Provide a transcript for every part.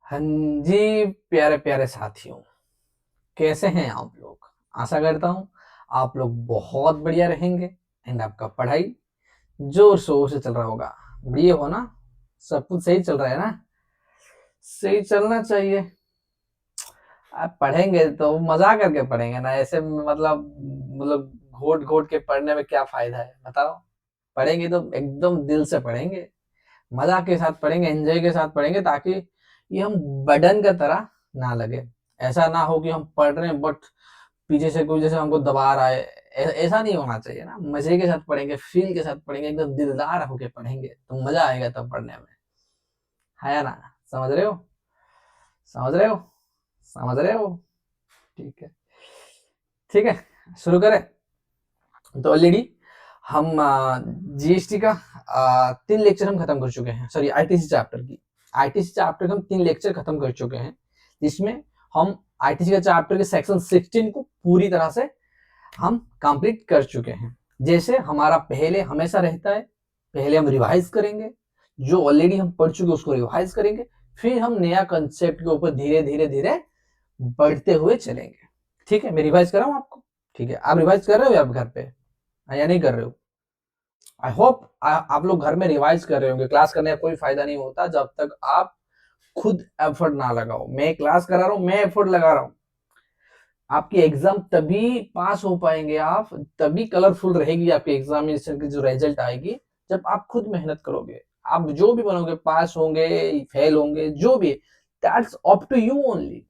हाँ जी, प्यारे प्यारे साथियों, कैसे हैं आप लोग? आशा करता हूँ आप लोग बहुत बढ़िया रहेंगे एंड आपका पढ़ाई जोर शोर से चल रहा होगा। बढ़िया हो ना? सब कुछ सही चल रहा है ना? सही चलना चाहिए। आप पढ़ेंगे तो मजा करके पढ़ेंगे ना, ऐसे मतलब घोट घोट के पढ़ने में क्या फायदा है बताओ? पढ़ेंगे तो एकदम दिल से पढ़ेंगे, मजा के साथ पढ़ेंगे, एंजॉय के साथ पढ़ेंगे, ताकि ये हम बर्डन की तरह ना लगे। ऐसा ना हो कि हम पढ़ रहे हैं बट पीछे से कोई जैसे हमको दबा रहा है। ऐसा नहीं होना चाहिए ना। मजे के साथ पढ़ेंगे, फील के साथ पढ़ेंगे, एकदम दिलदार होके पढ़ेंगे तो मजा आएगा तब पढ़ने में, है ना? समझ रहे हो? समझ रहे हो? समझ रहे हो? ठीक है, ठीक है, शुरू करें। तो ऑलरेडी हम जीएसटी का 3 लेक्चर हम खत्म कर चुके हैं। सॉरी, आईटीसी चैप्टर की, आईटीसी चैप्टर के हम 3 लेक्चर खत्म कर चुके हैं, जिसमें हम आईटीसी का चैप्टर के सेक्शन 16 को पूरी तरह से हम कंप्लीट कर चुके हैं। जैसे हमारा पहले हमेशा रहता है, पहले हम रिवाइज करेंगे, जो ऑलरेडी हम पढ़ चुके उसको रिवाइज करेंगे, फिर हम नया कंसेप्ट के ऊपर धीरे धीरे धीरे बढ़ते हुए चलेंगे। ठीक है, मैं रिवाइज कर रहा हूँ आपको। ठीक है, आप रिवाइज कर रहे हो आप घर पे या नहीं कर रहे हो? आई होप आप लोग घर में रिवाइज कर रहे होंगे। क्लास करने का कोई फायदा नहीं होता जब तक आप खुद एफर्ट ना लगाओ। मैं क्लास करा रहा हूँ, मैं एफर्ट लगा रहा हूँ। आपकी एग्जाम तभी पास हो पाएंगे आप, तभी कलरफुल रहेगी आपकी एग्जामिनेशन की जो रिजल्ट आएगी, जब आप खुद मेहनत करोगे। आप जो भी बनोगे, पास होंगे, फेल होंगे, जो भी, that's up to you only.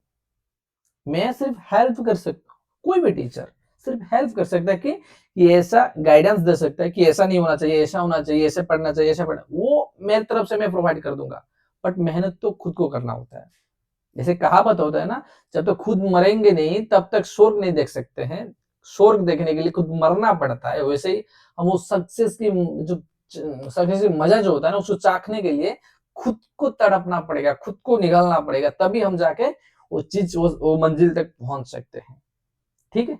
मैं सिर्फ हेल्प कर सकता हूँ, कोई भी टीचर सिर्फ हेल्प कर सकता है कि ये ऐसा गाइडेंस दे सकता है कि ऐसा नहीं होना चाहिए, ऐसा होना चाहिए, ऐसे पढ़ना चाहिए, ऐसा पढ़ना, वो मेरी तरफ से मैं प्रोवाइड कर दूंगा। बट मेहनत तो खुद को करना होता है। जैसे कहावत होता है ना, जब तक खुद मरेंगे नहीं तब तक स्वर्ग नहीं देख सकते हैं। स्वर्ग देखने के लिए खुद मरना पड़ता है। वैसे ही हम वो सक्सेस की जो सक्सेस की मजा जो होता है ना, उसको चाखने के लिए खुद को तड़पना पड़ेगा, खुद को निगलना पड़ेगा, तभी हम जाके वो चीज वो मंजिल तक पहुंच सकते हैं। ठीक है,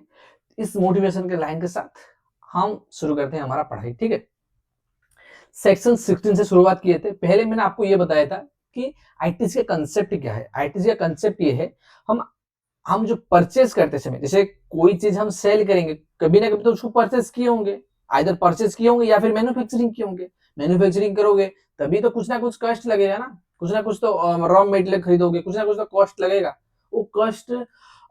इस मोटिवेशन के लाइन के साथ हम शुरू करते हैं हमारा पढ़ाई। ठीक है, सेक्शन 16 से शुरुआत किए थे। पहले मैंने आपको ये बताया था कि आईटीसी का कंसेप्ट क्या है। आईटीसी का कंसेप्ट ये है, हम जो परचेज करते समय, जैसे कोई चीज हम सेल करेंगे, कभी ना कभी तो उसको परचेज किए होंगे, आइदर परचेज किए होंगे या फिर मैन्युफैक्चरिंग किए होंगे। मैन्युफैक्चरिंग करोगे तभी तो कुछ ना कुछ कॉस्ट लगेगा ना कुछ तो रॉ मटेरियल खरीदोगे, कुछ ना कुछ तो कॉस्ट लगेगा। वो कॉस्ट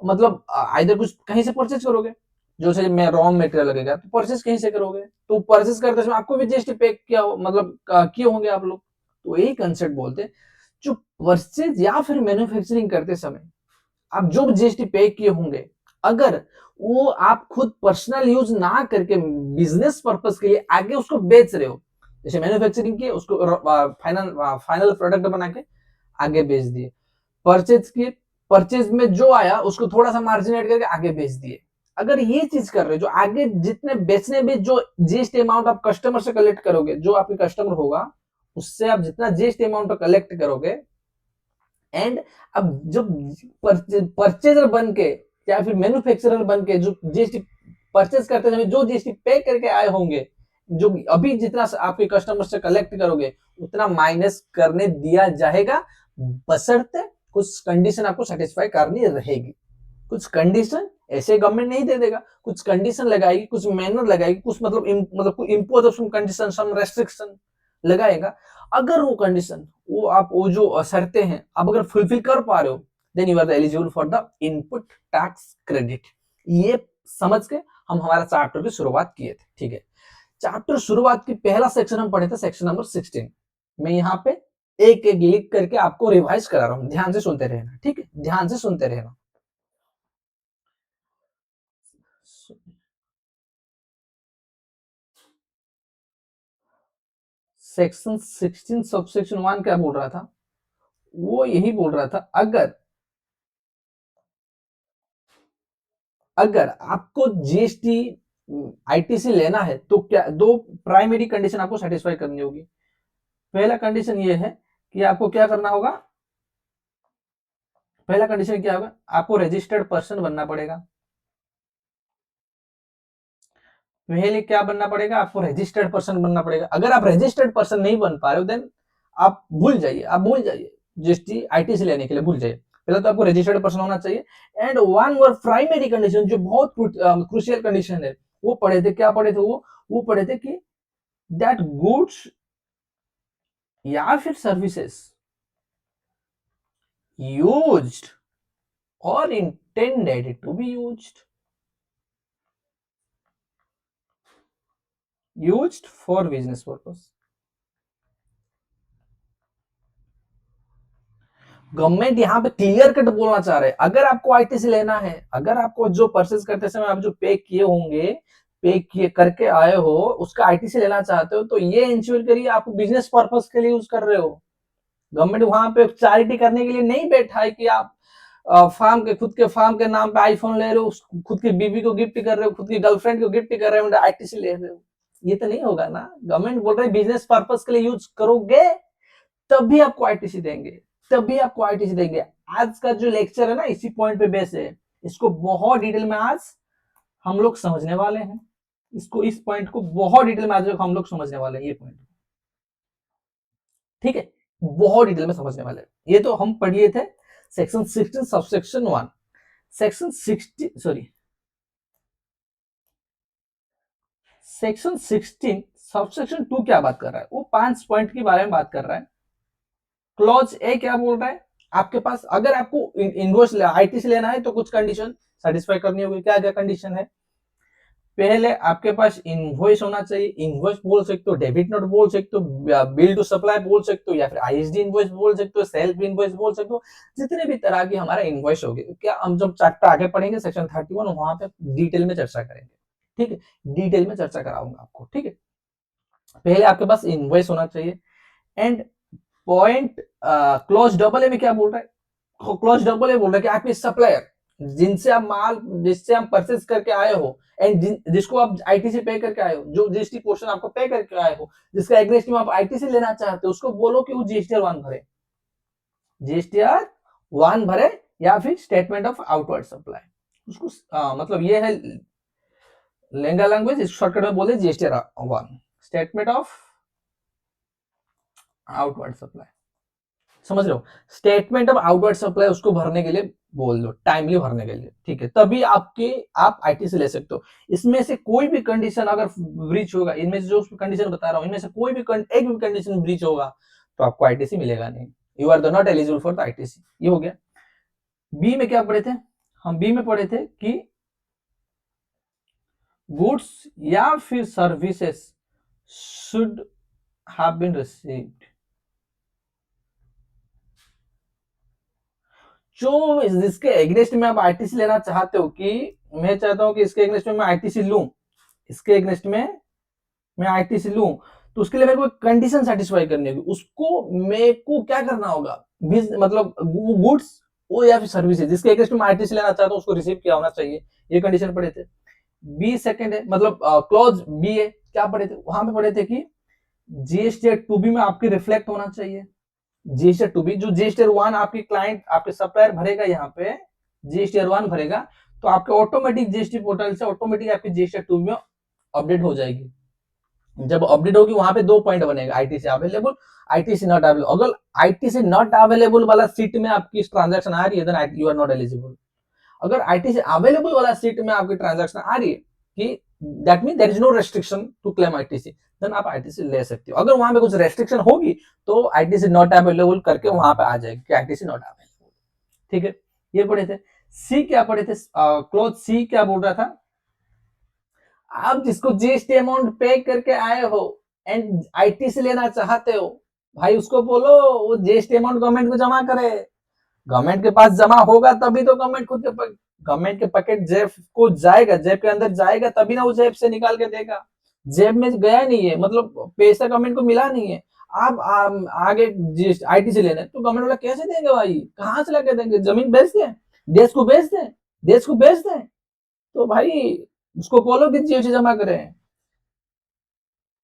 मतलब आइदर कुछ कहीं से परचेज करोगे, जो से मैं रॉ मटेरियल लगेगा तो परचेज कहीं से करोगे, तो परचेज करते समय आपको भी जीएसटी पे किया मतलब किए होंगे आप लोग। तो यही कंसेप्ट बोलते हैं, जो परचेज या फिर मैन्युफैक्चरिंग करते समय आप जो जीएसटी पे किए होंगे, अगर वो आप खुद पर्सनल यूज ना करके बिजनेस पर्पस के लिए आगे उसको बेच रहे हो, जैसे मैन्युफैक्चरिंग किए, उसको फाइनल फाइनल प्रोडक्ट बना के आगे बेच दिए, परचेज किए, परचेज में जो आया उसको थोड़ा सा मार्जिन ऐड करके आगे बेच दिए। अगर ये चीज कर रहे हो, जो आगे जितने बेचने में जो जीएसटी अमाउंट आप कस्टमर से कलेक्ट करोगे, जो आपके कस्टमर होगा उससे आप जितना जीएसटी अमाउंट कलेक्ट करोगे, एंड अब जब परचेजर बन के या फिर मैन्युफैक्चरर बन के जो जीएसटी परचेज करते समय जो जीएसटी पे करके आए होंगे, जो अभी जितना आपके कस्टमर से कलेक्ट करोगे उतना माइनस करने दिया जाएगा, बशर्ते कुछ कंडीशन आपको सेटिस्फाई करनी रहेगी। कुछ कंडीशन ऐसे गवर्नमेंट नहीं दे देगा, कुछ कंडीशन लगाएगी, कुछ मैनर लगाएगी, कुछ मतलब impose of some condition, some restriction लगाएगा। अगर वो कंडीशन, वो आप वो जो शर्तें हैं आप अगर फुलफिल कर पा रहे हो, then you are the eligible for the input tax credit. ये समझ के हम हमारा चैप्टर की शुरुआत किए थे। ठीक है, चैप्टर शुरुआत की पहला सेक्शन हम पढ़े थे, सेक्शन नंबर 16। मैं यहाँ पे एक एक लिख करके आपको रिवाइज करा रहा हूँ, ध्यान से सुनते रहना। ठीक है, ध्यान से सुनते रहना। सेक्शन 16 सबसेक्शन 1 क्या बोल रहा था? वो यही बोल रहा था, अगर अगर आपको जीएसटी आईटीसी लेना है तो क्या दो प्राइमरी कंडीशन आपको सेटिस्फाई करनी होगी। पहला कंडीशन ये है कि आपको क्या करना होगा, पहला कंडीशन क्या होगा, आपको रजिस्टर्ड पर्सन बनना पड़ेगा। पहले क्या बनना पड़ेगा, आपको रजिस्टर्ड पर्सन बनना पड़ेगा। अगर आप रजिस्टर्ड पर्सन नहीं बन पा रहे हो, देन आप भूल जाइए, आप भूल जाइए, जीएसटी आईटीसी लेने के लिए, भूल जाइए, पहले तो आपको रजिस्टर्ड पर्सन होना चाहिए। एंड वन और प्राइमरी कंडीशन जो बहुत क्रूशियल कंडीशन है, वो पढ़े थे, क्या पढ़े थे वो पढ़े थे कि दैट गुड्स या फिर सर्विसेज यूज्ड और intended to be used for business purpose. Government यहाँ पे क्लियर कट बोलना चाह रहे हैं, अगर आपको आईटीसी लेना है, अगर आपको जो परचेज करते समय आप जो पे किए होंगे, पे किए करके आए हो, उसका आईटीसी लेना चाहते हो, तो ये इंश्योर करिए आप बिजनेस पर्पस के लिए यूज कर रहे हो। गवर्नमेंट वहां पे चैरिटी करने के लिए नहीं बैठा है कि आप खुद के फार्म के नाम पे आईफोन ले रहे हो, खुद की बीवी को गिफ्ट कर रहे हो, खुद की गर्लफ्रेंड को गिफ्ट कर रहे हो, आईटीसी ले रहे हो, ये तो नहीं होगा ना। गवर्नमेंट बोल रहे बिजनेस पर्पस के लिए यूज करोगे तभी आपको आईटीसी देंगे, तभी आपको आईटीसी देंगे। आज का जो लेक्चर है ना इसी पॉइंट पे बेस है, इसको बहुत डिटेल में आज हम लोग समझने वाले हैं, इसको इस पॉइंट को बहुत डिटेल में आज हम लोग समझने वाले हैं, ये पॉइंट, ठीक है, बहुत डिटेल में समझने वाले हैं। ये तो हम पढ़ लिए थे section 16 subsection 1, section 60 sorry section 16 subsection 2 क्या बात कर रहा है, वो 5 पॉइंट के बारे में बात कर रहा है। क्लॉज ए क्या बोल रहा है, आपके पास अगर आपको इनवॉइस आईटीसी लेना है तो कुछ कंडीशन सेटिस्फाई करनी होगी। क्या क्या कंडीशन है, पहले आपके पास इनवॉइस होना चाहिए, इनवॉइस बोल सकते हो, डेबिट नोट बोल सकते हो, बिल टू सप्लाई बोल सकते हो, या फिर आईएसडी इनवॉइस बोल सकते हो, सेल्फ इनवॉइस बोल सकते हो, जितने भी तरह की हमारा इनवॉइस होगी। क्या हम जब चैप्टर आगे पढ़ेंगे सेक्शन 31 वहां पे डिटेल में चर्चा करेंगे, ठीक है, डिटेल में चर्चा कराऊंगा आपको, ठीक है। पहले आपके पास इनवॉइस होना चाहिए। And point clause double A में क्या बोल रहा है, क्लॉज डबल ए बोल रहा है कि आपके सप्लायर जिनसे आप माल, जिससे आप परचेज करके आए हो, एंड जिसको आप आईटीसी पे करके आए हो, जो जीएसटी पोर्शन आपको पे करके आए हो, जिसका एग्रेस्ट में आप आईटीसी लेना चाहते हो, उसको बोलो कि वो जीएसटीआर 1 भरे, जीएसटीआर 1 भरे, या फिर स्टेटमेंट ऑफ आउटवर्ड सप्लाई, उसको मतलब ये है लेंगा लैंग्वेज, इस शॉर्टकट में बोले GSTR 1, statement of outward supply, समझ रहे हो, स्टेटमेंट ऑफ आउटवर्ड सप्लाई उसको भरने के लिए बोल दो, टाइमली भरने के लिए, ठीक है, तभी आप आईटीसी ले सकते हो। इसमें से कोई भी कंडीशन अगर ब्रीच होगा, इनमें से जो कंडीशन बता रहा हूं, इनमें से कोई भी एक भी कंडीशन ब्रीच होगा तो आपको आईटीसी मिलेगा नहीं, you are not eligible for the ITC. ये हो गया। बी में क्या पढ़े थे हम, बी में पढ़े थे कि गुड्स या फिर services should have been received, जो जिसके एग्नेस्ट में आप आईटीसी लेना चाहते हो, कि मैं चाहता हूं कि इसके एग्नेस्ट में मैं आईटीसी लूं, इसके एग्नेस्ट में मैं आईटीसी लूं, तो उसके लिए मेरे को कंडीशन सेटिस्फाई करनी होगी, उसको मेरे को क्या करना होगा, मतलब गुड्स वो या फिर सर्विसेज जिसके एग्नेस्ट में आईटीसी लेना चाहता हूं उसको रिसीव किया होना चाहिए, ये कंडीशन पढ़े थे। बी सेकंड है, मतलब क्लॉज बी है, क्या पढ़े थे वहां पे, पढ़े थे कि जीएसटी 2B में आपके रिफ्लेक्ट होना चाहिए, जीएसटी 2B, जो जीएसटी 1 आपके क्लाइंट आपके सप्लायर भरेगा, यहाँ पे जीएसटी 1 भरेगा, तो आपके ऑटोमेटिक जीएसटी पोर्टल से ऑटोमेटिक आपकी जीएसटी 2B में अपडेट हो जाएगी। जब अपडेट होगी वहां पे 2 पॉइंट बनेगा, ITC available, ITC not available. अगर आईटीसी नॉट अवेलेबल वाला सीट में आपकी ट्रांजैक्शन आ रही है, then you are not eligible. अगर आईटीसी अवेलेबल वाला सीट में आपकी ट्रांजैक्शन आ रही है, कि that mean there is no restriction to claim ITC, then आप आईटीसी ले सकते हो। अगर वहां पे कुछ रेस्ट्रिक्शन होगी तो आईटीसी नॉट अवेलेबल करके वहां पे आ जाएगी कि आईटीसी नॉट अवेलेबल, ठीक है। ये पढ़े थे। सी क्या पढ़े थे, क्लॉज सी क्या बोल रहा था, आप जिसको जीएसटी अमाउंट पे करके आए हो एंड आईटीसी लेना चाहते हो, भाई उसको बोलो वो जीएसटी अमाउंट गवर्नमेंट को जमा करे, गवर्नमेंट के पास जमा होगा तभी तो गवर्नमेंट के पॉकेट जेब को जाएगा, जेब के अंदर जाएगा तभी ना वो जेब से निकाल के देगा, जेब में गया नहीं है, मतलब पैसा गवर्नमेंट को मिला नहीं है। आप आगे आईटीसी लेने तो गवर्नमेंट वाला कैसे देंगे भाई, कहाँ से लेके देंगे, जमीन बेच दें, देश को बेच दें, देश को बेच दें, तो भाई उसको बोलो कि जीएसटी जमा करें।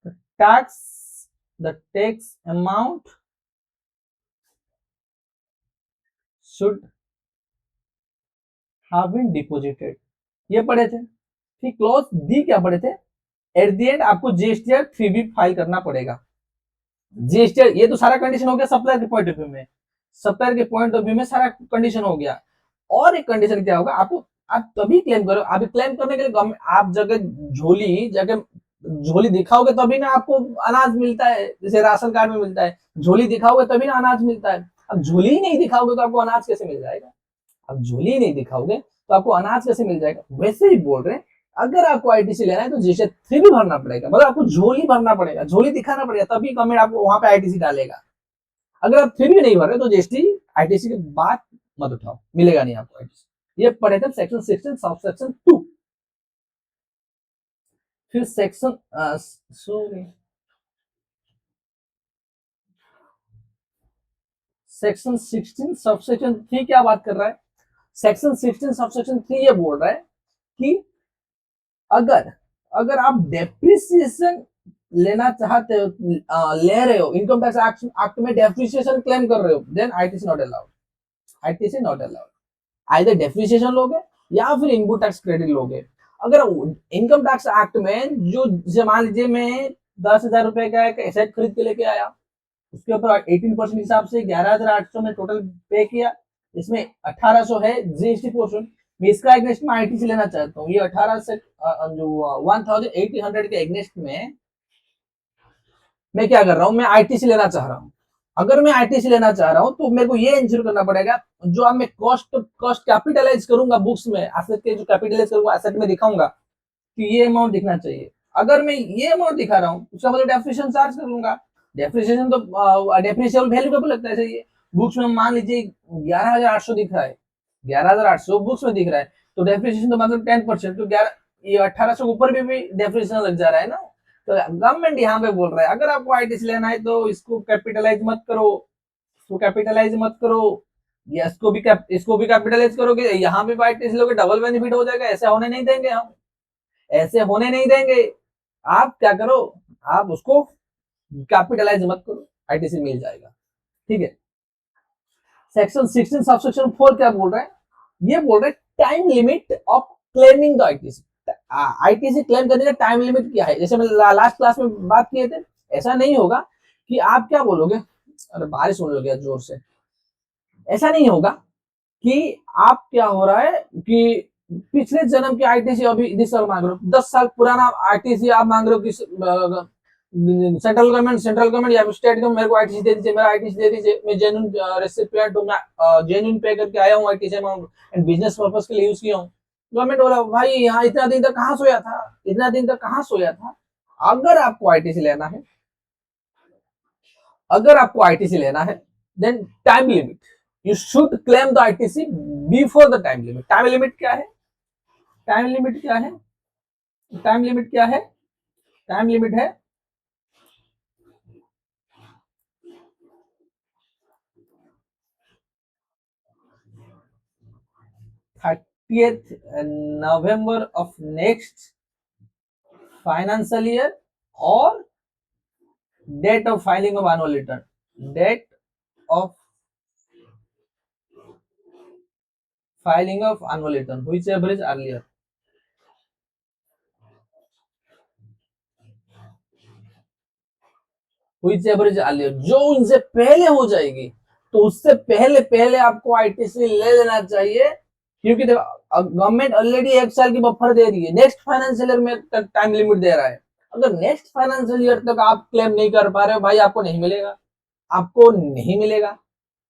Tax, the tax amount should have been deposited, ये पढ़े थे। फिर क्लॉज डी क्या पढ़े थे, एट द एंड आपको जीएसटीआर 3B फाइल करना पड़ेगा। जीएसटीआर, ये तो सारा कंडीशन हो गया सप्लाई के पॉइंट ऑफ व्यू में। सप्लायर के पॉइंट ऑफ व्यू में सारा कंडीशन हो गया। और एक कंडीशन क्या होगा, आपको आप तभी क्लेम करो, अभी क्लेम करने के लिए गवर्नमेंट आप जगह झोली दिखाओगे तभी ना आपको अनाज मिलता है, जैसे राशन कार्ड में मिलता है, झोली दिखाओगे तभी ना अनाज मिलता है। अब झोली ही नहीं दिखाओगे तो आपको अनाज कैसे मिल जाएगा? अब झोली ही नहीं दिखाओगे तो आपको अनाज कैसे मिल जाएगा? वैसे ही बोल रहे हैं, अगर आपको आईटीसी लेना है तो जीएसटी 3 भी भरना पड़ेगा, मतलब आपको झोली भरना पड़ेगा, झोली दिखाना पड़ेगा, तभी गवर्नमेंट आपको वहां पे आईटीसी डालेगा। अगर आप 3 भी नहीं भर रहे तो जीएसटी आईटीसी के बाद मत उठाओ, मिलेगा नहीं आपको आईटीसी। ये पढ़े थे सेक्शन 16 सब सेक्शन 2। फिर सेक्शन सॉरी सेक्शन 16 सबसेक्शन 3 क्या बात कर रहा है? सेक्शन 16 सबसेक्शन 3 ये बोल रहा है कि अगर अगर आप डेप्रिसिएशन लेना चाहते हो, ले रहे हो, इनकम टैक्स एक्ट में डेप्रिसिएशन क्लेम कर रहे हो, then ITC not allowed, ITC not allowed. Either depreciation लोगे या फिर इनपुट टैक्स क्रेडिट लोगे। अगर इनकम टैक्स एक्ट में जो मान लीजिए मैं 10,000 रुपए का एक एसेट खरीद के लेके आया, उसके ऊपर 18% हिसाब से 11,800 में टोटल पे किया, इसमें 1,800 है जीएसटी पोर्शन, मैं इसका एग्नेस्ट में आईटीसी लेना चाहता हूँ। ये 18 से जो 1,800 के एग्नेस्ट में मैं क्या कर रहा हूँ, मैं आईटीसी लेना चाह रहा हूँ। अगर मैं आईटीसी लेना चाह रहा हूँ तो मेरे को ये इंश्योर करना पड़ेगा, जो अब मैं कॉस्ट कैपिटलाइज करूंगा बुक्स में, एसेट के जो कैपिटलाइज करूंगा एसेट में दिखाऊंगा कि ये अमाउंट दिखना चाहिए। अगर मैं ये अमाउंट दिखा रहा हूँ उसका मतलब डेप्रिसिएशन चार्ज करूंगा। डेप्रिसिएशन तो डेप्रिसिएबल वैल्यू कब लगता है? ये बुक्स में मान लीजिए 11,800 दिख रहा है, 11,800 बुक्स में दिख रहा है, तो डेप्रिसिएशन तो मतलब 10%, तो 11 ये 1,800 के ऊपर भी डेप्रिसिएशन लग जा रहा है ना। तो गवर्नमेंट यहाँ पे बोल रहा है अगर आपको आईटीसी लेना है तो इसको कैपिटलाइज मत करो, इसको कैपिटलाइज मत करो, या इसको भी कैपिटलाइज करोगे, यहाँ पे आईटीसी लोगे, डबल बेनिफिट हो जाएगा। ऐसे होने नहीं देंगे हम, ऐसे होने नहीं देंगे। आप क्या करो, आप उसको कैपिटलाइज मत करो, आईटीसी मिल जाएगा। ठीक है। सेक्शन 16 सबसेक्शन 4 क्या बोल रहा है? ये बोल रहा है time limit of claiming the ITC. ITC claim करने का टाइम लिमिट क्या है? जैसे मैं लास्ट क्लास में बात किए थे, ऐसा नहीं होगा कि आप क्या बोलोगे, अरे बारिश होने लग गया जोर से, ऐसा नहीं होगा कि आप क्या हो रहा है कि पिछले जन्म की आईटीसी अभी इस साल मांग रहे हो, 10 साल पुराना आईटीसी आप मांग रहे हो कि सेंट्रल गवर्नमेंट या स्टेट गवर्नमेंट मेरे को आईटीसी दे दीजिए, मेरा आईटीसी दे दीजिए, मैं जेन्युइन रेसिपिएंट हूँ, मैं जेन्युइन पे करके आया हूँ ITC amount and business purpose के लिए यूज किया हूँ। गवर्नमेंट बोला भाई यहाँ इतना दिन तक कहाँ सोया था, इतना दिन तक कहाँ सोया था। अगर आपको आईटीसी लेना है, अगर आपको आईटीसी लेना है, then time limit, you should claim the ITC before the time limit. Time limit क्या है? टाइम लिमिट क्या है? टाइम लिमिट क्या है? टाइम लिमिट है 30th November of next financial year or date of filing of annual return, date of filing of annual return, whichever is earlier। whichever is earlier, जो उनसे पहले हो जाएगी तो उससे पहले पहले आपको आईटीसी ले लेना चाहिए, क्योंकि गवर्नमेंट ऑलरेडी 1 साल की बफर दे रही है, नेक्स्ट फाइनेंशियल ईयर में तक टाइम लिमिट दे रहा है। अगर नेक्स्ट फाइनेंशियल ईयर तक आप क्लेम नहीं कर पा रहे हो भाई, आपको नहीं मिलेगा, आपको नहीं मिलेगा।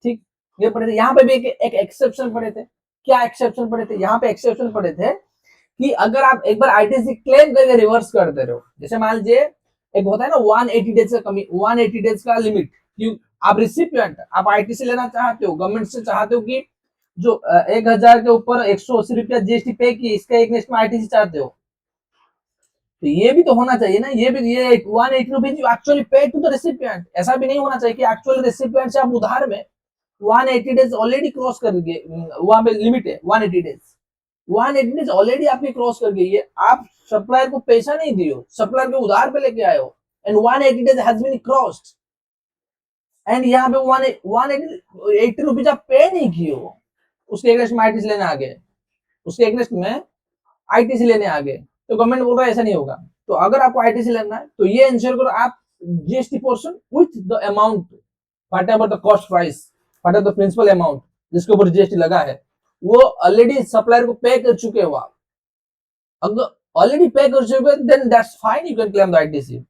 ठीक, ये पढ़े थे यहाँ पे भी एक एक्सेप्शन पढ़े थे। क्या एक्सेप्शन पढ़े थे? यहाँ पे एक्सेप्शन पढ़े थे कि अगर आप एक बार आईटीसी क्लेम करके रिवर्स कर दे रहे हो, जैसे मान लीजिए एक होता है ना 180 डेज का कमी, 180 डेज का लिमिट, क्यों आप रिसिपिएंट, आप आईटीसी लेना चाहते हो, गवर्नमेंट से चाहते हो कि जो 1,000 के ऊपर 180 रुपया जीएसटी पे की, इसका एक नेक्स्ट में आईटीसी चाहते हो, तो ये भी तो होना चाहिए ना। ये भी, ये 180 रुपीज यू एक्चुअली पे टू द रिसिपिएंट। ऐसा भी नहीं होना चाहिए कि एक्चुअली रिसिपिएंट से आप उधार में 180 डेज ऑलरेडी क्रॉस कर गए, वहां पे लिमिट है 180 डेज, 180 डेज ऑलरेडी आपकी क्रॉस कर गई है, आप सप्लायर को पैसा नहीं दियो, सप्लायर को उधार पे लेके आए हो, and 180 days has been crossed, and यहाँ पे 180 रुपीज आप पे नहीं किए हो, उसके अगेंस्ट में आईटीसी लेने आ गए, उसके अगेंस्ट में आईटीसी लेने आ गए, तो गवर्नमेंट बोल रहा है ऐसा नहीं होगा। तो अगर आपको आईटीसी लेना है तो ये इंश्योर करो आप GST portion with the amount whatever the cost price what are the principal amount जिसके ऊपर जीएसटी लगा है, वो ऑलरेडी सप्लायर को पे कर चुके हो आप। अगर ऑलरेडी पे कर चुके हो then that's fine, you can claim the ITC.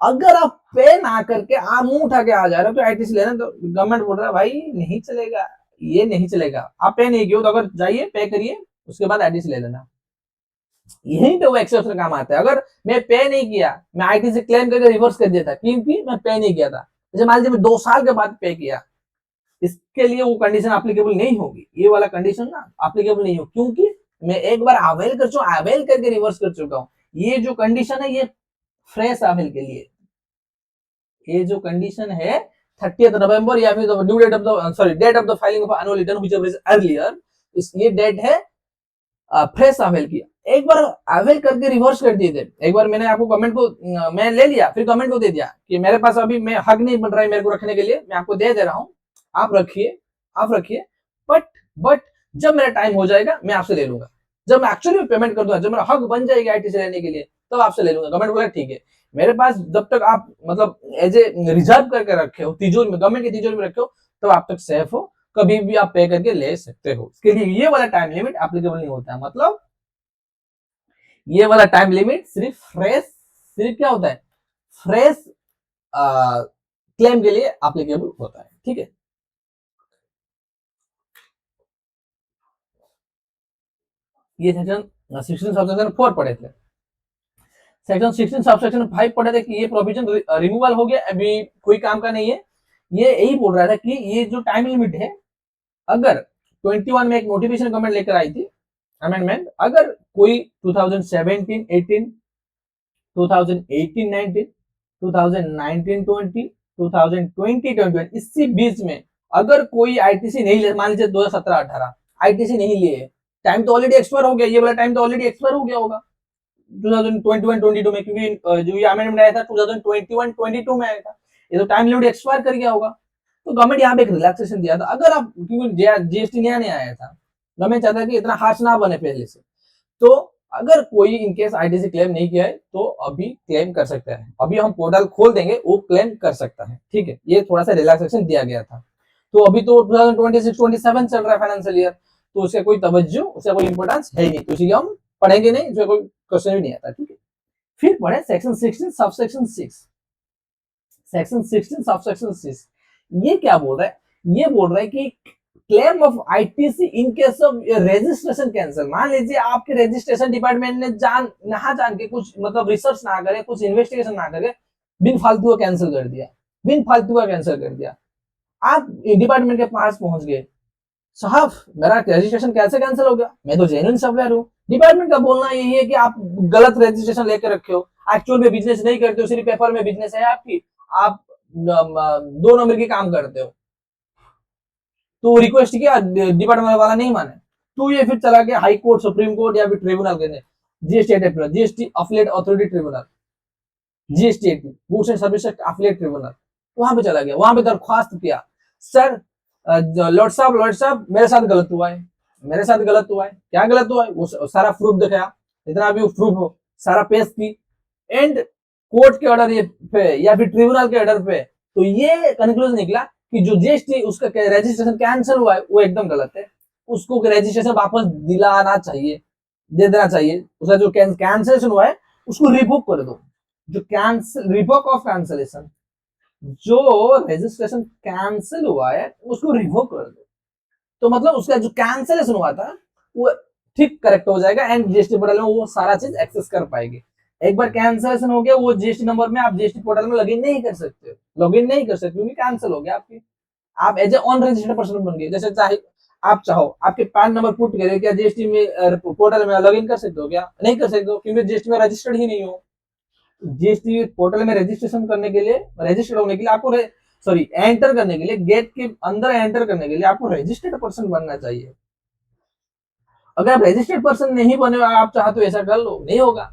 अगर आप पे ना करके आप मुंह उठा के आ जा रहे हो तो आईटीसी लेना, तो गवर्नमेंट बोल रहा है भाई नहीं चलेगा, ये नहीं चलेगा। आप पे नहीं किए तो अगर जाइए पे करिए, उसके बाद आईटीसी ले लेना। यहीं पे वो एक्सेप्शन काम आता है। अगर मैं पे नहीं किया, मैं आईटीसी क्लेम करके रिवर्स कर दिया था क्योंकि मैं पे नहीं किया था, जैसे मान लीजिए मैं 2 साल के बाद पे किया, इसके लिए वो कंडीशन एप्लीकेबल नहीं होगी, ये वाला कंडीशन ना एप्लीकेबल नहीं हो, क्योंकि मैं एक बार अवेल कर चुका, अवेल करके रिवर्स कर चुका हूँ। ये जो कंडीशन है ये फ्रेश अवेल के लिए, ये जो कंडीशन है 30th नवंबर या फिर due date of the sorry date of the filing of annual return whichever is earlier, इस ये डेट है फ्रेश अवेल की। एक बार अवेल करके रिवर्स कर दिए थे, एक बार मैंने आपको गवर्नमेंट को मैं ले लिया, फिर गवर्नमेंट को दे दिया कि मेरे पास अभी मैं हक नहीं बन रहा है मेरे को रखने के लिए, मैं आपको दे रहा हूँ, आप रखिए, आप रखिए, बट जब मेरा टाइम हो जाएगा मैं आपसे ले लूंगा, जब मैं एक्चुअली पेमेंट कर दूंगा, जब मेरा हक बन जाएगा आईटीसी लेने के लिए तब आपसे ले लूंगा। गवर्नमेंट बोला ठीक है, मेरे पास जब तक आप मतलब एज ए रिजर्व करके रखे हो तिजोरी में, गवर्नमेंट की तिजोरी में रखे हो, तब आप तक सेफ हो, कभी भी आप पे करके ले सकते हो। इसके लिए ये वाला टाइम लिमिट एप्लीकेबल नहीं होता है। मतलब ये वाला टाइम लिमिट सिर्फ क्या होता है, फ्रेश क्लेम के लिए एप्लीकेबल होता है। ठीक है, ये सेक्शन 16 सबसेक्शन 4 पढ़े थे। सेक्शन 16 सबसेक्शन 5 पढ़े थे कि ये प्रोविजन रिमूवल हो गया, अभी कोई काम का नहीं है। ये यही बोल रहा था कि ये जो टाइम लिमिट है, अगर 21 में एक नोटिफिकेशन गवर्नमेंट लेकर आई थी अमेंडमेंट, अगर कोई 2017-18, 2018-19, 2019-20, 2020-21 इसी बीच में अगर कोई आईटीसी नहीं ले, मान लीजिए 2017-18 आईटीसी नहीं लिए, टाइम तो ऑलरेडी एक्सपायर हो गया, ये वाला टाइम तो ऑलरेडी एक्सपायर हो गया होगा 2021-22 में, क्योंकि जो ये अमेंडमेंट आया था 2021-22 में आया था, ये तो टाइम लिमिट एक्सपायर कर गया होगा। तो गवर्नमेंट यहाँ पे एक रिलैक्सेशन दिया था। अगर आप, क्योंकि जीएसटी नया नया आया था, गवर्नमेंट चाहता है कि इतना हार्श ना बने पहले से, तो अगर कोई इनकेस आईटीसी क्लेम नहीं किया है तो अभी क्लेम कर सकता है, अभी हम पोर्टल खोल देंगे, वो क्लेम कर सकता है। ठीक है, ये थोड़ा सा रिलैक्सेशन दिया गया था। तो अभी तो 2026-27 चल रहा है फाइनेंशियल ईयर, तो उसका कोई तवज्जो, उसका कोई इंपोर्टेंस है नहीं, तो इसलिए हम पढ़ेंगे नहीं, उसका कोई क्वेश्चन भी नहीं आता। ठीक है, फिर पढ़े सेक्शन 16 सबसेक्शन 6। सेक्शन 16 सबसेक्शन 6 ये क्या बोल रहा है, ये बोल रहा है कि claim of ITC in case of registration cancel. मान लीजिए आपके रजिस्ट्रेशन डिपार्टमेंट ने जान के कुछ मतलब रिसर्च ना करे, कुछ इन्वेस्टिगेशन ना करे, बिन फालतू का कैंसिल कर दिया, बिन फालतू का कैंसिल कर दिया। आप डिपार्टमेंट के पास पहुंच गए, साहब मेरा रजिस्ट्रेशन कैसे कैंसिल हो गया, मैं तो जेन्युइन सप्लायर हूँ। डिपार्टमेंट का बोलना यही है कि आप गलत रजिस्ट्रेशन लेकर रखे हो, एक्चुअल में बिजनेस नहीं करते हो, सिर्फ पेपर में बिजनेस है आपकी, आप 2 नंबर के काम करते हो। तो रिक्वेस्ट किया, डिपार्टमेंट वाला नहीं माने, तो ये फिर चला गया हाई कोर्ट, सुप्रीम कोर्ट या फिर ट्रिब्यूनल के, GST affiliate authority tribunal, GST goods and service affiliate tribunal, वहां पे चला गया, वहां पे दरख्वास्त किया, सर लॉर्ड साहब मेरे साथ गलत हुआ है, मेरे साथ गलत हुआ है, क्या गलत हुआ है, वो सारा प्रूफ दिखाया, जितना भी प्रूफ हो सारा पेश की, एंड कोर्ट के ऑर्डर पे या फिर ट्रिब्यूनल के ऑर्डर पे तो ये कंक्लूजन निकला कि जो जीएसटी उसका रजिस्ट्रेशन कैंसिल हुआ है वो एकदम गलत है, उसको रजिस्ट्रेशन वापस दिलाना चाहिए, दे देना चाहिए, उसका जो कैंसिलेशन हुआ है उसको रिवोक कर दो, जो कैंसिल रिवोक ऑफ कैंसिलेशन, जो रजिस्ट्रेशन कैंसिल हुआ है उसको रिवोक कर दो, तो मतलब उसका जो कैंसिलेशन हुआ था वो ठीक करेक्ट हो जाएगा एंड जीएसटी पोर्टल में वो सारा चीज एक्सेस कर पाएगी। एक बार कैंसिलेशन हो गया, वो जीएसटी नंबर में आप जीएसटी पोर्टल में लॉगिन नहीं कर सकते, लॉगिन नहीं कर सकते क्योंकि कैंसिल हो गया आपकी, आप as a on registered person बन गए। जैसे चाहे आप चाहो आपके पैन नंबर पुट करें, क्या जीएसटी में पोर्टल में लॉगिन कर सकते हो, क्या नहीं कर सकते हो, क्योंकि जीएसटी में रजिस्टर्ड ही नहीं हो। जीएसटी पोर्टल में रजिस्ट्रेशन करने के लिए, रजिस्टर्ड होने के लिए आपको सॉरी एंटर करने के लिए, गेट के अंदर एंटर करने के लिए आपको रजिस्टर्ड पर्सन बनना चाहिए। अगर आप रजिस्टर्ड पर्सन नहीं बने, आप चाहो तो ऐसा कर लो, नहीं होगा।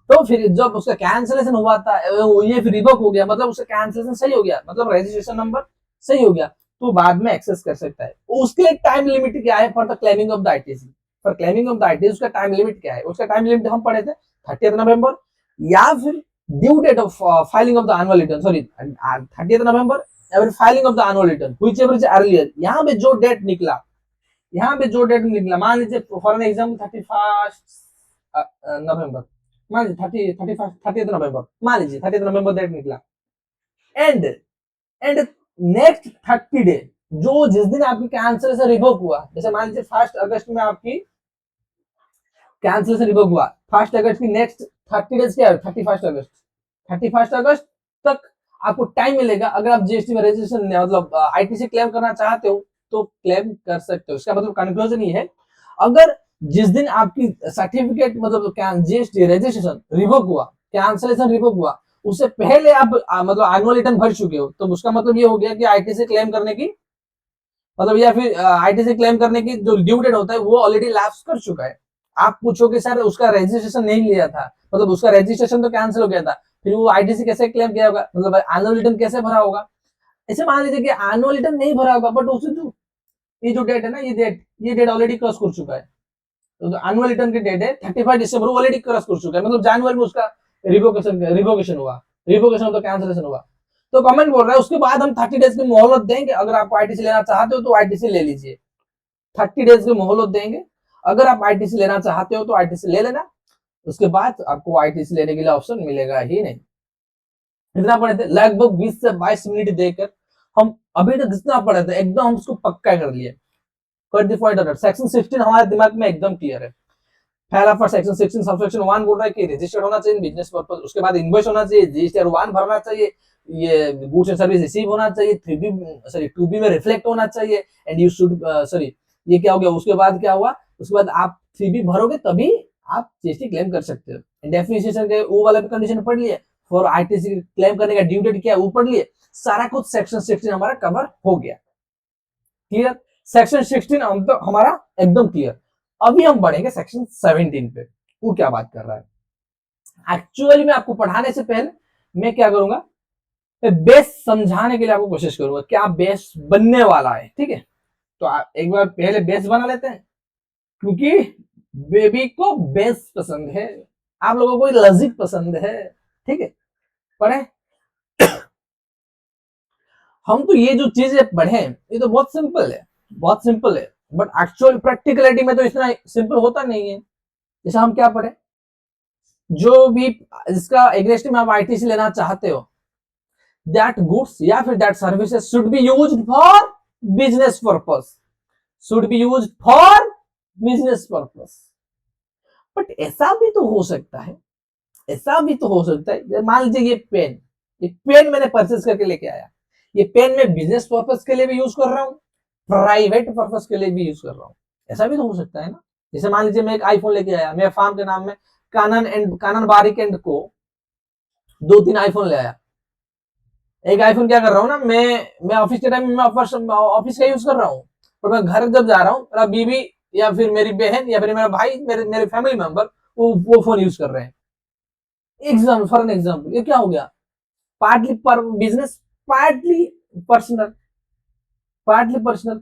तो फिर जब उसका कैंसिलेशन हुआ था, ये फिर रिवोक हो गया, मतलब उसका कैंसिलेशन सही हो गया, मतलब रजिस्ट्रेशन नंबर सही हो गया, तो बाद में एक्सेस कर सकता है। उसके लिए टाइम लिमिट क्या है for the claiming of the ITC, for claiming of the ITC उसका टाइम लिमिट क्या है, उसका टाइम लिमिट हम पढ़े थे 30 नवंबर, या फिर due date of filing of the annual return, sorry 30 नवंबर या फिर filing of the annual return whichever is earlier, यहाँ पे जो डेट निकला, यहाँ पे जो डेट निकला, मान लीजिए फॉर एन एग्जाम्पल 31 नवंबर, मान लीजिए 30 नवंबर, मान लीजिए 30 नवंबर डेट निकला, एंड नेक्स्ट 30 डे, जो जिस दिन आपकी कैंसलेशन रिवोक हुआ, जैसे मान लीजिए 1 अगस्त में आपकी कैंसलेशन रिवोक हुआ, 1 अगस्त की नेक्स्ट 30 डेज क्या है, 31 अगस्त तक आपको टाइम मिलेगा। अगर आप जीएसटी में रजिस्ट्रेशन मतलब आईटीसी क्लेम करना चाहते हो तो क्लेम कर सकते हो। इसका मतलब कंक्लूजन ये है, अगर जिस दिन आपकी सर्टिफिकेट मतलब जीएसटी रजिस्ट्रेशन रिवोक हुआ, कैंसलेशन रिवोक हुआ, उससे पहले आप मतलब एनुअल रिटर्न भर चुके हो, तो उसका मतलब ये हो गया कि आईटीसी क्लेम करने की मतलब या फिर आईटीसी क्लेम करने की जो ड्यू डेट होता है वो ऑलरेडी लैप्स कर चुका है। आप पूछोगे सर उसका रजिस्ट्रेशन नहीं लिया था, मतलब उसका रजिस्ट्रेशन तो कैंसिल हो गया था, फिर वो आईटीसी कैसे क्लेम किया होगा, मतलब एनुअल रिटर्न कैसे भरा होगा। ऐसे मान लीजिए कि एनुअल रिटर्न नहीं भरा होगा, बट उसे जो ये जो डेट है ना, ये डेट ऑलरेडी क्रॉस कर चुका है, तो एनुअल रिटर्न की डेट है 31 दिसंबर, ऑलरेडी क्रॉस कर चुका है, मतलब जनवरी में उसका रिवोकेशन हुआ, मतलब कैंसिलेशन हुआ। तो गवर्नमेंट बोल रहा है उसके बाद हम 30 डेज की मोहलत देंगे, अगर आपको आईटीसी लेना चाहते हो तो आईटीसी ले लीजिए, 30 डेज की मोहलत देंगे, अगर आप आईटीसी लेना चाहते हो तो आईटीसी ले लेना, उसके बाद आपको आईटीसी लेने के लिए ऑप्शन मिलेगा ही नहीं। इतना पढ़े थे लगभग 20 से 22 मिनट देकर हम अभी तक जितना पढ़े थे एकदम हम उसको पक्का कर लिए। सेक्शन 16 हमारे दिमाग में एकदम क्लियर है। पहला फॉर सेक्शन 16 सबसेक्शन 1 बोल रहा है कि रजिस्टर्ड होना चाहिए बिजनेस पर्पस, उसके बाद इनवॉइस होना चाहिए, जीएसटीआर 1 भरना चाहिए, ये गुड्स एंड सर्विस रिसीव होना चाहिए, 3B सॉरी 2B में रिफ्लेक्ट होना चाहिए, एंड यू शुड सॉरी ये क्या हो गया, उसके बाद क्या हुआ, उसके बाद आप 3B भरोगे तभी आप जीएसटी क्लेम कर सकते हो। डेफिनेशन के वो वाला कंडीशन पढ़ लिए, फॉर आईटीसी क्लेम करने का ड्यू डेट क्या है वो पढ़ लिए, सारा कुछ सेक्शन 16 हमारा कवर हो गया। क्लियर, सेक्शन 16 हम तो हमारा एकदम क्लियर। अभी हम बढ़ेंगे सेक्शन 17 पे, वो क्या बात कर रहा है। एक्चुअली मैं आपको पढ़ाने से पहले मैं क्या करूंगा, बेस समझाने के लिए आपको कोशिश करूंगा क्या बेस बनने वाला है, ठीक है। तो आप एक बार पहले बेस बना लेते हैं, क्योंकि बेबी को बेस पसंद है, आप लोगों को लॉजिक पसंद है, ठीक है। पढ़े हम तो ये जो चीजें पढ़े ये तो बहुत सिंपल है, बहुत सिंपल है, बट एक्चुअल प्रैक्टिकलिटी में तो इतना सिंपल होता नहीं है। जैसे हम क्या पढ़े, जो भी जिसका एग्नेस्ट में आप आईटीसी लेना चाहते हो, दैट गुड्स या फिर that services should be used for business purpose, should be used for business purpose. But ऐसा भी तो हो सकता है, ऐसा भी तो हो सकता है, मान लीजिए ये पेन मैंने परचेज करके लेके आया, ये पेन मैं बिजनेस पर्पस के लिए भी यूज कर रहा हूँ, प्राइवेट पर्पस के लिए भी यूज कर रहा हूँ, ऐसा भी तो हो सकता है ना। जैसे मान लीजिए मैं एक आईफोन लेके आया, मेरे फार्म के नाम में कानन बारिक एंड को 2-3 आईफोन ले आया। एक आईफोन क्या कर रहा हूँ ना, मैं ऑफिस के टाइम में ऑफिस का यूज कर रहा हूँ, और मैं घर जब जा रहा हूँ मेरा बीवी या फिर मेरी बहन या फिर मेरा भाई मेरे फैमिली मेंबर वो फोन यूज कर रहे हैं। एग्जाम्पल फॉर एन एग्जाम्पल, ये क्या हो गया, पार्टली पर business, partly personal, partly personal,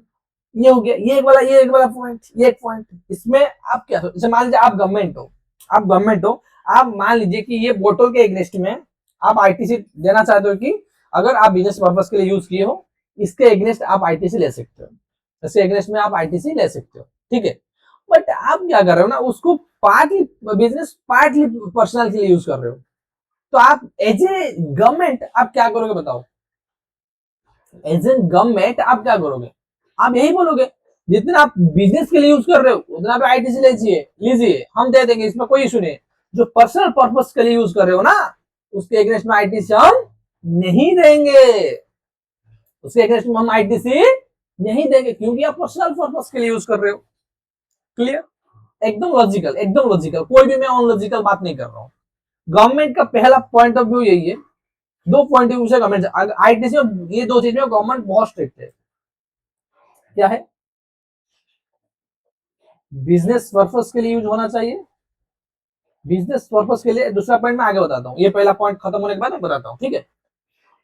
ये हो गया, ये एक वाला पॉइंट, ये एक पॉइंट। इसमें आप क्या, जैसे मान लीजिए आप गवर्नमेंट हो, आप मान लीजिए कि ये बोतल के एग्नेस्ट में आप आईटीसी देना चाहते हो, कि अगर आप बिजनेस पर्पस के लिए यूज किए हो, इसके एग्नेस्ट आप आईटीसी ले सकते हो, इसके एग्नेस्ट में आप आईटीसी ले सकते हो, ठीक है। बट आप क्या कर रहे हो ना, उसको पार्टली बिजनेस पार्टली पर्सनल के लिए यूज कर रहे हो, तो आप एज ए गवर्नमेंट आप क्या करोगे बताओ, एज ए गवर्नमेंट आप क्या करोगे, आप यही बोलोगे जितना आप बिजनेस के लिए यूज कर रहे हो उतना आप आईटीसी लीजिए, हम दे देंगे, इसमें कोई इशू नहीं। जो पर्सनल पर्पस के लिए यूज कर रहे हो ना, उसके अगेंस्ट में आईटीसी हम नहीं देंगे, उसके अगेंस्ट में हम आईटीसी नहीं देंगे, क्योंकि आप पर्सनल पर्पस के लिए यूज कर रहे हो। क्लियर, एकदम लॉजिकल, एकदम लॉजिकल, कोई भी मैं अनलॉजिकल बात नहीं कर रहा हूँ। गवर्नमेंट का पहला पॉइंट ऑफ व्यू यही है, दो पॉइंट ऑफ व्यू से गवर्नमेंट आईटीसी, ये दो चीज में गवर्नमेंट बहुत स्ट्रिक्ट है। क्या है, बिजनेस पर्पस के लिए यूज होना चाहिए, बिजनेस पर्पस के लिए। दूसरा पॉइंट मैं आगे बताता हूँ, ये पहला पॉइंट खत्म होने के बाद मैं बताता हूँ, ठीक है।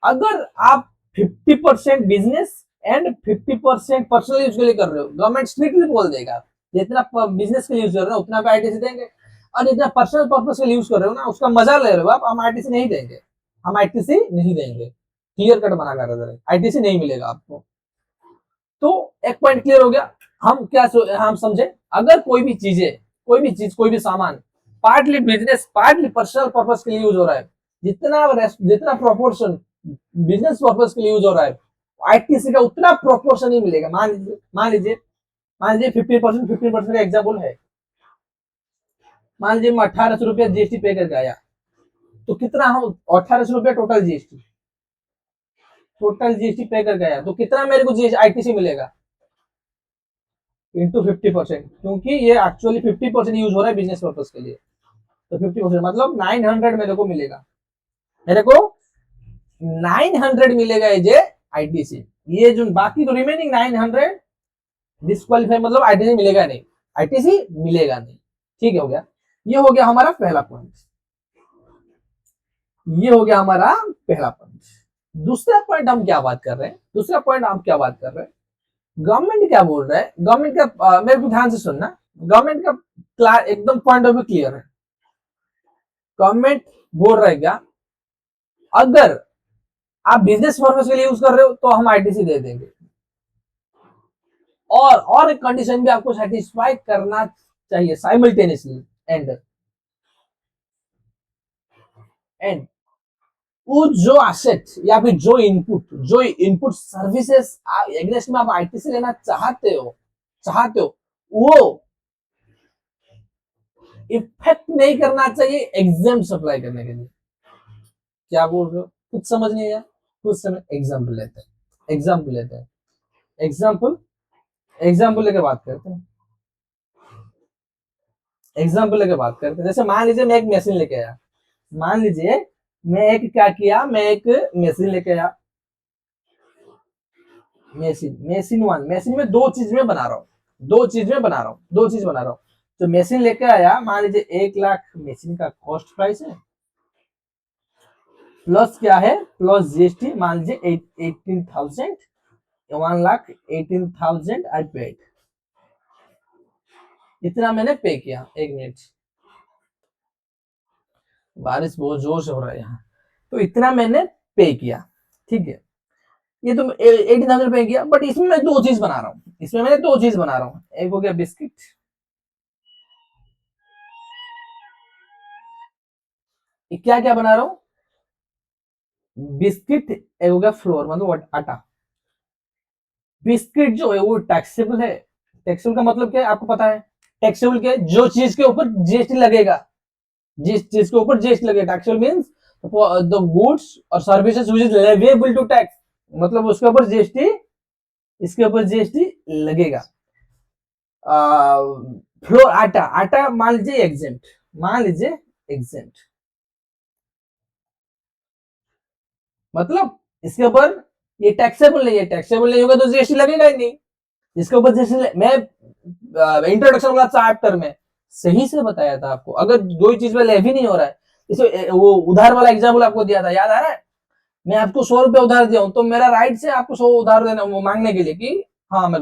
अगर आप 50% बिजनेस एंड 50% पर्सनल यूज के लिए कर रहे हो, गवर्नमेंट स्ट्रिक्टली बोल देगा जितना बिजनेस के लिए यूज कर रहे हो उतना पे आईटीसी देंगे, और जितना पर्सनल पर्पस के लिए यूज कर रहे हो ना उसका मजा ले रहे हो आप, हम आईटीसी नहीं देंगे, हम आईटीसी नहीं देंगे। क्लियर कट मना कर रहे थे, आईटीसी नहीं मिलेगा आपको। तो एक पॉइंट क्लियर हो गया। हम समझे, अगर कोई भी चीज कोई भी सामान partly business partly personal purpose के लिए यूज हो रहा है, जितना प्रोपोर्शन बिजनेस पर्पस के लिए यूज हो रहा है, आईटीसी का उतना प्रोपोर्शन ही मिलेगा। मान लीजिए 15% का एग्जाम्पल है। मान लीजिए मैं 1800 रुपया जीएसटी पे करके आया, तो कितना हम 1800 रुपया टोटल जीएसटी पे करके आया, तो कितना मेरे को आईटीसी मिलेगा इंटू 50%, क्योंकि ये एक्चुअली 50% यूज हो रहा है बिजनेस पर्पज के लिए। तो 50% मतलब 900 मेरे को मिलेगा, मेरे को 900 मिलेगा ये आईटीसी। ये जो बाकी तो रिमेनिंग 900 डिस्क्वालीफाई, मतलब आईटीसी मिलेगा नहीं, आईटीसी मिलेगा नहीं। ठीक है, हो गया। ये हो गया हमारा पहला पॉइंट, ये हो गया हमारा पहला पॉइंट। दूसरा पॉइंट हम क्या बात कर रहे हैं, गवर्नमेंट क्या बोल रहा है, गवर्नमेंट का मेरे को ध्यान से सुनना, गवर्नमेंट का एकदम पॉइंट ऑफ व्यू क्लियर है। गवर्नमेंट बोल रहा है क्या, अगर आप बिजनेस पर्पज के लिए यूज कर रहे हो तो हम आईटीसी दे देंगे, और एक कंडीशन भी आपको सेटिस्फाई करना चाहिए साइमल्टेनियसली। एंड वो जो एसेट या फिर जो इनपुट सर्विसेज एग्नेस्ट में आप आईटीसी लेना चाहते हो वो इफेक्ट नहीं करना चाहिए एग्जाम सप्लाई करने के लिए। क्या बोल रहे हो, कुछ समझ नहीं आया, कुछ समय एग्जाम्पल लेते हैं, एग्जाम्पल लेके बात करते हैं, जैसे मान लीजिए मैं एक मशीन लेके आया, मैं एक मशीन लेके आया, मशीन में दो चीज में बना रहा हूँ। तो मशीन लेके आया, मान लीजिए 1 लाख मशीन का कॉस्ट प्राइस है, प्लस क्या है, प्लस जीएसटी, मान लीजिए 18,000, 1,18,000 आई पेड, इतना मैंने पे किया। एक मिनट, बारिश बहुत जोर से हो रहा है यहाँ, तो इतना मैंने पे किया। ठीक है, ये तो 18,000 पे किया, बट इसमें मैं दो चीज बना रहा हूँ, एक हो गया बिस्किट, क्या क्या बना रहा हूँ, बिस्किट, एक हो गया फ्लोर मतलब आटा। बिस्किट जो है वो टैक्सेबल है, टैक्सेबल का मतलब क्या है आपको पता है, टैक्सेबल क्या है, जो चीज के ऊपर जीएसटी लगेगा, टैक्सेबल मींस द गुड्स और services which is leviable to tax, मतलब उसके ऊपर जीएसटी, इसके ऊपर जीएसटी लगेगा। फ्लोर आटा मान लीजिए एग्जेम्प्ट, मतलब इसके ऊपर ये टैक्सेबल नहीं होगा तो जीएसटी लगेगा ही नहीं, इसके ऊपर जीएसटी। मैं इंट्रोडक्शन वाला चैप्टर में सही से बताया था आपको, अगर दो चीज में लेवी नहीं हो रहा है, इसे वो उधार वाला एग्जाम्पल आपको दिया था, याद आ रहा है, मैं आपको 100 रुपया उधार दिया हूं, तो मेरा राइट से आपको 100 उधार देना, मांगने के लिए कि हाँ मैं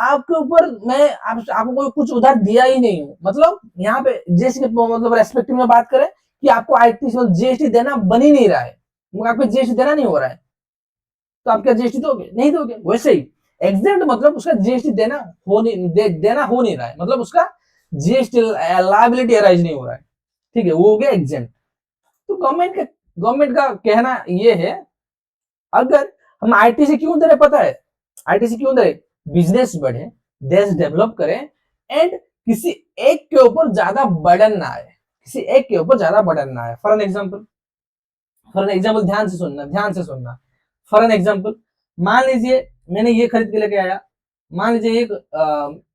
आपके ऊपर मैं आपको कोई कुछ उधार दिया ही नहीं हूं, मतलब यहाँ पे जीएसटी मतलब रेस्पेक्टिव में बात करें कि आपको आईटी जीएसटी देना बन ही नहीं रहा है, आपको जीएसटी देना नहीं हो रहा है, तो आप क्या जीएसटी दोगे, नहीं दोगे। वैसे ही एग्जेम्प्ट मतलब उसका जीएसटी देना हो नहीं रहा है, मतलब उसका जीएसटी लायबिलिटी अराइज नहीं हो रहा है। ठीक है, वो हो गया एग्जेम्प्ट। तो गवर्नमेंट का कहना ये है, अगर हम आईटीसी क्यों दे रहे, पता है आईटीसी क्यों दे रहे, बिजनेस बढ़े, देश डेवलप करें, एंड किसी एक के ऊपर ज्यादा बर्डन ना आए, फॉर एन एग्जाम्पल ध्यान से सुनना, फॉर एन एग्जाम्पल मान लीजिए मैंने ये खरीद के लेके आया, मान लीजिए एक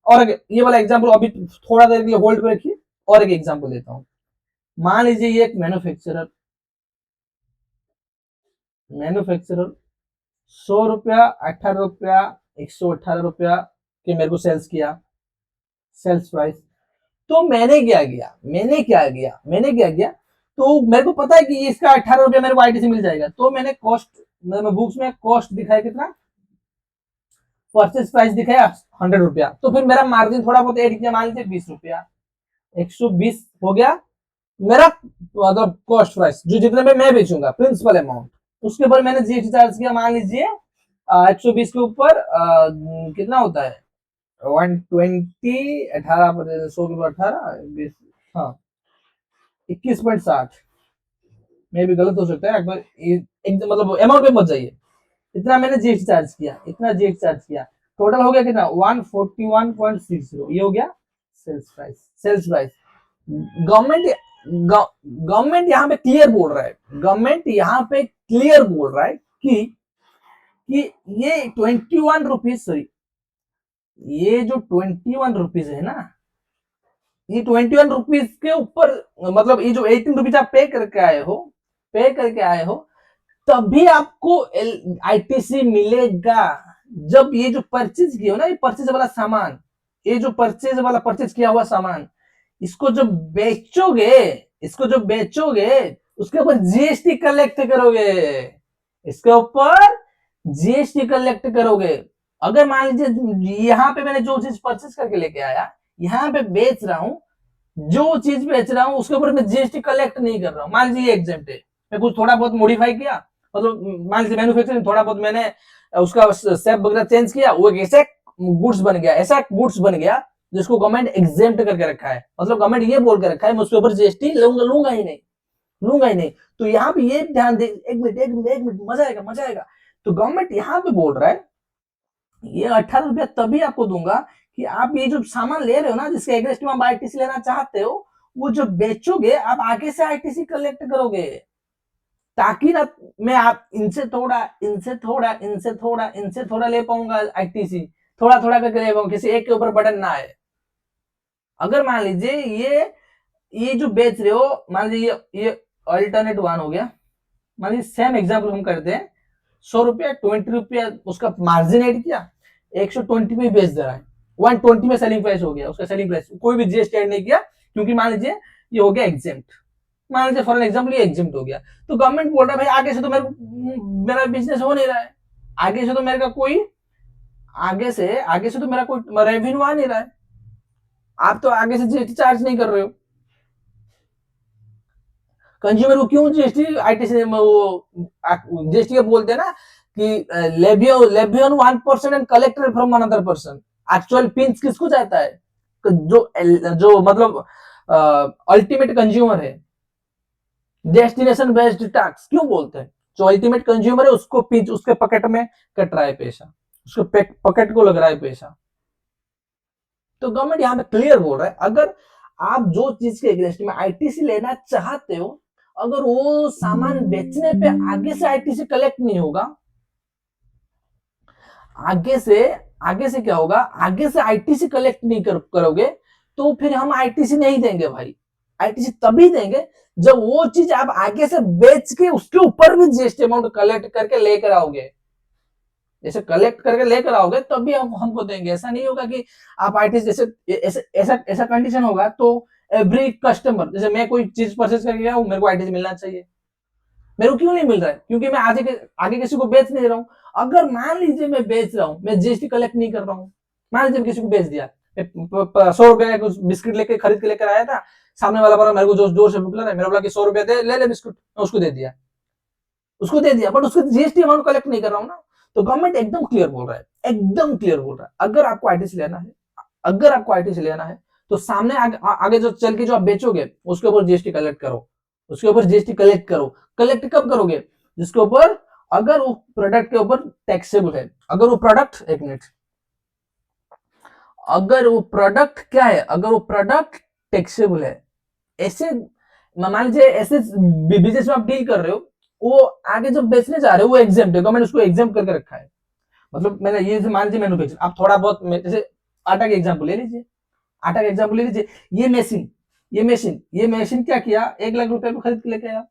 और ये वाला एग्जाम्पल अभी थोड़ा देर के लिए होल्ड पे रखिए, और एक एग्जाम्पल देता हूं। मान लीजिए ये एक मैन्युफैक्चरर 100 रुपया, 18 रुपया, 118 रुपया के मेरे को सेल्स किया, सेल्स प्राइस। तो मैंने क्या किया, तो मेरे को पता है कि इसका 18 रुपया मेरे को आईटीसी मिल जाएगा, तो मैंने बुक्स में कॉस्ट दिखाया कितना, परचेज प्राइस दिखाया 100 रुपया, तो फिर मेरा मार्जिन थोड़ा बहुत ऐड किया, मान लीजिए 20 रुपया, 120 हो गया मेरा मतलब कॉस्ट प्राइस, जो जितने में मैं बेचूंगा, प्रिंसिपल अमाउंट उसके ऊपर मैंने जीएसटी चार्ज किया, मान लीजिए 120 के ऊपर कितना होता है 120, 18, 100 के ऊपर 18, 20, हाँ 21.60, मे भी गलत हो सकता है एक बार, एकदम मतलब अमाउंट पे मत जाइए। इतना मैंने जीएसटी चार्ज किया, इतना जीएसटी चार्ज किया, टोटल हो गया कितना 141.60, ये हो गया sales price. Sales price government government यहाँ पे क्लियर बोल रहा है, गवर्नमेंट यहाँ पे क्लियर बोल रहा है कि ये 21 रुपीज, सॉरी ये जो 21 रुपीज है ना, ये 21 रुपीज के ऊपर, मतलब ये जो 18 रुपीज आप पे करके आए हो, पे करके आए हो, तभी आपको आईटीसी मिलेगा। जब ये जो परचेज किया हो ना, ये परचेज वाला सामान, ये जो परचेज वाला परचेज किया हुआ सामान, इसको जब बेचोगे, इसको जब बेचोगे उसके ऊपर जीएसटी कलेक्ट करोगे, इसके ऊपर जीएसटी कलेक्ट करोगे। अगर मान लीजिए यहाँ पे मैंने जो चीज परचेज करके लेके आया, यहाँ पे बेच रहा हूं, जो चीज बेच रहा हूं उसके ऊपर मैं जीएसटी कलेक्ट नहीं कर रहा हूं। मान लीजिए ये एग्जाम्पल है, मैं कुछ थोड़ा बहुत मॉडिफाई किया, मतलब मान लीजिए मैन्युफैक्चरिंग थोड़ा बहुत मैंने उसका शेप वगैरह चेंज किया, वो एक ऐसा गुड्स बन गया, ऐसा गुड्स बन गया जिसको गवर्नमेंट एग्जेम्प्ट करके रखा है, मतलब गवर्नमेंट ये बोल के रखा है मैं उसके ऊपर जीएसटी लूंगा ही नहीं, लूंगा ही नहीं। तो यहाँ पे ये ध्यान दे, एक मिनट एक मिनट एक मिनट, मजा आएगा मजा आएगा। तो गवर्नमेंट यहाँ पे बोल रहा है ये 18 रुपया तभी आपको दूंगा कि आप ये जो सामान ले रहे हो ना, जिसके एग्रेस्ट में आप आईटीसी लेना चाहते हो, वो जो बेचोगे आप आगे से आईटीसी कलेक्ट करोगे, ताकि ना मैं आप इनसे थोड़ा इनसे थोड़ा इनसे थोड़ा इनसे थोड़ा ले पाऊंगा आईटीसी, थोड़ा थोड़ा करके ले पाऊंगा, किसी एक के ऊपर बटन ना आए। अगर मान लीजिए ये जो बेच रहे हो, मान लीजिए ये अल्टरनेट वन हो गया, मान लीजिए सेम एग्जाम्पल हम करते हैं, 100 रुपया 20 रुपया उसका मार्जिन एड किया, 120 में बेच दे रहा है, 120 में सेलिंग प्राइस हो गया, उसका सेलिंग प्राइस कोई भी जीएसटी एड नहीं किया, क्योंकि मान लीजिए ये हो गया एग्जेम्प्ट, मान लीजिए फॉर एग्जाम्पल ये एग्जेम्प्ट हो गया। तो गवर्नमेंट बोल रहा है भाई आगे से तो मेरा बिजनेस हो नहीं रहा है, आगे से तो मेरे का कोई आगे से तो मेरा कोई रेवेन्यू आ नहीं रहा है, आप तो आगे से जीएसटी चार्ज नहीं कर रहे हो, कंज्यूमर को क्यों जीएसटी आईटीसी वो जीएसटी बोलते हैं ना कि लेवियन 1% and collected from another person. Actual pinch किसको जाता है, जो मतलब अल्टीमेट कंज्यूमर है, डेस्टिनेशन बेस्ड टैक्स क्यों बोलते हैं, जो अल्टीमेट कंज्यूमर है उसको पिंच, उसके पॉकेट में कट रहा है पैसा, उसके पॉकेट को लग रहा है पैसा। तो गवर्नमेंट यहाँ पे क्लियर बोल रहा है अगर आप जो चीज के अगेंस्ट में आईटीसी लेना चाहते हो, अगर वो सामान बेचने पे आगे से आईटीसी कलेक्ट नहीं होगा, आगे से क्या होगा, आगे से आईटीसी कलेक्ट नहीं करोगे, तो फिर हम आईटीसी नहीं देंगे भाई। आईटीसी तभी देंगे जब वो चीज आप आगे से बेच के उसके ऊपर भी जीएसटी अमाउंट कलेक्ट करके लेकर आओगे, जैसे कलेक्ट करके लेकर आओगे तभी हम हमको देंगे। ऐसा नहीं होगा कि आप आईटीसी, जैसे ऐसा ऐसा कंडीशन होगा तो एवरी कस्टमर, जैसे मैं कोई चीज परचेज करके गया हूं, मेरे को आईटीसी मिलना चाहिए, मेरे को क्यों नहीं मिल रहा है, क्योंकि मैं आगे किसी को बेच नहीं रहा हूं। अगर मान लीजिए मैं बेच रहा हूं, मैं जीएसटी कलेक्ट नहीं कर रहा हूं, मान लीजिए किसी को बेच दिया, 100 रुपए का बिस्किट लेके खरीद के लेकर आया था, सामने वाला बोला मेरे को जोर से भूख लग रहा है, मेरा बोला कि 100 रुपया दे, ले ले बिस्कुट, उसको दे दिया, बट उसको जीएसटी अमाउंट कलेक्ट नहीं कर रहा हूं ना। तो गवर्नमेंट एकदम क्लियर बोल रहा है, एकदम क्लियर बोल रहा है, अगर आपको आईटीसी लेना है, अगर आपको आईटीसी लेना है तो सामने आगे जो चल के जो आप बेचोगे उसके ऊपर जीएसटी कलेक्ट करो, उसके ऊपर जीएसटी कलेक्ट करो। कलेक्ट कब करोगे, जिसके ऊपर, अगर वो प्रोडक्ट के ऊपर टैक्सेबल है, अगर वो प्रोडक्ट, एक मिनट, अगर वो प्रोडक्ट क्या है, अगर वो प्रोडक्ट टैक्सेबल है, ऐसे मान लीजिए ऐसे बिजनेस में आप डील कर रहे हो, वो आगे जो बेचने जा रहे हो वो एग्जाम्प्ट है, गवर्नमेंट उसको एग्जाम्प्ट करके रखा है। मतलब मैंने ये मान लीजिए मैन्युफैक्चर, आप थोड़ा बहुत जैसे आटा का एग्जाम्पल ले लीजिए, आटा का एग्जाम्पल ले लीजिए, ये मशीन क्या किया, 1 लाख रुपए में खरीद के लेके आया,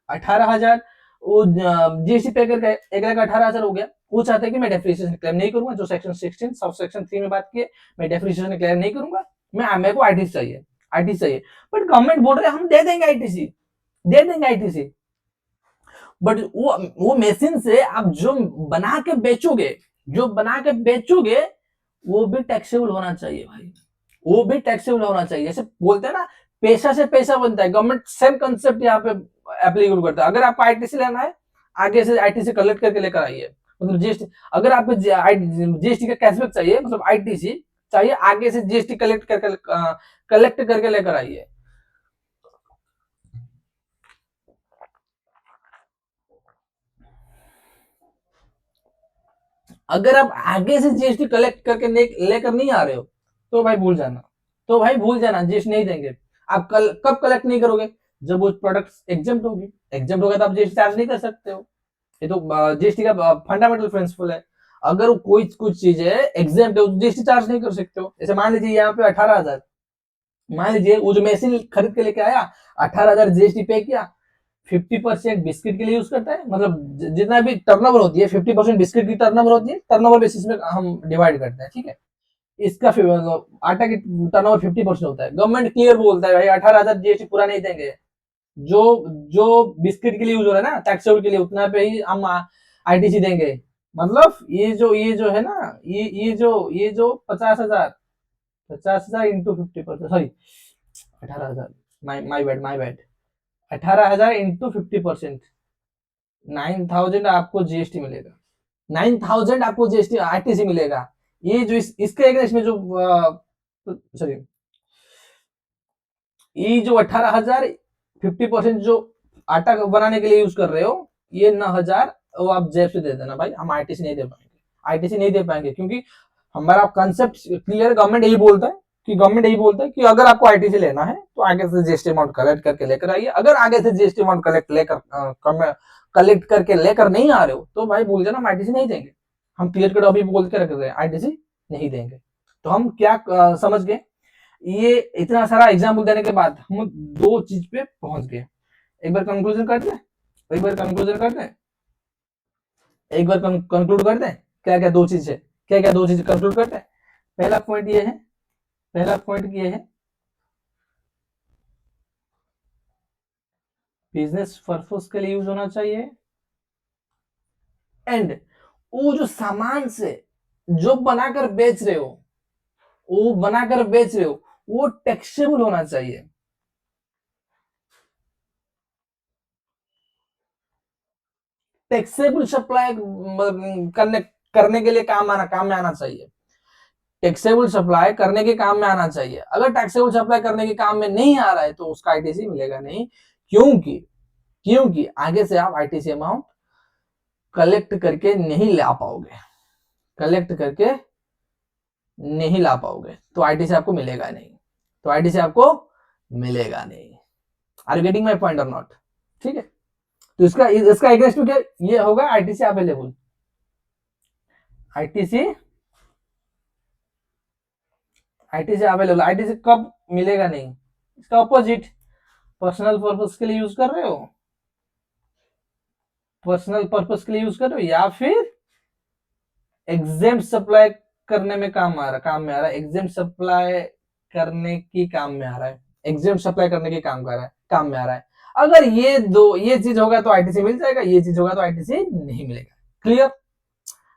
18,000 वो जीएसटी पे करके 1,18,000 हो गया। वो चाहते हैं कि मैं डेप्रिसिएशन क्लेम नहीं करूंगा, जो सेक्शन 16 सब सेक्शन 3 में बात की है, मैं डेप्रिसिएशन क्लेम नहीं करूंगा, मेरे को आईटीसी चाहिए, आईटीसी चाहिए। बट गवर्नमेंट बोल रहे हैं हम दे देंगे आईटीसी, दे देंगे आईटीसी, बट वो मशीन से आप जो बना के बेचोगे, जो बना के बेचोगे वो भी टैक्सेबल होना चाहिए भाई, वो भी टैक्सेबल होना चाहिए। जैसे बोलते हैं ना पैसा से पैसा बनता है, गवर्नमेंट सेम कंसेप्ट यहाँ पे एप्लीकेबल करता है। अगर आपको आईटीसी लेना है, आगे से आईटीसी कलेक्ट करके लेकर आइए। मतलब जीएसटी, अगर आपको जीएसटी का कैशबैक चाहिए, मतलब आईटीसी चाहिए, आगे से जीएसटी कलेक्ट करके लेकर आइए। अगर आप आगे से जीएसटी कलेक्ट करके लेकर नहीं आ रहे हो तो भाई भूल जाना, तो भाई भूल जाना, जीएसटी नहीं देंगे। आप कब कलेक्ट नहीं करोगे, जब वो प्रोडक्ट एग्जाम्प्ट होगी, एग्जाम्प्ट होगा तो आप जीएसटी चार्ज नहीं कर सकते हो। ये तो जीएसटी का फंडामेंटल प्रिंसिपल है। अगर कोई कुछ चीज है एग्जाम्प्ट है तो जीएसटी चार्ज नहीं कर सकते हो। जैसे मान लीजिए यहाँ पे 18,000, मान लीजिए वो जो मशीन खरीद के लेके आया, 18,000 जीएसटी पे किया, 50% बिस्किट के लिए यूज करता है, मतलब जितना भी टर्नओवर होती है 50% बिस्किट की टर्नओवर होती है, टर्नओवर बेसिस में हम डिवाइड करते हैं, ठीक है। इसका आटा की टर्नओवर 50% होता है। गवर्नमेंट क्लियर बोलता है भाई 18,000 जीएसटी पूरा नहीं देंगे, जो जो बिस्किट के लिए यूज हो रहा है ना टैक्सेबल के लिए, उतना पे ही हम आईटीसी देंगे। मतलब ये जो है ना, ये जो 50,000 into 50%, sorry 18,000, my bad 18,000 into 50%, 9,000 आपको जीएसटी मिलेगा, 9,000 आपको जीएसटी आईटीसी मिलेगा। ये जो इसके अगेंस्ट में जो सॉरी, ये जो 18,000 50% जो आटा बनाने के लिए यूज कर रहे हो, ये 9,000 वो आप जेब से दे देना भाई, हम आईटीसी नहीं दे पाएंगे, आईटीसी नहीं दे पाएंगे, क्योंकि हमारा कंसेप्ट क्लियर है। गवर्नमेंट यही बोलता है कि अगर आपको आईटीसी लेना है तो आगे से जीएसटी अमाउंट कलेक्ट करके लेकर आइए। अगर आगे से जीएसटी अमाउंट कलेक्ट करके लेकर नहीं आ रहे हो तो भाई भूल जाना, हम आईटीसी नहीं देंगे। हम क्लियर कट अभी बोल के रख रहे हैं, आईटीसी नहीं देंगे। तो हम क्या समझ गए, ये इतना सारा एग्जाम्पल देने के बाद हम दो चीज पे पहुंच गए। एक बार कंक्लूजन करते हैं, एक बार कंक्लूड करते हैं, क्या क्या दो चीज है, क्या क्या दो चीज कंक्लूड करते हैं। पहला पॉइंट ये है बिजनेस पर्पस के लिए यूज होना चाहिए, एंड वो जो सामान से जो बनाकर बेच रहे हो वो टैक्सेबल होना चाहिए। टैक्सेबल सप्लाई करने के लिए काम में आना चाहिए। टैक्सेबल सप्लाई करने के काम में आना चाहिए। अगर टैक्सेबल सप्लाई करने के काम में नहीं आ रहा है तो उसका आईटीसी मिलेगा नहीं, क्योंकि आगे से आप आईटीसी अमाउंट कलेक्ट करके नहीं ला पाओगे, तो आईटीसी आपको मिलेगा नहीं। Are you getting my point और नॉट? ठीक है, तो इसका एग्नेस्ट क्या ये होगा, आईटीसी अवेलेबल। आईटीसी आईटीसी कब मिलेगा नहीं, इसका ऑपोजिट, पर्सनल पर्पस के लिए यूज कर रहे हो, या फिर एग्जाम सप्लाई करने में काम में आ रहा है, एग्जाम सप्लाई करने की काम में आ रहा है, काम में आ रहा है। अगर ये चीज होगा तो आईटीसी मिल जाएगा, ये चीज होगा तो आईटीसी नहीं मिलेगा। क्लियर,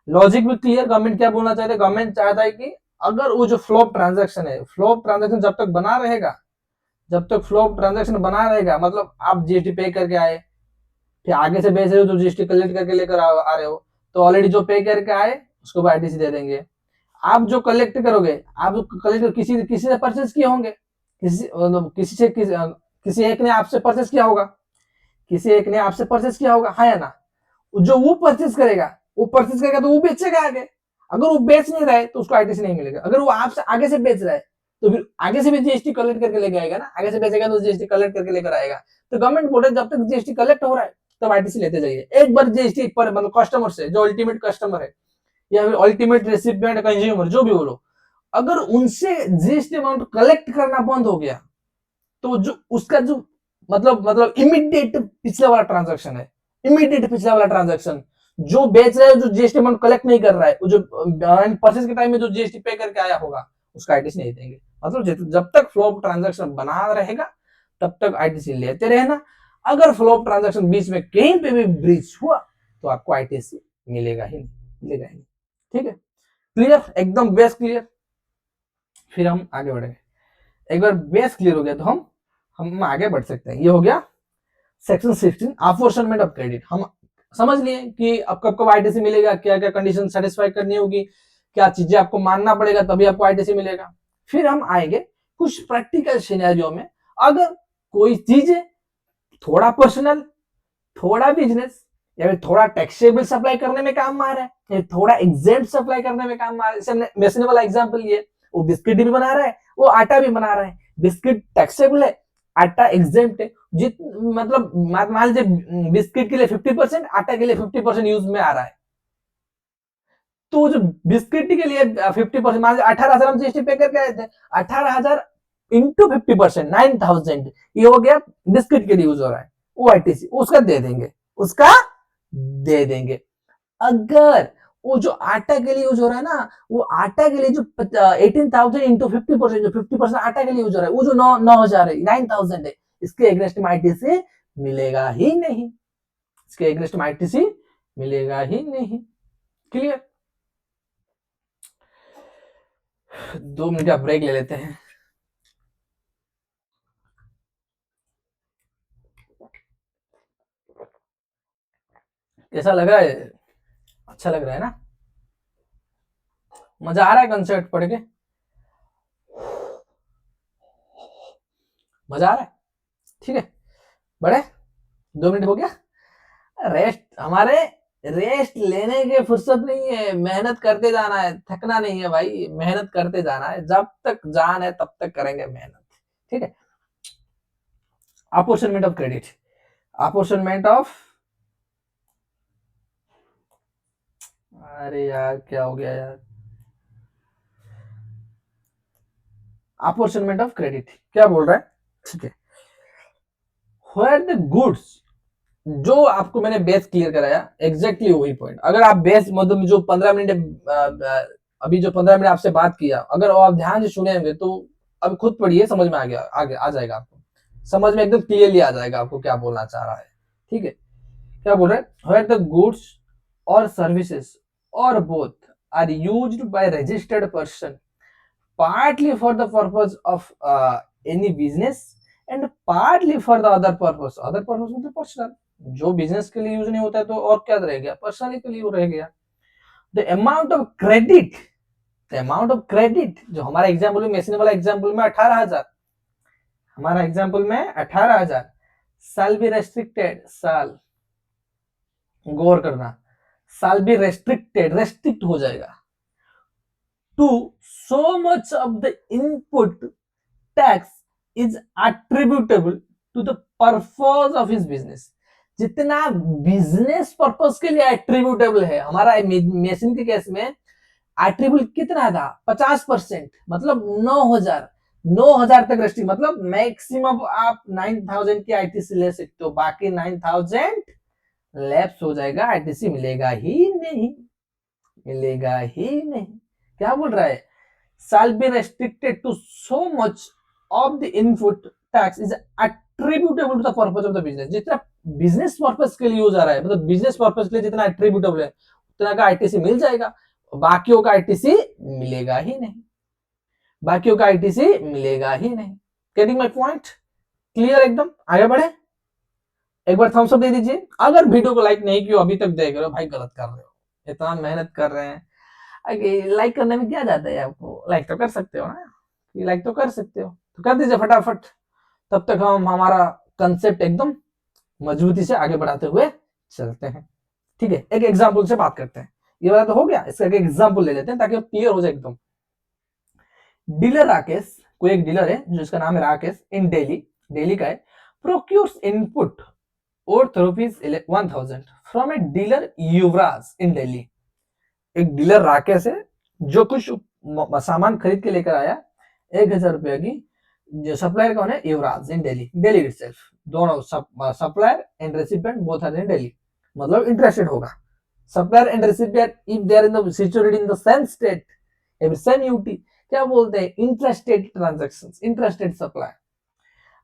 लॉजिक भी क्लियर। गवर्नमेंट क्या बोलना चाहते हैं, गवर्नमेंट चाहता है कि अगर वो जो फ्लो ऑफ ट्रांजैक्शन जब तक बना रहेगा, मतलब आप जीएसटी पे करके आए, फिर आगे से बेच रहे हो तो जीएसटी कलेक्ट करके लेकर आ रहे हो, तो ऑलरेडी जो पे करके आए उसको आईटीसी दे देंगे। आप जो कलेक्ट करोगे, किसी से परचेज किए होंगे, किसी एक ने आपसे परचेज किया होगा, हाँ या ना। जो वो परचेज करेगा तो वो बेचेगा आगे। अगर वो बेच नहीं रहा है तो उसको आईटीसी नहीं मिलेगा। अगर वो आपसे आगे से बेच रहा है तो फिर आगे से भी जीएसटी कलेक्ट करके लेके आएगा ना, आगे से बेचेगा तो जीएसटी कलेक्ट करके लेकर आएगा। तो गवर्नमेंट बोल रहा है जब तक जीएसटी कलेक्ट हो रहा है तब आईटीसी लेते जाइए। एक बार जीएसटी पर मतलब कस्टमर से, जो अल्टीमेट कस्टमर है या फिर अल्टीमेट रेसिपिएंट कंज्यूमर जो भी बोलो, अगर उनसे जीएसटी अमाउंट कलेक्ट करना बंद हो गया तो जो उसका जो मतलब इमीडिएट पिछला वाला ट्रांजैक्शन जो बेच रहा है, जो जीएसटी अमाउंट कलेक्ट नहीं कर रहा है, जो परचेज के टाइम में जो जीएसटी पे करके आया होगा उसका आईटीसी नहीं देंगे। मतलब जब तक फ्लो ऑफ ट्रांजैक्शन बना रहेगा तब तक आईटीसी लेते रहना। अगर फ्लो ऑफ ट्रांजैक्शन बीच में कहीं पे भी ब्रीच हुआ तो आपको आईटीसी मिलेगा ही नहीं। ठीक है, क्लियर, एकदम बेस क्लियर। फिर हम आगे बढ़ेंगे। एक बार बेस क्लियर हो गया तो हम आगे बढ़ सकते हैं। ये हो गया सेक्शन 16 अपोर्शनमेंट ऑफ क्रेडिट। हम समझ लिए कि अब कब कब आईटीसी मिलेगा, क्या क्या कंडीशन सेटिस्फाई करनी होगी, क्या चीजें आपको मानना पड़ेगा तभी आपको आईटीसी मिलेगा। फिर हम आएंगे कुछ प्रैक्टिकल सिनेरियो में, अगर कोई चीज थोड़ा पर्सनल, थोड़ा बिजनेस, या फिर थोड़ा टैक्सेबल सप्लाई करने में काम आ रहा है, या थोड़ा एग्जेम्प्ट सप्लाई करने में काम आ रहा है। जैसे हमने मेसने वाला एग्जांपल लिए, वो बिस्किट भी बना रहा है, वो आटा भी बना रहा है। बिस्किट टैक्सेबल है, आटा एग्जेम्प्ट है। जित मतलब मान लीजिए बिस्किट के लिए 50%, आटा के लिए 50% यूज में आ रहा है। तो जो बिस्किट के लिए 50%, मान लीजिए 18,000 हम जीएसटी पे करके आए थे, 18,000 इंटू 50%, 9,000 ये हो गया, बिस्किट के लिए यूज हो रहा है, वो आईटीसी उसका दे देंगे, उसका दे देंगे। अगर वो जो आटा के लिए यूज हो रहा है ना, वो आटा के लिए जो 18,000 इंटू 50%, जो 50% आटा के लिए यूज हो रहा है, वो जो 9,000 है, 9,000 है, इसके एग्नेस्ट में आईटीसी मिलेगा ही नहीं, इसके एग्नेस्ट में आईटीसी मिलेगा ही नहीं। क्लियर? 2 मिनट का ब्रेक ले लेते हैं। कैसा लग रहा है? अच्छा लग रहा है ना? मजा आ रहा है कंसेप्ट पढ़ के? मजा आ रहा है? ठीक है, बड़े 2 मिनट हो गया। रेस्ट हमारे, रेस्ट लेने की फुर्सत नहीं है, मेहनत करते जाना है, थकना नहीं है भाई, मेहनत करते जाना है, जब तक जान है तब तक करेंगे मेहनत। ठीक है। Opportunity of credit, opportunity of, अरे यार क्या हो गया यार, अपॉर्चुनिटी ऑफ क्रेडिट क्या बोल रहा है? ठीक है, वेयर द गुड्स, जो आपको मैंने बेस क्लियर कराया, एग्जैक्टली वही पॉइंट। अगर आप बेस मतलब जो 15 मिनट अभी जो 15 मिनट आपसे बात किया, अगर आप ध्यान से सुनेंगे तो अब खुद पढ़िए, समझ में आ गया, आगे आ जाएगा आपको, समझ में एकदम क्लियरली आ जाएगा आपको क्या बोलना चाह रहा है। ठीक है, क्या बोल रहे हैं? वेयर द गुड्स और सर्विसेज और both are used by registered person partly for the purpose of any business and partly for the other purpose, other purpose मतलब पर्सनल, जो बिजनेस के लिए यूज नहीं होता है तो और क्या रह गया, पर्सनली के लिए रह गया। The amount of credit, the amount of credit, जो हमारा एग्जाम्पल में, मशीन वाला एग्जाम्पल में 18,000, हमारा एग्जाम्पल में 18,000 साल भी रेस्ट्रिक्टेड, साल गौर करना, साल भी रेस्ट्रिक्टेड, रेस्ट्रिक्ट हो जाएगा to so much of the input tax is attributable to the purpose of his business, जितना बिजनेस पर्पस के लिए एट्रीब्यूटेबल है। हमारा मशीन के केस में एट्रीब्यूट कितना था? 50%, मतलब 9,000, 9,000 तक रेस्ट्रिक्ट, मतलब मैक्सिमम आप 9,000 की आईटीसी ले सकते हो, बाकी 9,000 लैप्स हो जाएगा, आईटीसी मिलेगा ही नहीं, मिलेगा ही नहीं। क्या बोल रहा है? shall be restricted to so much of the input tax is attributable to the purpose of the business, जितना बिजनेस पर्पस के लिए यूज आ रहा है, मतलब बिजनेस पर्पस के लिए जितना एट्रीब्यूटेबल है उतना का आईटीसी मिल जाएगा, बाकियों का आईटीसी मिलेगा ही नहीं, बाकियों का आईटीसी मिलेगा ही नहीं। Getting my point? क्लियर एकदम? आगे बढ़े, एक बार थम्स अप दे दीजिए। अगर वीडियो को लाइक नहीं किया अभी तक देख रहे हो भाई, गलत कर रहे हो, इतना मेहनत कर रहे हैं, लाइक करने में क्या जाता है आपको, लाइक तो कर सकते हो ना, लाइक तो कर सकते हो, तो कर दीजिए फटाफट। तब तक हम हमारा कंसेप्ट एकदम मजबूती से आगे बढ़ाते हुए चलते हैं। ठीक है, एक एग्जाम्पल से बात करते हैं, ये वाला तो हो गया, इसका एक एग्जाम्पल ले लेते हैं ताकि क्लियर हो जाए एकदम। डीलर राकेश, कोई एक डीलर है जिसका नाम है राकेश, इन दिल्ली, दिल्ली का है, प्रोक्यूर्स इनपुट और ₹1,000 from a dealer Yuvraj in Delhi. एक डीलर राकेश है जो कुछ सामान खरीद के लेकर आया 1,000 रुपया की, जो सप्लायर कौन है? युवराज इन दिल्ली, दिल्ली इटसेल्फ, दोनों supplier and recipient both are in Delhi, मतलब इंटरेस्टेड होगा। Supplier and recipient if they are in the situated in the same state, every same UT, क्या बोलते हैं? Intrastate transactions, intrastate supply.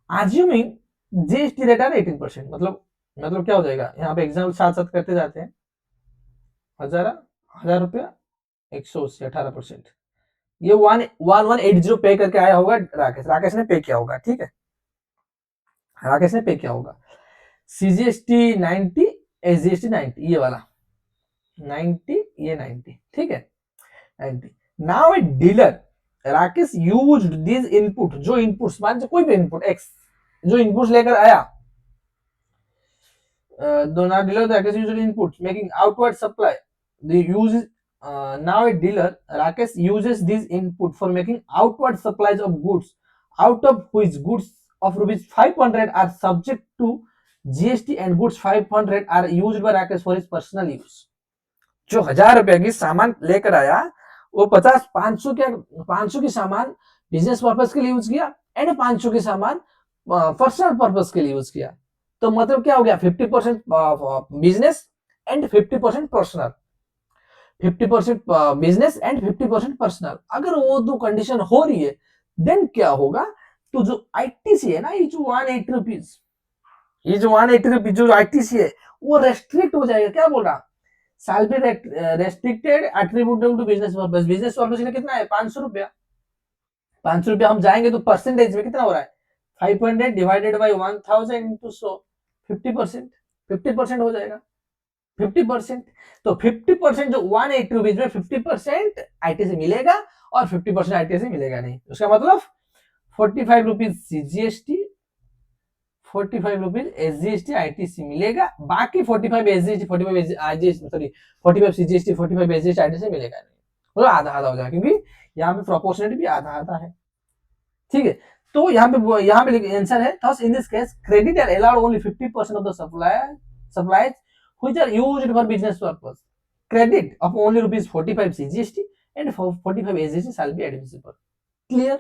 Assuming GST rate are 18%, मतलब क्या हो जाएगा, यहाँ पे एग्जाम्पल साथ साथ करते जाते हैं। 1,000 रुपया 180, 18%, ये 1180 पे करके आया होगा राकेश ने पे किया होगा। ठीक है, राकेश ने पे किया होगा। सीजीएसटी 90 SGST 90, ये वाला 90, ये 90, ठीक है 90। Now a dealer Rakesh use this input, जो इनपुट्स मान कोई भी इनपुट एक्स जो इनपुट्स लेकर आया, do not dealer Rakesh usually inputs making outward supply. The use now a dealer Rakesh uses this input for making outward supplies of goods, out of which goods of rupees 500 are subject to GST and goods 500 are used by Rakesh for his personal use. जो 1000 रुपए की सामान लेकर आया वो 500 क्या 500 की सामान बिजनेस पर्पस के लिए यूज किया एंड 500 की सामान पर्सनल पर्पस के लिए यूज किया। तो मतलब क्या हो गया 50% business and 50% personal, 50% business and 50% personal. अगर वो दो कंडीशन हो रही है देन क्या होगा, तो जो आईटीसी है ना, ये जो 180 रुपीज, ये जो 180 रुपीज जो आईटीसी है वो रेस्ट्रिक्ट हो जाएगा। क्या बोल रहा, shall be restricted attributable to business purpose। Business purpose के लिए कितना है 500 रुपया, 500 रुपया हम जाएंगे तो परसेंटेज में कितना हो रहा है 500 डिवाइडेड बाई 1000 इंटू 100, 50%, 50% हो जाएगा 50%। तो 50% जो 180 रुपीज में 50% आईटीसी मिलेगा और 50% आईटीसी मिलेगा नहीं। उसका मतलब 45 rupees CGST, 45 rupees SGST ITC मिलेगा, बाकी 45 SGST 45 IGST sorry 45 CGST 45 SGST ITC मिलेगा नहीं, मतलब आधा आधा हो जाएगा क्योंकि यहाँ पे प्रोपोर्शनलिटी भी आधा आधा है, ठीक है। तो यहाँ पे आंसर है thus in this case credit are allowed only 50% of the supplies which are used for business purpose, credit of only rupees 45 CGST and 45 SGST shall be admissible। Clear,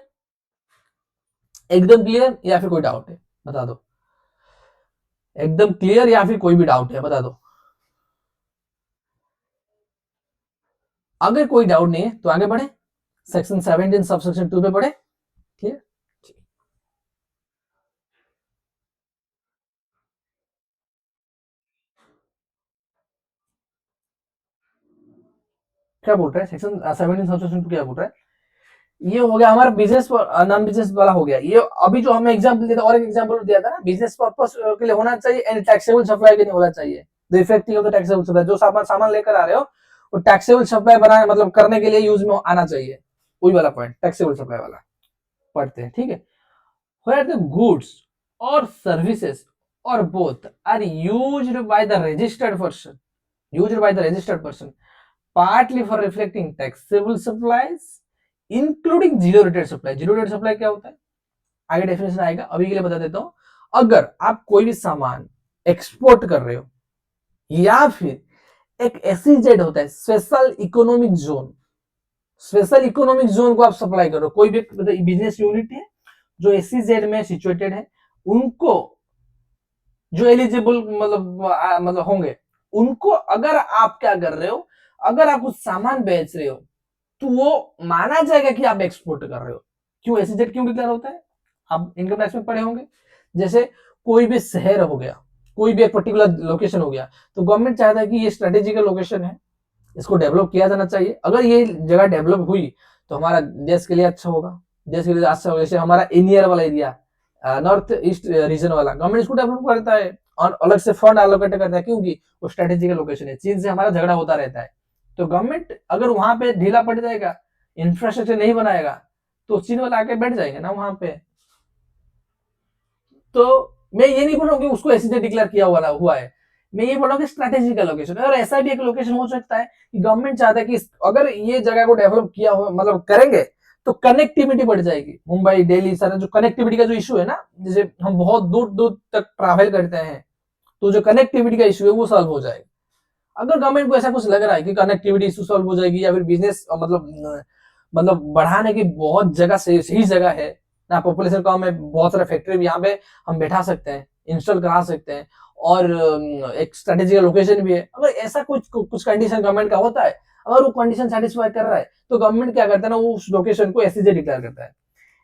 एकदम क्लियर या फिर कोई डाउट है बता दो, एकदम clear या फिर कोई भी डाउट है बता दो। अगर कोई डाउट नहीं है तो आगे बढ़े, सेक्शन 17 सबसेक्शन 2 पे पढ़े। क्लियर, क्या बोल रहा है सेक्शन 17 सबसेक्शन 2 क्या बोल रहा है, ये हो गया हमारा बिजनेस नॉन बिजनेस वाला हो गया। ये अभी जो हमने एग्जांपल दिया था और एक एग्जांपल दिया था ना, बिजनेस पर्पस के लिए होना चाहिए एंड टैक्सेबल सप्लाई के लिए होना चाहिए। The effective of the taxable supply, जो सामान लेकर आ रहे हो वो टैक्सेबल सप्लाई बनाने मतलब करने के लिए यूज में आना चाहिए, वही वाला पॉइंट टैक्सेबल सप्लाई वाला पढ़ते हैं, ठीक है। where the goods or services or both are used by the registered person partly for reflecting taxable supplies including zero rated supply. Zero rated supply क्या होता है आगे डेफिनेशन आएगा, अभी के लिए बता देता हूं। अगर आप कोई भी सामान एक्सपोर्ट कर रहे हो या फिर एक एसईजेड होता है special economic zone, special economic zone को आप सप्लाई करो, कोई भी बिजनेस यूनिट है जो एसईजेड में सिचुएटेड है, उनको जो एलिजिबल मतलब होंगे उनको अगर आप क्या कर रहे हो, अगर आप कुछ सामान बेच रहे हो तो वो माना जाएगा कि आप एक्सपोर्ट कर रहे हो। क्यों एसईजेड क्यों डिक्लेयर होता है, आप इनकम टैक्स में पढ़े होंगे। जैसे कोई भी शहर हो गया, कोई भी एक पर्टिकुलर लोकेशन हो गया, तो गवर्नमेंट चाहता है कि ये स्ट्रेटेजिकल लोकेशन है, इसको डेवलप किया जाना चाहिए। अगर ये जगह डेवलप हुई तो हमारा देश के लिए अच्छा होगा, देश के लिए अच्छा होगा। जैसे हमारा एनियर वाला एरिया, नॉर्थ ईस्ट रीजन वाला, गवर्नमेंट इसको डेवलप करता है और अलग से फंड एलोकेट करता है क्योंकि वो स्ट्रेटेजिकल लोकेशन है। चीन से हमारा झगड़ा होता रहता है, तो गवर्नमेंट अगर वहां पे ढीला पड़ जाएगा, इंफ्रास्ट्रक्चर नहीं बनाएगा, तो चीन वाला आके बैठ जाएंगे ना वहां पे। तो मैं ये नहीं बोल रहा हूँ कि उसको ऐसे डिक्लेयर किया हुआ है, मैं ये बोल रहा हूँ कि स्ट्रेटेजिकल लोकेशन, और ऐसा भी एक लोकेशन हो सकता है कि गवर्नमेंट चाहता है कि अगर ये जगह को डेवलप किया हो मतलब करेंगे तो कनेक्टिविटी बढ़ जाएगी। मुंबई दिल्ली सारा जो कनेक्टिविटी का जो इशू है ना, जैसे हम बहुत दूर दूर तक ट्रैवल करते हैं, तो जो कनेक्टिविटी का इशू है वो सॉल्व हो जाएगा। अगर गवर्नमेंट को ऐसा कुछ लग रहा है कि कनेक्टिविटी इशू सॉल्व हो जाएगी या फिर बिजनेस मतलब बढ़ाने की बहुत जगह सही जगह है ना, पॉपुलेशन कम है, बहुत सारे फैक्ट्री भी यहाँ पे हम बैठा सकते हैं, इंस्टॉल करा सकते हैं, और एक स्ट्रेटेजिकल लोकेशन भी है। अगर ऐसा कुछ कंडीशन गवर्नमेंट का होता है, अगर वो कंडीशन सेटिस्फाई कर रहा है तो गवर्नमेंट क्या करता है ना, वो उस लोकेशन को एसईजे डिक्लेयर करता है।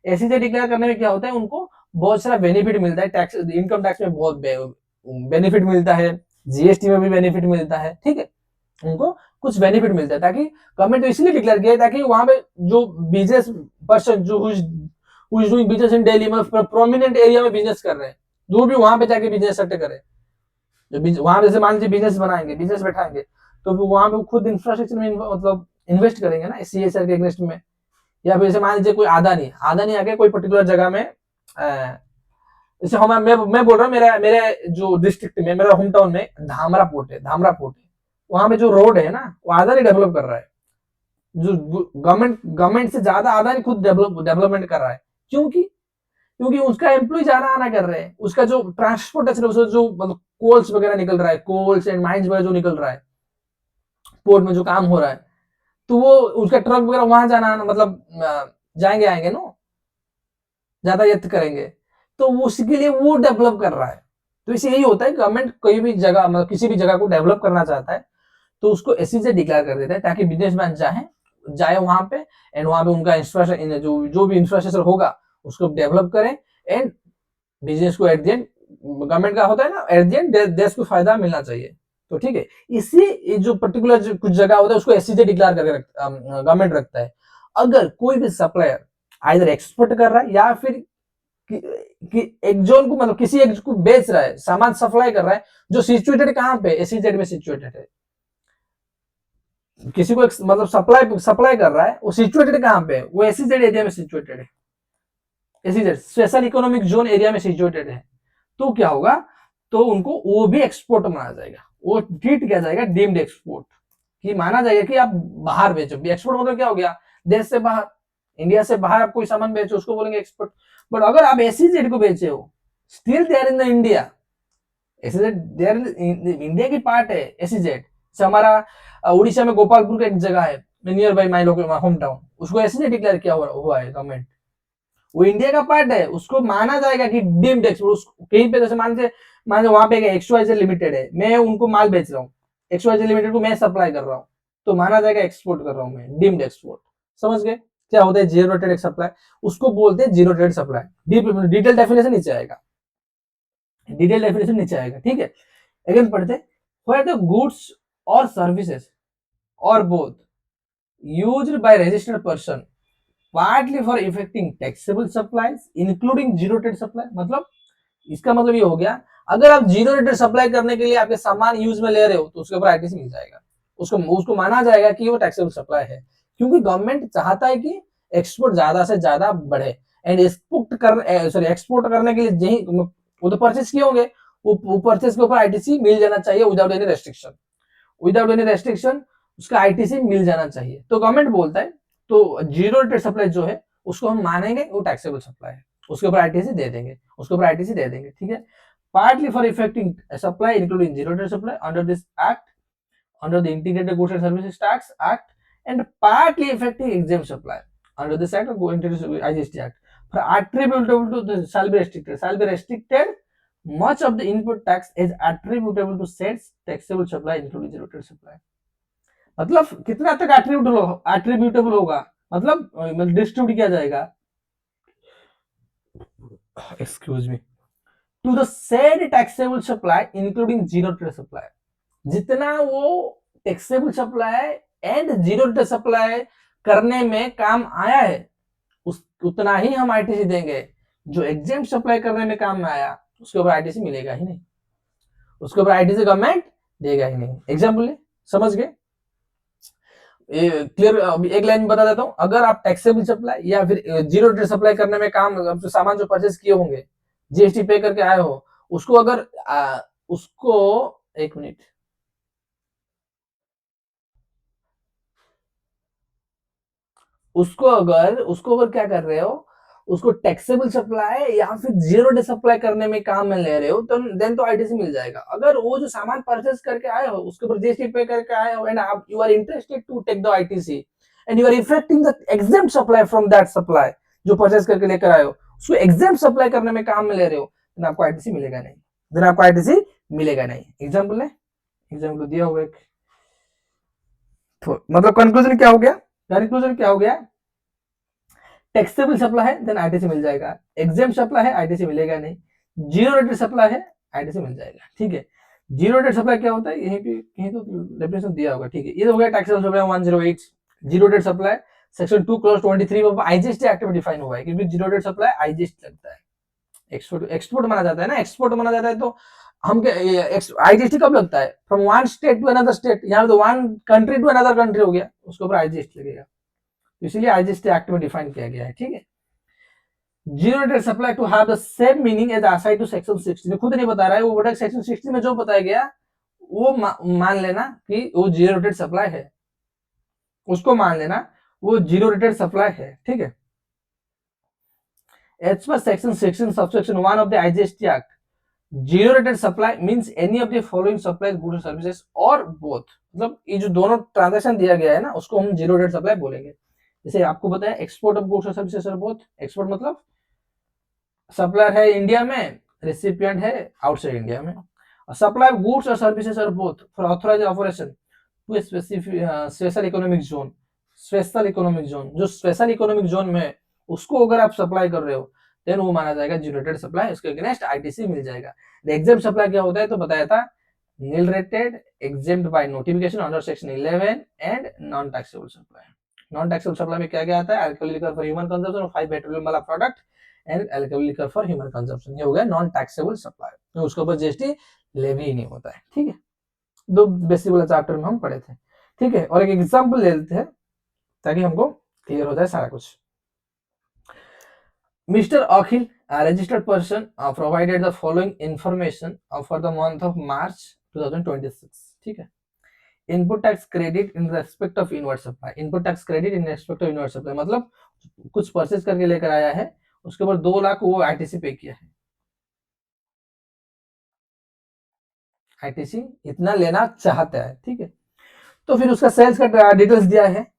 एसईजे डिक्लेयर करने में क्या होता है, उनको बहुत सारा बेनिफिट मिलता है, टैक्स इनकम टैक्स में बहुत बेनिफिट मिलता है, जीएसटी में भी बेनिफिट मिलता है, ठीक है, उनको कुछ बेनिफिट मिलता है। ताकि गवर्नमेंट तो इसलिए डिक्लेयर किया है ताकि वहां पे जो बिजनेस पर्सन जो डूइंग बिजनेस इन दिल्ली में प्रोमिनेंट एरिया में बिजनेस कर रहे हैं, जो भी वहां पे जाके बिजनेस सेट करे, जो वहां जैसे मान लीजिए बिजनेस बनाएंगे, बिजनेस बैठाएंगे, तो वहां पे खुद इंफ्रास्ट्रक्चर में मतलब इन्वेस्ट करेंगे ना CSR के अगेंस्ट में। या फिर जैसे मान लीजिए कोई आदानी आके कोई पर्टिकुलर जगह में जैसे हम मैं बोल रहा हूँ मेरे मेरे जो डिस्ट्रिक्ट में, मेरा होम टाउन में धामरा पोर्ट है, वहां पे जो रोड है ना वो आदानी डेवलप कर रहा है। जो गवर्नमेंट से ज्यादा आदानी खुद डेवलपमेंट कर रहा है। क्योंकि उसका एम्प्लॉय जाना आना कर रहे हैं, उसका जो ट्रांसपोर्टेशन जो मतलब कोल्स वगैरह निकल रहा है, कोल्स एंड माइंस वगैरह जो निकल रहा है, पोर्ट में जो काम हो रहा है, तो वो उसका ट्रक वगैरह वहां जाना आना मतलब जाएंगे आएंगे नो, यातायात करेंगे, तो उसके लिए वो डेवलप कर रहा है। तो इसे यही होता है, गवर्नमेंट कोई भी जगह मतलब किसी भी जगह को डेवलप करना चाहता है तो उसको SEZ डिक्लेयर कर देता है, ताकि बिजनेसमैन जाए वहां पे, एंड वहां पे उनका इंफ्रास्ट्रक्चर जो भी इंफ्रास्ट्रक्चर होगा उसको डेवलप करें, एंड बिजनेस को एट द एंड, गवर्नमेंट का होता है ना, एट द एंड देश को फायदा मिलना चाहिए। तो ठीक है, इसी जो पर्टिकुलर कुछ जगह होता है उसको SEZ डिक्लेयर करके गवर्नमेंट रखता है। अगर कोई भी सप्लायर आइदर एक्सपोर्ट कर रहा है या फिर कि एक जोन को मतलब किसी एक को बेच रहा है, सामान सप्लाई कर रहा है, जो सिचुएटेड कहां पे, SEZ में सिचुएटेड है। किसी को मतलब सप्लाई कर रहा है, वो सिचुएटेड कहां पे है, वो SEZ एरिया में सिचुएटेड है, SEZ special economic zone area में सिचुएटेड है। तो क्या होगा, तो उनको वो भी एक्सपोर्ट माना जाएगा, वो ट्रीट किया जाएगा डीम्ड एक्सपोर्ट, कि माना जाएगा कि आप बाहर बेचो। एक्सपोर्ट मतलब क्या हो गया, देश से बाहर, इंडिया से बाहर आप कोई सामान बेचो उसको बोलेंगे एक्सपोर्ट। बट अगर आप SEZ को बेचे हो, still they are in the India, SEZ India की पार्ट है SEZ। से हमारा उड़ीसा में गोपालपुर का एक जगह है near by my home town, उसको SEZ डिक्लेयर किया हुआ है गवर्नमेंट, वो इंडिया का पार्ट है, उसको माना जाएगा कि डीम्ड एक्सपोर्ट। कहीं पे जैसे मान लीजिए वहां पे XYZ लिमिटेड है, मैं उनको माल बेच रहा हूँ, XYZ लिमिटेड को मैं सप्लाई कर रहा हूँ, तो माना जाएगा एक्सपोर्ट कर रहा हूँ मैं, डीम्ड एक्सपोर्ट। समझ गए क्या होता है जीरो ट्रेड सप्लाई, उसको बोलते हैं zero rated supply. Detail definition नीचे आएगा, ठीक है। अगेन पढ़ते, व्हेयर द गुड्स और सर्विसेज और both used by registered person partly for effecting taxable supplies including zero rated supply. मतलब इसका मतलब ये हो गया, अगर आप जीरो ट्रेड सप्लाई करने के लिए आपके सामान यूज में ले रहे हो तो उसके ऊपर ITC मिल जाएगा, उसको माना जाएगा कि वो टैक्सेबल सप्लाई है। क्योंकि गवर्नमेंट चाहता है कि एक्सपोर्ट ज्यादा से ज्यादा बढ़े, एंड एक्सपोर्ट करने के लिए वो तो परचेस किए होंगे, वो परचेस के ऊपर ITC मिल जाना चाहिए विदाउट एनी रेस्ट्रिक्शन उसका ITC मिल जाना चाहिए। तो गवर्नमेंट बोलता है तो जीरो ट्रेड सप्लाई जो है उसको हम मानेंगे वो टैक्सेबल सप्लाई है, उसके ऊपर ITC दे देंगे, ठीक है। Partly for effecting supply including zero rated supply under this act, under the Integrated Goods and Services Tax Act, and partly affecting exempt supply under this act or go into the IGST Act for attributable to the shall be restricted. Much of the input tax is attributable to said taxable supply including zero trade supply. मतलब कितना तक attributable होगा, मतलब distribute किया जाएगा, excuse me, to the said taxable supply including zero rated supply. जितना वो taxable supply and zero rated supply करने में काम आया है उतना ही हम ITC देंगे। जो एग्जेम्प्ट सप्लाई करने में काम में आया उसके ऊपर ITC मिलेगा ही नहीं, उसके ऊपर ITC गवर्नमेंट देगा ही नहीं। एग्जाम्पल समझ गए, क्लियर। एक लाइन में बता देता हूं, अगर आप टैक्सेबल सप्लाई या फिर जीरो ट्रेड सप्लाई करने में काम, सामान जो परचेस किए होंगे GST पे करके आए हो, उसको अगर उसको एक मिनट, उसको अगर क्या कर रहे हो, उसको टैक्सेबल सप्लाई या फिर जीरो डे सप्लाई करने में काम में ले रहे हो तो देन तो ITC मिल जाएगा। अगर वो जो सामान परचेस करके आए हो उसके ऊपर GST पे करके आए हो एंड आप you are interested to take the ITC and you are effecting the exempt supply from that supply, जो परचेस करके लेकर आए हो उसको एग्जेम्प्ट सप्लाई करने में काम में ले रहे हो, देन आपको ITC मिलेगा नहीं, एग्जाम्पल है, एग्जाम्पल दिया हुआ एक, मतलब कंक्लूजन क्या हो गया, टैक्सेबल सप्लाई है देन ITC मिल जाएगा, एग्जेम्प्ट सप्लाई है ITC मिलेगा नहीं, जीरो रेटेड सप्लाई है ITC मिल जाएगा, ठीक है। जीरो रेटेड सप्लाई क्या होता है, यहीं तो डेफिनेशन दिया होगा, ठीक है। ये हो गया taxable supply 108। Zero rated supply section 2 clause 23 of IGST act में डिफाइन हुआ है, क्योंकि जीरो रेटेड सप्लाई IGST लगता है, एक्सपोर्ट माना जाता है ना, एक्सपोर्ट माना जाता है तो हम आईजीएसटी कब लगता है? From one state to another state, यहाँ तो one country to another country हो गया, उसके ऊपर आईजीएसटी लगेगा, इसीलिए आईजीएसटी एक्ट में डिफाइन किया गया है। ठीक है, zero rated supply to have the same meaning as assigned to section 60, खुद नहीं बता रहा है वो, बटा सेक्शन 60 में जो बताया गया वो मान लेना कि वो जीरो रेटेड सप्लाई है, उसको मान लेना वो जीरो रेटेड सप्लाई है। ठीक है, as per section 16 subsection 1 of the IGST act, zero rated supply means any of the following supplies goods services और बोथ, मतलब ये जो दोनों ट्रांजैक्शन दिया गया है ना, उसको हम जीरो रेटेड सप्लाई बोलेंगे। जैसे आपको बताया एक्सपोर्ट ऑफ गुड्स और सर्विसेज और बोथ, एक्सपोर्ट मतलब सप्लायर है इंडिया में, रेसिपिएंट है आउटसाइड इंडिया में, और सप्लाई ऑफ गुड्स और सर्विसेज और both for authorised operation to specific special economic zone, special economic zone, जो स्पेशल इकोनॉमिक जोन में उसको अगर आप सप्लाई कर रहे हो देन वो माना जाएगा जीरो रेटेड सप्लाई, उसके अगेंस्ट आईटीसी मिल जाएगा। एग्जेम्प्ट सप्लाई क्या होता है तो बताया था, nil rated, exempt by notification under section 11 and non taxable supply. Non taxable supply में क्या क्या आता है? Alcohol liquor for human consumption और 5 पेट्रोलियम वाला product and alcohol liquor for human consumption, ये हो गया नॉन टैक्सेबल सप्लाई, तो उसके ऊपर जीएसटी लेवी ही नहीं होता है। ठीक है, दो बेसिक वाला चैप्टर में हम पढ़े थे। ठीक है, और एक एग्जांपल ले लेते हैं ताकि हमको क्लियर हो जाए सारा कुछ। Mr. Akhil, a registered person, provided the following information for the month of March 2026. ठीक है, input tax credit in respect of inward supply, input tax credit in respect of inward supply मतलब कुछ purchase करके लेकर आया है, उसके ऊपर 2 लाख वो आईटीसी पे किया है, आईटीसी इतना लेना चाहता है। ठीक है, तो फिर उसका सेल्स का डिटेल्स दिया है।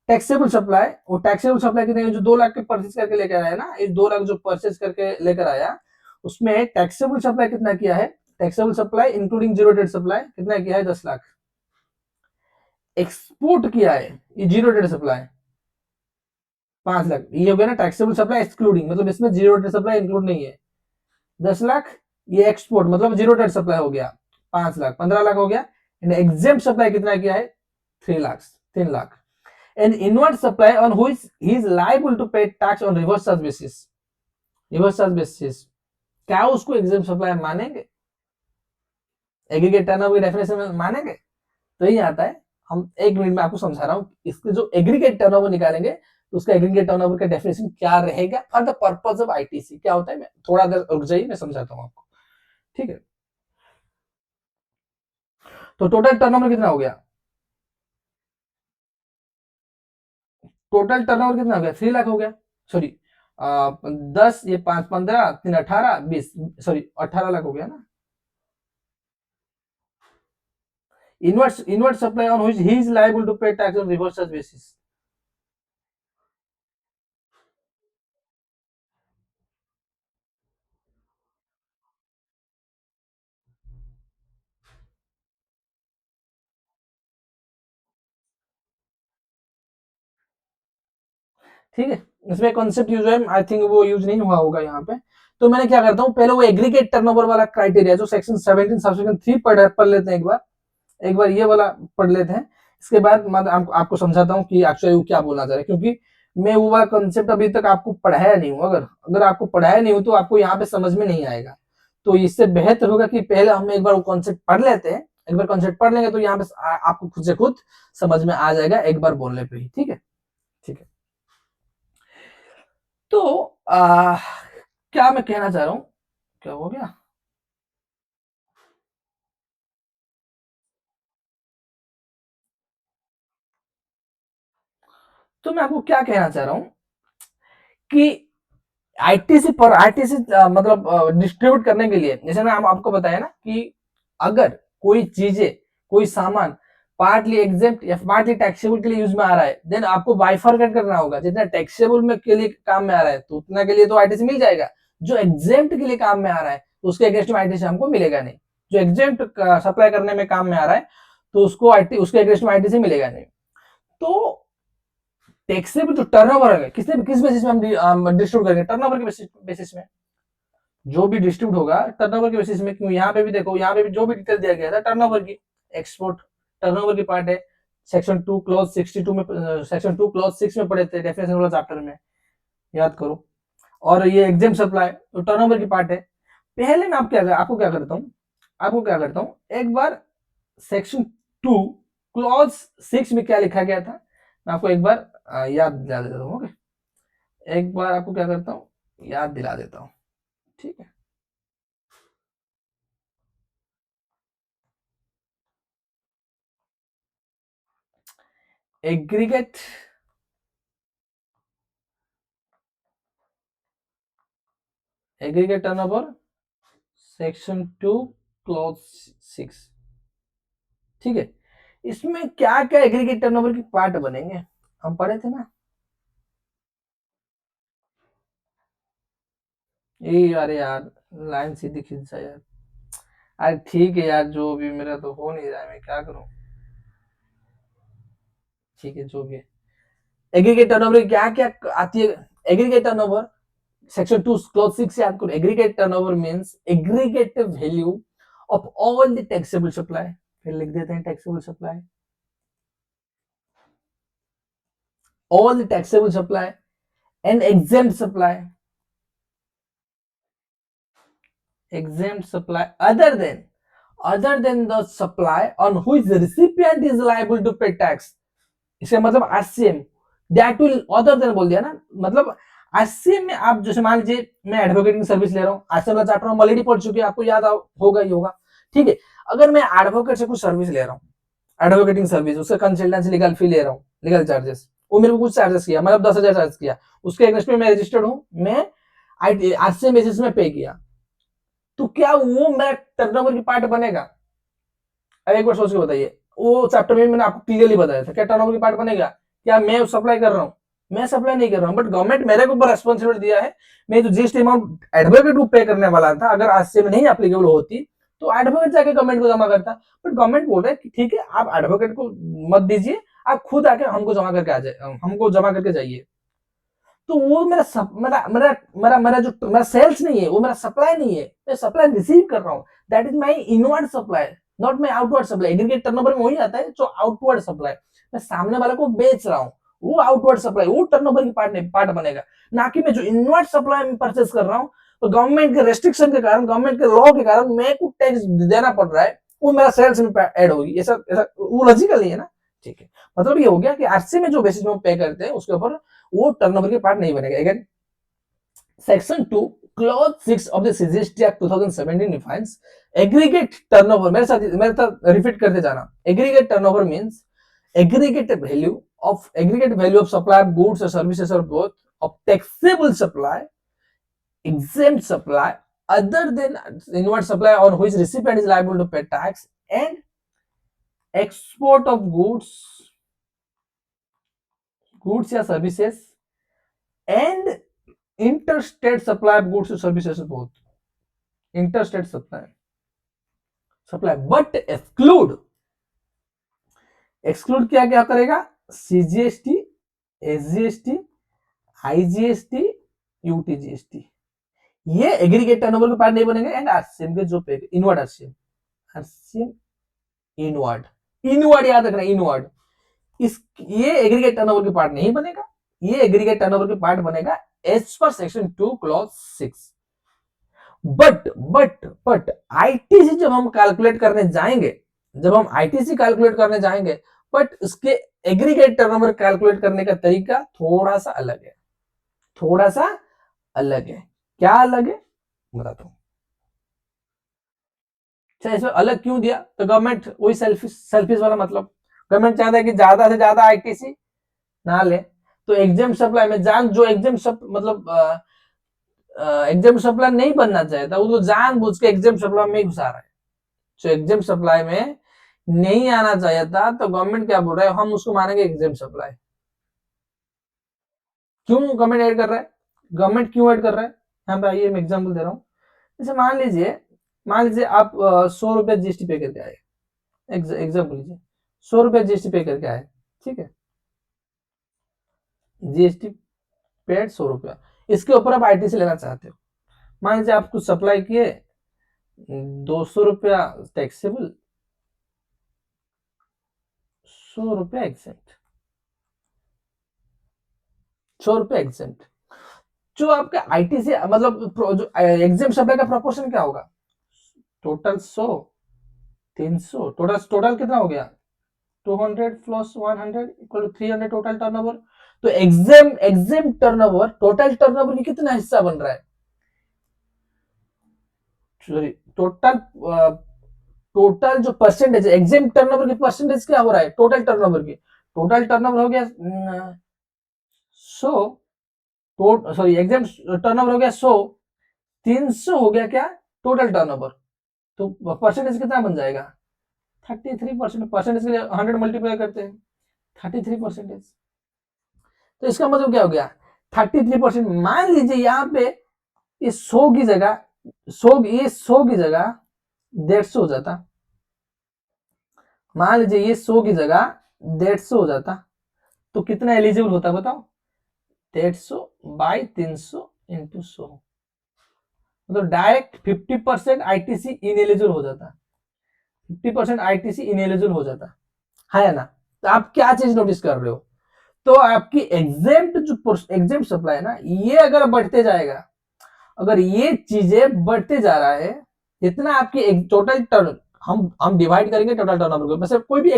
टैक्सेबल सप्लाई, वो टैक्सेबल सप्लाई कितने, जो 2 लाख के परचेज करके लेकर आया ना, इस 2 लाख जो परचेज करके लेकर आया उसमें टैक्सेबल सप्लाई कितना किया है? Taxable supply including zero rate supply कितना किया है? 10 लाख। एक्सपोर्ट किया है ये जीरो रेट सप्लाई 5 लाख, ये हो गया ना टैक्सेबल सप्लाई एक्सक्लूडिंग, मतलब इसमें जीरो रेट सप्लाई इंक्लूड नहीं है। 10 लाख ये एक्सपोर्ट मतलब जीरो रेट सप्लाई हो गया 5 लाख, 15 लाख हो गया। एंड एग्जेम्प्ट सप्लाई कितना किया है? 3 lakh. An inward supply on which he is liable to pay tax on reverse charge basis, reverse charge basis क्या उसको exempt supply मानेंगे? एग्रीगेट टर्नओवर की डेफिनेशन में मानेंगे? तो यही आता है, हम 1 मिनट में आपको समझा रहा हूँ, इसके जो एग्रीगेट टर्नओवर निकालेंगे तो उसका एग्रीगेट टर्नओवर का डेफिनेशन क्या रहेगा for the purpose of ITC, क्या होता है, मैं थोड़ा देर रुक जाइए मैं समझाता हूँ आपको। ठीक है, तो टोटल टर्नओवर कितना हो गया? टोटल टर्नओवर कितना हो गया? 3 लाख हो गया, सॉरी 10 ये 5 15 3 18 20 सॉरी 18 लाख हो गया ना। Inward supply on which he is liable to pay tax on reverse charge basis, ठीक है, इसमें कॉन्सेप्ट यूज है, आई थिंक वो यूज नहीं हुआ होगा यहाँ पे। तो मैंने क्या करता हूँ, पहले वो एग्रीगेट टर्नओवर वाला क्राइटेरिया जो सेक्शन 17 सबसेक्शन 3 पढ़ लेते हैं, एक बार ये वाला पढ़ लेते हैं, इसके बाद मैं आपको समझाता हूँ कि एक्चुअली वो क्या बोलना चाह रहे हैं, क्योंकि मैं वो वाला कॉन्सेप्ट अभी तक आपको पढ़ाया नहीं हूँ। अगर आपको पढ़ाया नहीं हो तो आपको यहाँ पे समझ में नहीं आएगा, तो इससे बेहतर होगा कि पहले हम एक बार वो कॉन्सेप्ट पढ़ लेते हैं। एक बार कॉन्सेप्ट पढ़ लेंगे तो यहाँ पे आपको खुद से खुद समझ में आ जाएगा एक बार बोलने पे ही। ठीक है, ठीक है, तो क्या मैं कहना चाह रहा हूं, क्या हो गया? तो मैं आपको क्या कहना चाह रहा हूं कि आईटीसी मतलब डिस्ट्रीब्यूट करने के लिए, जैसे मैं आपको बताया ना कि अगर कोई चीजें, कोई सामान पार्टली एग्जेम्प्ट या पार्टली टैक्सेबल के लिए यूज में आ रहा है, देन आपको बाइफरकेट करना होगा। जितना टैक्सेबल में के लिए काम में आ रहा है तो उतना के लिए तो आईटीसी मिल जाएगा, जो एग्जेम्प्ट के लिए काम में आ रहा है तो उसके अगेंस्ट में आईटीसी हमको मिलेगा नहीं। जो एग्जेम्प्ट सप्लाई करने में काम में आ रहा है तो उसके अगेंस्ट में आईटीसी मिलेगा नहीं। तो टैक्सेबल जो टर्नओवर है किस बेसिस में हम डिस्ट्रीब्यूट करेंगे? टर्नओवर के बेसिस में, जो भी डिस्ट्रीब्यूट होगा टर्नओवर के बेसिस में। क्यों? यहाँ पे भी देखो, यहाँ पे भी जो भी डिटेल दिया गया था टर्नओवर की, एक्सपोर्ट टर्नओवर की पार्ट है। सेक्शन 2 क्लॉज 62 में, सेक्शन 2 क्लॉज 6 में पढ़े थे डेफिनेशन वाला चैप्टर में, याद करो। और ये एग्जेम्प्ट सप्लाई तो टर्नओवर की पार्ट है। पहले मैं आपको क्या करता हूँ, आपको क्या करता हूं, एक बार सेक्शन 2 क्लॉज 6 में क्या लिखा गया था मैं आपको एक बार याद दिला देता हूँ। ओके, एक बार आपको क्या करता हूँ, याद दिला देता हूँ। ठीक है, एग्रीगेट टर्नओवर सेक्शन 2 क्लॉज 6। ठीक है, इसमें क्या क्या एग्रीगेट टर्नओवर के पार्ट बनेंगे हम पढ़े थे ना। ये अरे यार, लाइन सीधी खींच जा यार। अरे ठीक है यार, जो भी, मेरा तो हो नहीं रहा है, मैं क्या करूं। ठीक है, जो भी है, एग्रीगेट टर्नओवर क्या क्या आती है। एग्रीगेट टर्नओवर सेक्शन 2 क्लॉज 6 से याद करो, aggregate turnover means aggregate value of all the taxable supply. फिर लिख देते हैं taxable supply, all the taxable supply and exempt supply other than the supply on which the recipient is liable to pay tax। इसका मतलब RCM, that will other than बोल दिया ना, मतलब आरसीएम में आप जैसे मान लीजिए मैं एडवोकेटिंग सर्विस ले रहा हूँ, आरसीएम का चैप्टर हम ऑलरेडी पढ़ चुके हैं, आपको याद होगा ही होगा। ठीक है, अगर मैं एडवोकेट से कुछ सर्विस ले रहा हूँ, एडवोकेटिंग सर्विस, उसका कंसल्टेंसी लीगल फी ले रहा हूँ, लीगल चार्जेस, वो मेरे को कुछ चार्जेस किया, मतलब 10,000 चार्ज किया, उसके अगेंस्ट में मैं रजिस्टर्ड हूँ, मैं आरसीएम बेसिस में पे किया, तो क्या वो मेरा टर्नओवर की पार्ट बनेगा। अब एक बार सोच के बताइए, वो चैप्टर में मैंने आपको क्लियरली बताया था, क्या टर्नओवर की पार्ट बनेगा। क्या मैं सप्लाई कर रहा हूँ, मैं सप्लाई नहीं कर रहा हूँ, बट गवर्नमेंट मेरे को ऊपर रेस्पॉन्सिबिलिटी दिया है, मैं जो जीएसटी अमाउंट एडवोकेट को पे करने वाला था, अगर आज से में नहीं एप्लीकेबल होती तो एडवोकेट जाके गवर्नमेंट को जमा करता, बट गवर्नमेंट बोल रहा है कि ठीक है आप एडवोकेट को मत दीजिए, आप खुद आके हमको जमा करके आ जाए, हमको जमा करके जाइए। तो वो मेरा मेरा मेरा मेरा जो मेरा सेल्स नहीं है, वो मेरा सप्लाई नहीं है, मैं सप्लाई रिसीव कर रहा हूँ, that is my inward supply, not my outward supply. Aggregate turnover में वही आता है जो आउटवर्ड सप्लाई, मैं सामने वाले को बेच रहा हूँ, वो आउटवर्ड सप्लाई, वो टर्नओवर की पार्ट बनेगा, ना कि मैं जो इनवर्ड सप्लाई में परचेस कर रहा हूँ, तो गवर्नमेंट के रेस्ट्रिक्शन के कारण, गवर्नमेंट के लॉ के कारण मेरे को टैक्स देना पड़ रहा है, वो मेरा सेल्स में ऐड होगी, ऐसा ऐसा वो लॉजिकल नहीं है ना। ठीक है, मतलब ये हो गया कि आरसी में जो बेसिस में पे करते हैं उसके ऊपर वो टर्नओवर के पार्ट नहीं बनेगा। Again section 2 clause 6 of the CGST act 2017 defines aggregate turnover, मेरे साथ रिपीट करते जाना, aggregate turnover means aggregate value of supply of goods और सर्विसेज और both of taxable supply, exempt supply other than inward supply on which recipient is liable to pay tax, and export of goods या services and interstate supply of goods or services both, interstate supply but exclude क्या क्या करेगा, CGST, SGST, IGST, UTGST, ये aggregate turnover के part नहीं बनेंगे, and RCM के जो पे इनवर्ड आरसीएम इनवर्ड इनवर्ड याद रखना, इनवर्ड, इस ये एग्रीगेट टर्नओवर के पार्ट नहीं बनेगा, ये एग्रीगेट टर्नओवर के पार्ट बनेगा as per section 2 clause 6। But ITC जब हम कैलकुलेट करने जाएंगे, बट उसके एग्रीगेट टर्नओवर कैलकुलेट करने का तरीका थोड़ा सा अलग है, थोड़ा सा अलग है। क्या अलग है बताता हूं। अच्छा, इसमें अलग क्यों दिया, तो गवर्नमेंट वही सेल्फिश वाला मतलब, गवर्नमेंट चाहता है कि ज्यादा से ज्यादा आईटीसी ना ले, तो एग्जाम सप्लाई में जान जो मतलब एग्जाम सप्लाई नहीं बनना चाहता, वो तो जानबूझ के एग्जाम सप्लाई में ही घुसा रहा है, जो एग्जाम सप्लाई में नहीं आना चाहिए था, तो गवर्नमेंट क्या बोल रहा है, हम उसको मानेंगे एग्जाम सप्लाई। क्यों गवर्नमेंट ऐड कर रहा है, गवर्नमेंट क्यों ऐड कर रहा है, यहाँ पे आइए मैं एग्जाम्पल दे रहा हूँ। जैसे मान लीजिए आप 100 रुपया जीएसटी पे करके आए, एग्जाम्पल लीजिए, 100 रुपया जीएसटी पे करके आए, ठीक है, जीएसटी पेड 100 रुपया, इसके ऊपर आप आईटीसी लेना चाहते हो, मान लीजिए आप कुछ सप्लाई किए 200 रुपया टैक्सेबल, 100 रुपया एग्जेम्प्ट, 100 रुपया एग्जेम्प्ट, जो आपका आईटीसी मतलब जो एग्जाम सप्लाई का प्रोपोर्शन क्या होगा, टोटल 100, 300, टोटल कितना हो गया 200 plus 100 equal to 300 total turnover. तो एग्जाम टर्नओवर टोटल टर्नओवर की कितना हिस्सा बन रहा है, सॉरी टोटल टोटल जो परसेंटेज है एग्जाम टर्नओवर की परसेंटेज क्या हो रहा है टोटल टर्नओवर की, टोटल टर्नओवर हो गया 100, सॉरी एग्जाम टर्नओवर हो गया 100, 300 हो गया क्या टोटल टर्नओवर, तो परसेंटेज कितना बन जाएगा 33%। परसेंटेज के लिए 100 मल्टीप्लाई करते हैं 33%। तो इसका मतलब क्या हो गया 33%। मान लीजिए यहाँ पे ये 100 की जगह 100 की जगह 150 हो जाता, मान लीजिए ये 100 की जगह 150 हो जाता, तो कितना एलिजिबल होता बताओ 150 बाई 300 इंटू 100, मतलब डायरेक्ट 50% आईटीसी इनएलिजिबल हो जाता, 50% आईटीसी इनएलिजिबल हो जाता है ना। तो आप क्या चीज नोटिस कर रहे हो, तो आपकी एग्जाम सप्लाई है ना ये अगर बढ़ते जाएगा, अगर ये चीजें बढ़ते जा रहा है जितना आपकी टोटल टर्न हम डिवाइड करेंगे टोटल टर्नओवर को, वैसे कोई भी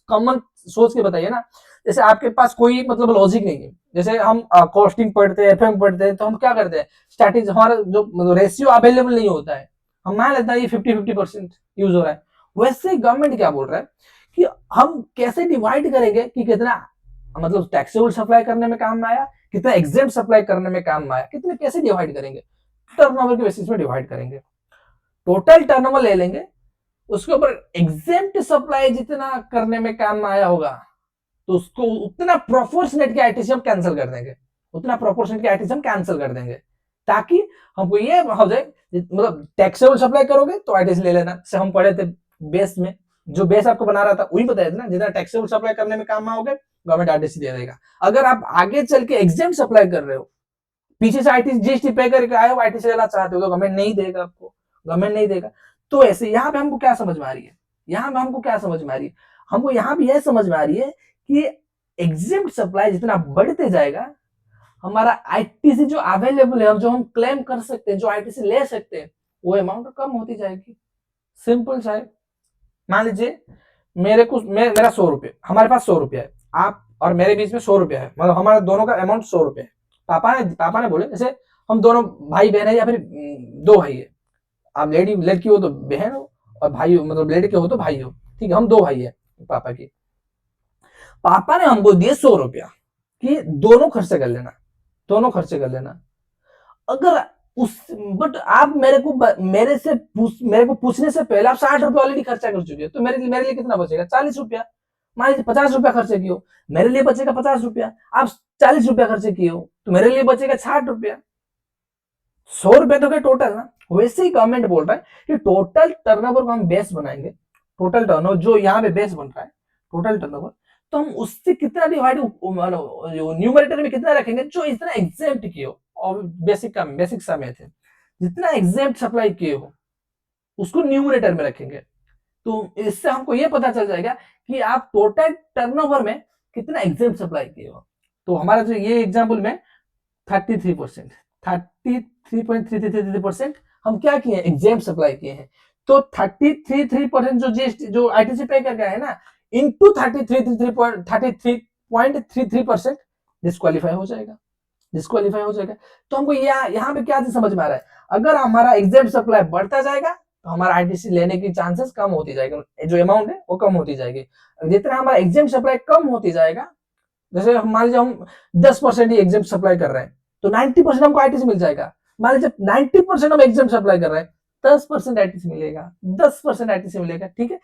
कॉमन सोच के बताइए ना, जैसे आपके पास कोई मतलब लॉजिक नहीं है, जैसे हम कॉस्टिंग पढ़ते हैं एफएम पढ़ते हैं तो हम क्या करते हैं स्टैटिस्टिक्स हमारा जो रेशियो अवेलेबल नहीं होता है हम मान लेते हैं ये 50-50% यूज हो रहा है, वैसे गवर्नमेंट क्या बोल रहा है कि हम कैसे डिवाइड करेंगे कि कितना मतलब टैक्सेबल सप्लाई करने में काम में आया, कितना एग्जाम सप्लाई करने में काम में आया, कितने कैसे डिवाइड करेंगे, टर्नओवर के बेसिस में डिवाइड करेंगे, टोटल टर्नओवर ले लेंगे उसके ऊपर एग्जाम सप्लाई जितना करने में काम में आया होगा तो उसको उतना प्रोपोर्शनेट के आईटीसी हम कैंसिल कर देंगे, उतना प्रोपोर्शनेट के आईटीसी हम कैंसिल कर देंगे, ताकि हमको ये हो जाए मतलब टैक्सेबल सप्लाई करोगे तो आईटीसी ले लेना, जैसे हम पढ़े थे बेस में, जो बेस आपको बना रहा था वही बताया था ना, जितना टैक्सेबल सप्लाई करने में काम आओगे गवर्नमेंट आईटीसी दे देगा। अगर आप आगे चल के एग्जाम सप्लाई कर रहे हो पीछे से आईटीसी जीएसटी पे करके आए हो आईटीसी लेना चाहते हो तो गवर्नमेंट नहीं देगा आपको, गवर्नमेंट नहीं देगा। तो ऐसे यहाँ पे हमको क्या समझ में आ रही है, यहाँ पे हमको क्या समझ में आ रही है, हमको यहाँ भी यह समझ में आ रही है कि एग्जाम सप्लाई जितना बढ़ते जाएगा हमारा आईटीसी जो अवेलेबल है जो हम क्लेम कर सकते हैं जो आईटीसी ले सकते हैं वो अमाउंट कम होती जाएगी। सिंपल सा है, मान लीजिए मेरा 100 रुपये, हमारे पास 100 रुपया है, आप और मेरे बीच में 100 रुपया है, मतलब हमारा दोनों का अमाउंट 100 रुपये है। पापा ने बोले जैसे हम दोनों भाई बहन है या फिर दो भाई है, आप लड़की हो तो बहन हो और भाई हो मतलब लड़के हो तो भाई हो, ठीक है हम दो भाई है पापा की, पापा ने हमको दिए 100 रुपया कि दोनों खर्चे कर लेना, दोनों खर्चे कर लेना। अगर उस बट आप मेरे को पूछने से पहले आप 60 रुपए ऑलरेडी खर्चा कर चुके हो, तो मेरे लिए कितना बचेगा 40 रुपया, मान लीजिए 50 रुपया खर्चे किए हो मेरे लिए बचेगा 50 रुपया, आप 40 रुपया खर्चे किए हो तो मेरे लिए बचेगा 60 रुपया, 100 रुपया तो क्या टोटल ना। वैसे ही गवर्नमेंट बोल रहा है कि टोटल टर्नओवर को हम बेस बनाएंगे, टोटल टर्नओवर जो यहाँ पे बेस बन रहा है टोटल टर्नओवर, तो हम उससे कितना डिवाइड न्यूमरेटर में कितना रखेंगे जो इतना एग्जाम्प्ट किए हो, और बेसिक सा मैथ है, जितना एग्जाम्प्ट सप्लाई किए हो उसको न्यूमरेटर में रखेंगे, तो इससे हमको ये पता चल जाएगा कि आप टोटल टर्नओवर में कितना एग्जाम्प्ट सप्लाई किए हो। तो हमारा जो ये एग्जाम्पल में 33%, 33.333% हम क्या किए एग्जाम सप्लाई किए हैं, तो 33% जो जीएसटी जो आईटीसी पे कर गया है ना इंटू 33.33% डिस्क्वालीफाई हो जाएगा, डिस्क्वालीफाई हो जाएगा। तो हमको यहाँ पे क्या समझ में आ रहा है, अगर हमारा एग्जाम सप्लाई बढ़ता जाएगा तो हमारा आईटीसी लेने की चांसेस कम होती जाएगी, जो अमाउंट है वो कम होती जाएगी, जितना हमारा एग्जाम सप्लाई कम होती जाएगा, जैसे मान लीजिए हम 10% ही एग्जाम सप्लाई कर रहे हैं तो 90% हमको आईटीसी मिल जाएगा, मान लीजिए 90% हम एग्जाम सप्लाई कर रहे हैं 10% आईटीसी मिलेगा, 10% आईटीसी मिलेगा, ठीक है।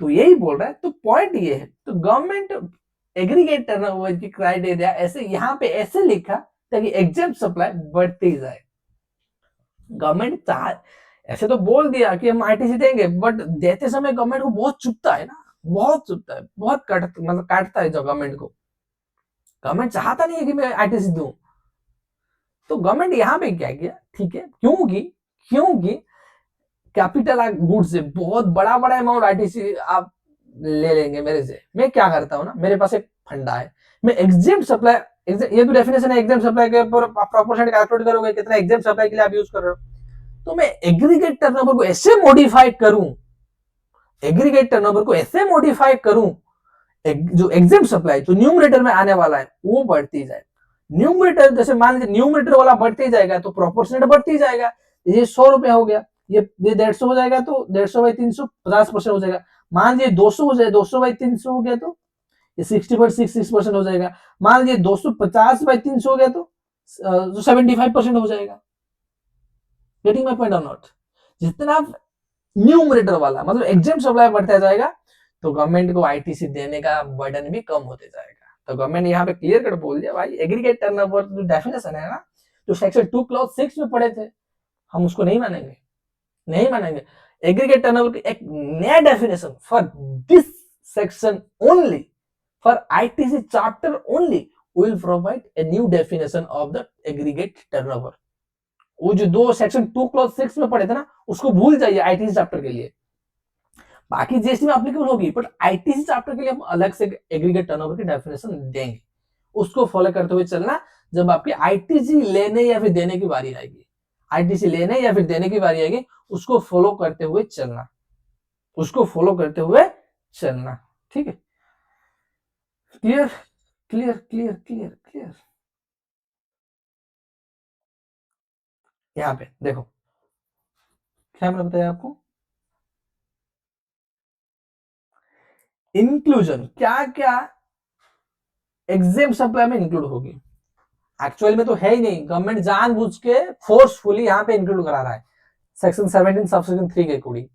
तो यही बोल रहा है, तो पॉइंट ये है, तो गवर्नमेंट एग्रीगेट टर्नओवर की क्राइटेरिया ऐसे यहाँ पे ऐसे लिखा ताकि एग्जाम सप्लाई बढ़ती जाए। गवर्नमेंट चाह ऐसे तो बोल दिया कि हम आईटीसी देंगे, बट देते समय गवर्नमेंट को बहुत चुभता है ना, बहुत चुभता है, बहुत काटता है जो गवर्नमेंट को, गवर्नमेंट चाहता नहीं है कि मैं आईटीसी दूं। तो गवर्नमेंट यहां पे क्या किया, ठीक है, क्योंकि कैपिटल गुड्स से बहुत बड़ा अमाउंट आईटीसी आप ले लेंगे मेरे से, मैं क्या करता हूं ना, मेरे पास एक फंडा है, मैं एग्जाम सप्लाई, ये तो डेफिनेशन है एग्जाम सप्लाई के ऊपर प्रोपोर्शनल कैलकुलेट करोगे कितना एग्जाम सप्लाई के लिए आप यूज कर रहे हो, तो मैं एग्रीगेट टर्नओवर को ऐसे मॉडिफाई करूं, एग्रीगेट टर्नओवर को ऐसे मॉडिफाई करूं, जो एग्जेम्प्ट सप्लाई जो न्यूमरेटर में आने वाला है वो बढ़ती जाए। न्यूमरेटर जैसे मान लीजिए न्यूमरेटर वाला बढ़ती जाएगा तो प्रोपोर्शनेट बढ़ती जाएगा। ये 100 रुपया हो गया, ये 150 हो जाएगा तो 150 बाई 300 50% हो जाएगा। मान लीजिए 200 हो जाए, 200 बाई 300 हो गया तो ये 60% हो जाएगा। मान लीजिए 250 बाई 300 हो गया तो 75% हो जाएगा। गेटिंग माय पॉइंट और नॉट? जितना आप न्यूमरेटर वाला मतलब एग्जेम्प्ट सप्लाई बढ़ता जाएगा तो गवर्नमेंट को आईटीसी देने का बर्डन भी कम होते जाएगा। तो गवर्नमेंट यहाँ पे क्लियर कट बोल दिया भाई, एग्रीगेट टर्नओवर जो डेफिनेशन है ना, जो सेक्शन 2 क्लॉज 6 में पढ़े थे, हम उसको नहीं मानेंगे, नहीं मानेंगे। एग्रीगेट टर्नओवर की एक नया definition for this section only, for ITC chapter only will provide a new definition of the aggregate turnover. वो जो दो सेक्शन 2 क्लॉज 6 में पढ़े थे ना, उसको भूल जाइए आईटीसी चैप्टर के लिए। बाकी जीएसटी में एप्लीकेबल होगी, बट आईटीसी चैप्टर के लिए हम अलग से एग्रीगेट टर्नओवर की डेफिनेशन देंगे, उसको फॉलो करते हुए चलना। जब आपकी आईटीसी लेने या फिर देने की बारी आएगी, आईटीसी लेने या फिर देने की बारी आएगी, उसको फॉलो करते हुए चलना, उसको फॉलो करते हुए चलना। ठीक है, clear clear clear clear clear. यहां पे देखो क्या मैंने बताया आपको, इंक्लूजन क्या क्या एग्जेम्प्ट सप्लाई में इंक्लूड होगी। एक्चुअल में तो है ही नहीं, गवर्नमेंट जानबूझ के फोर्सफुली यहाँ पे इंक्लूड करा रहा है सेक्शन 17 सबसेक्शन 3 के अकॉर्डिंग।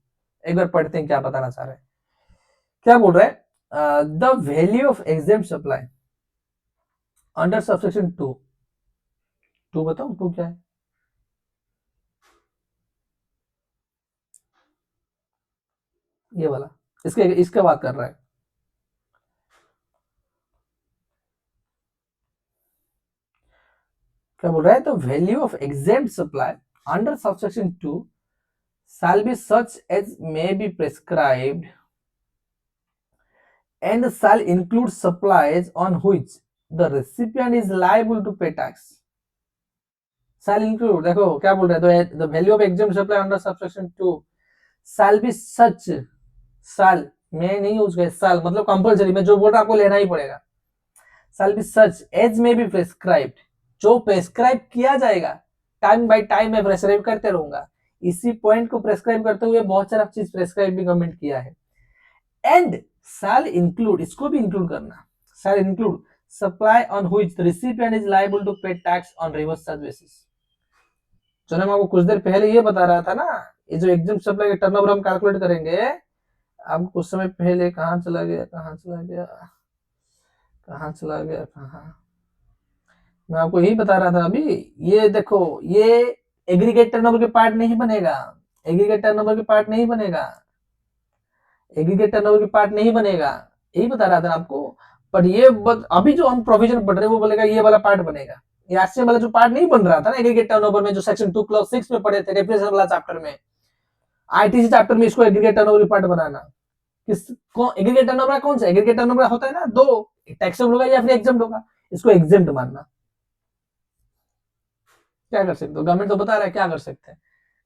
एक बार पढ़ते हैं क्या बताना चाह रहे हैं। क्या बोल रहा है, the value of exempt supply under subsection 2। टू बताऊं टू क्या है? ये वाला, इसके बात कर रहा है। क्या बोल रहा है, the value of exempt supply under subsection 2 shall be such as may be prescribed and shall include supplies on which the recipient is liable to pay tax. Shall include, देखो क्या बोल रहा है, the value of exempt supply under subsection 2 shall be such, shall मैं नहीं use किया, shall मतलब compulsory, मैं जो बोल रहा आपको लेना ही पड़ेगा। shall be such as may be prescribed, जो प्रेस्क्राइब किया जाएगा, टाइम बाय टाइम मैं प्रेस्क्राइब करते रहूंगा। इसी पॉइंट को प्रेस्क्राइब करते हुए बहुत सारा चीज प्रेस्क्राइब भी गवर्नमेंट किया है। एंड shall include, इसको भी इंक्लूड करना, shall include supply on which the recipient is liable to pay tax on reverse charge basis। जो मैं आपको कुछ देर पहले ये बता रहा था ना, ये जो एग्जेम्प्ट सप्लाई का टर्नओवर हम कैलकुलेट करेंगे, आपको कुछ समय पहले कहाँ चला गया, कहाँ चला गया, कहाँ चला गया, कहाँ, मैं आपको यही बता रहा था अभी। ये देखो, ये एग्रीगेट टर्नओवर के पार्ट नहीं बनेगा, एग्रीगेट टर्नओवर के पार्ट नहीं बनेगा, एग्रीगेट टर्नओवर के पार्ट नहीं बनेगा, यही बता रहा था आपको। पर ये अभी जो हम प्रोविजन पढ़ रहे हैं वो बोलेगा ये वाला पार्ट बनेगा। ये आरसीएम वाला जो पार्ट नहीं बन रहा था ना एग्रीगेट टर्नओवर में, जो सेक्शन 2 क्लॉज 6 में पढ़े थे डेफिनेशन वाला चैप्टर में, आईटीसी चैप्टर में इसको एग्रीगेट टर्नओवर पार्ट बनाना। किस एग्रीगेट टर्नओवर कौन सा एग्रीगेट टर्नओवर होता है ना, दो, टैक्सेबल होगा या फिर एग्जेम्प्ट होगा, इसको एग्जेम्प्ट मानना। क्या कर सकते हो, गवर्नमेंट तो बता रहा है क्या कर सकते हैं,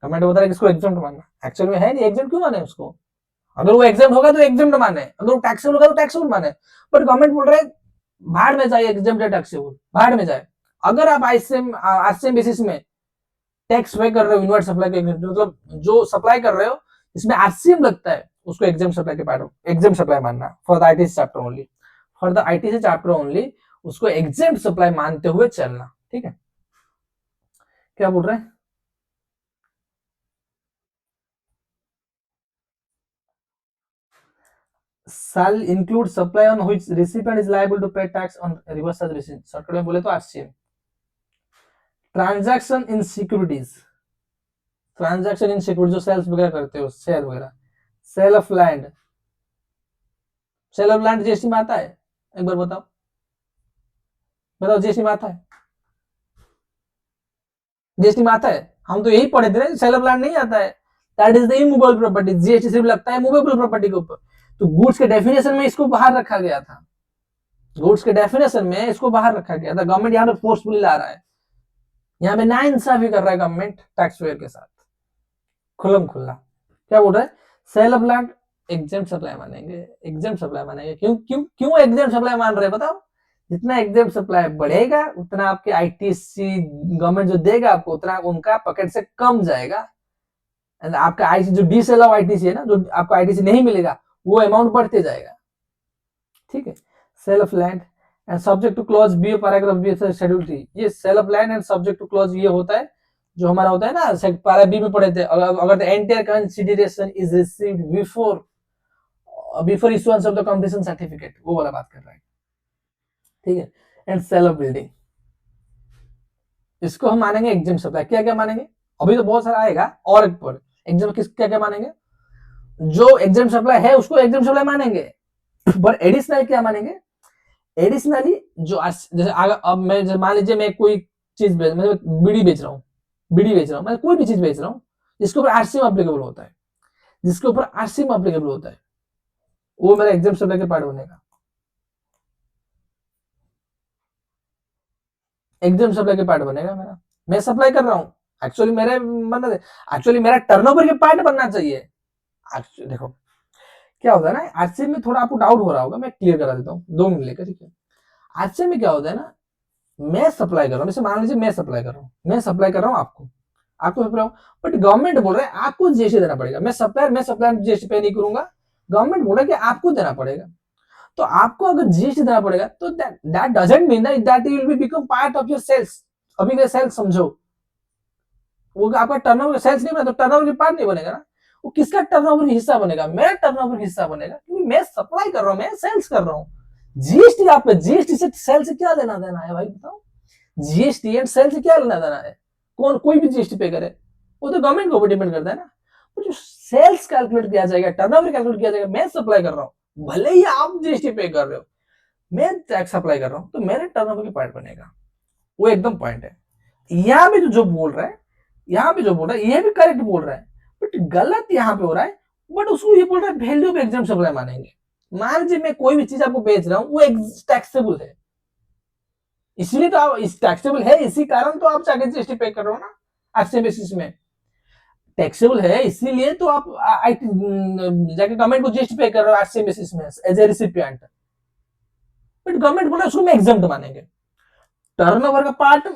गवर्नमेंट तो बता रहा है इसको एग्जेम्प्ट मानना। एक्चुअल में है नहीं, एग्जेम्प्ट क्यों माने उसको, अगर वो एग्जेम्प्ट होगा तो एग्जेम्प्ट माने, अगर वो टैक्सेबल होगा तो टैक्सेबल माने। बट गवर्नमेंट बोल रहा है भाड़ में जाए, एग्जेम्प्ट या टैक्सेबल भाड़ में जाए। अगर आप आरसीएम बेसिस में टैक्स पे कर रहे हो, इनवर्ट सप्लाई के मतलब जो सप्लाई कर रहे हो इसमें आरसीएम लगता है, उसको एग्जेम्प्ट सप्लाई के पार्ट, एग्जेम्प्ट सप्लाई मानना for the ITC chapter only, for the ITC chapter only उसको एग्जेम्प्ट सप्लाई मानते हुए चलना। ठीक है, क्या बोल रहे हैं, shall include supply on which recipient is liable to pay tax on reverse charge receipt, shortcut में बोले तो RCM. Transaction in securities, transaction in security जो सेल्स वगैरह करते हो, शेयर वगैरह, sale of land, sale of land GST में आता है, एक बार बताओ, बताओ जीएसटी में आता है, जीएसटी में आता है, हम तो यही पढ़े थे, सेल ऑफ लैंड नहीं आता है, that is the immovable property, GST सिर्फ लगता है मूवेबल प्रॉपर्टी के ऊपर। तो गुड्स के डेफिनेशन में इसको बाहर रखा गया था, गुड्स के डेफिनेशन में इसको बाहर रखा गया था। गवर्नमेंट यहाँ पे फोर्सफुली ला रहा है, यहाँ पे ना इंसाफी कर रहा है गवर्नमेंट टैक्स पेयर के साथ। खुल्लम खुल्ला। क्या बोल रहा है, sale of land exempt supply मानेंगे, एग्जेम्प्ट सप्लाई मानेंगे। क्यों क्यों क्यों एग्जेम्प्ट सप्लाई मान रहे हैं बताओ? जितना एग्जेम्प्ट सप्लाई बढ़ेगा उतना आपके आईटीसी गवर्नमेंट जो देगा आपको उतना उनका पॉकेट से कम जाएगा। आपका आईसी जो डीसेल ऑफ आईटीसी है ना, जो आपको आईटीसी नहीं मिलेगा वो अमाउंट बढ़ते जाएगा। ठीक है, sale of land and subject to clause B paragraph B schedule 3। ये sale of land and subject to clause ये होता है जो हमारा होता है ना, पैरा बी में पढ़े थे, अगर the entire consideration is received before issuance of the competition certificate, वो वाला बात कर रहा है। ठीक है, एंड सेल ऑफ बिल्डिंग, इसको हम मानेंगे एग्जेम्प्ट सप्लाई। क्या क्या मानेंगे, अभी तो बहुत सारा आएगा और एक पर एग्जाम किस क्या क्या मानेंगे, जो एग्जेम्प्ट सप्लाई है उसको एग्जेम्प्ट सप्लाई मानेंगे, बट एडिशनल क्या मानेंगे, एडिशनली जो जैसे अब मैं मान लीजिए मैं कोई चीज मतलब बीड़ी बेच रहा हूँ, मैं कोई भी चीज बेच रहा हूँ जिसके ऊपर आरसीएम एप्लीकेबल होता है, जिसके ऊपर आरसीएम एप्लीकेबल होता है, वो मेरा एग्जेम्प्ट सप्लाई के पार्ट बनेगा। एग्जेम्प्ट सप्लाई के पार्ट बनेगा मेरा, मैं सप्लाई कर रहा हूँ, एक्चुअली मेरे मतलब एक्चुअली मेरा टर्नओवर के पार्ट बनना चाहिए। देखो क्या होता है ना, आरसीएम में थोड़ा आपको डाउट हो रहा होगा, मैं क्लियर करा देता हूँ 2 मिनट लेकर। ठीक है, आरसीएम में क्या होता है ना, मैं सप्लाई कर रहा हूँ, जैसे मान लीजिए मैं सप्लाई कर रहा हूँ, आपको सप्लाई हो, बट गवर्नमेंट बोल रहा है आपको जीएसटी देना पड़ेगा। मैं सप्लायर जीएसटी पे नहीं करूंगा, गवर्नमेंट बोल रहा है कि आपको देना पड़ेगा। तो आपको अगर जीएसटी देना पड़ेगा तो that doesn't mean that will be become part of your sales. अभी के सेल्स समझो, वो आपका टर्नओवर सेल्स नहीं बना तो टर्नओवर के पार्ट नहीं बनेगा ना, वो किसका टर्नओवर हिस्सा बनेगा, मेरा टर्नओवर हिस्सा बनेगा, क्योंकि मैं सप्लाई कर रहा हूँ, मैं सेल्स कर रहा हूँ। जीएसटी आप जीएसटी से सेल से क्या लेना देना है भाई बताओ, जीएसटी एंड सेल से क्या लेना देना है, कौन कोई भी जीएसटी पे करे वो तो गवर्नमेंट को डिपेंड करता है ना। तो जो सेल्स कैलकुलेट किया जाएगा, टर्नओवर कैलकुलेट किया जाएगा, मैं सप्लाई कर रहा हूँ, भले ही आप जीएसटी पे कर रहे हो, मैं टैक्स अप्लाई कर रहा हूँ, तो मेरे टर्नओवर के पार्ट बनेगा। वो एकदम पॉइंट है। यहाँ पे जो बोल रहा है, ये भी करेक्ट बोल रहा है, बट गलत यहाँ पे हो रहा है। बट उसको ये बोल रहा है वैल्यू ऑफ एग्जाम सप्लाई मानेंगे। मान लीजिए मैं कोई भी चीज आपको बेच रहा हूँ, वो टैक्सेबल है, इसलिए तो आप इस टैक्सेबल है, इसी कारण तो आप जाके जीएसटी पे कर रहे हो ना, आरसीएम बेसिस में टैक्सेबल है, इसीलिए तो आप जाके गवर्नमेंट को जीएसटी पे कर रहे हो आरसीएम बेसिस में as a recipient. But government बोला उसको मैं एग्जाम्प्ट मानेंगे, टर्नओवर का पार्ट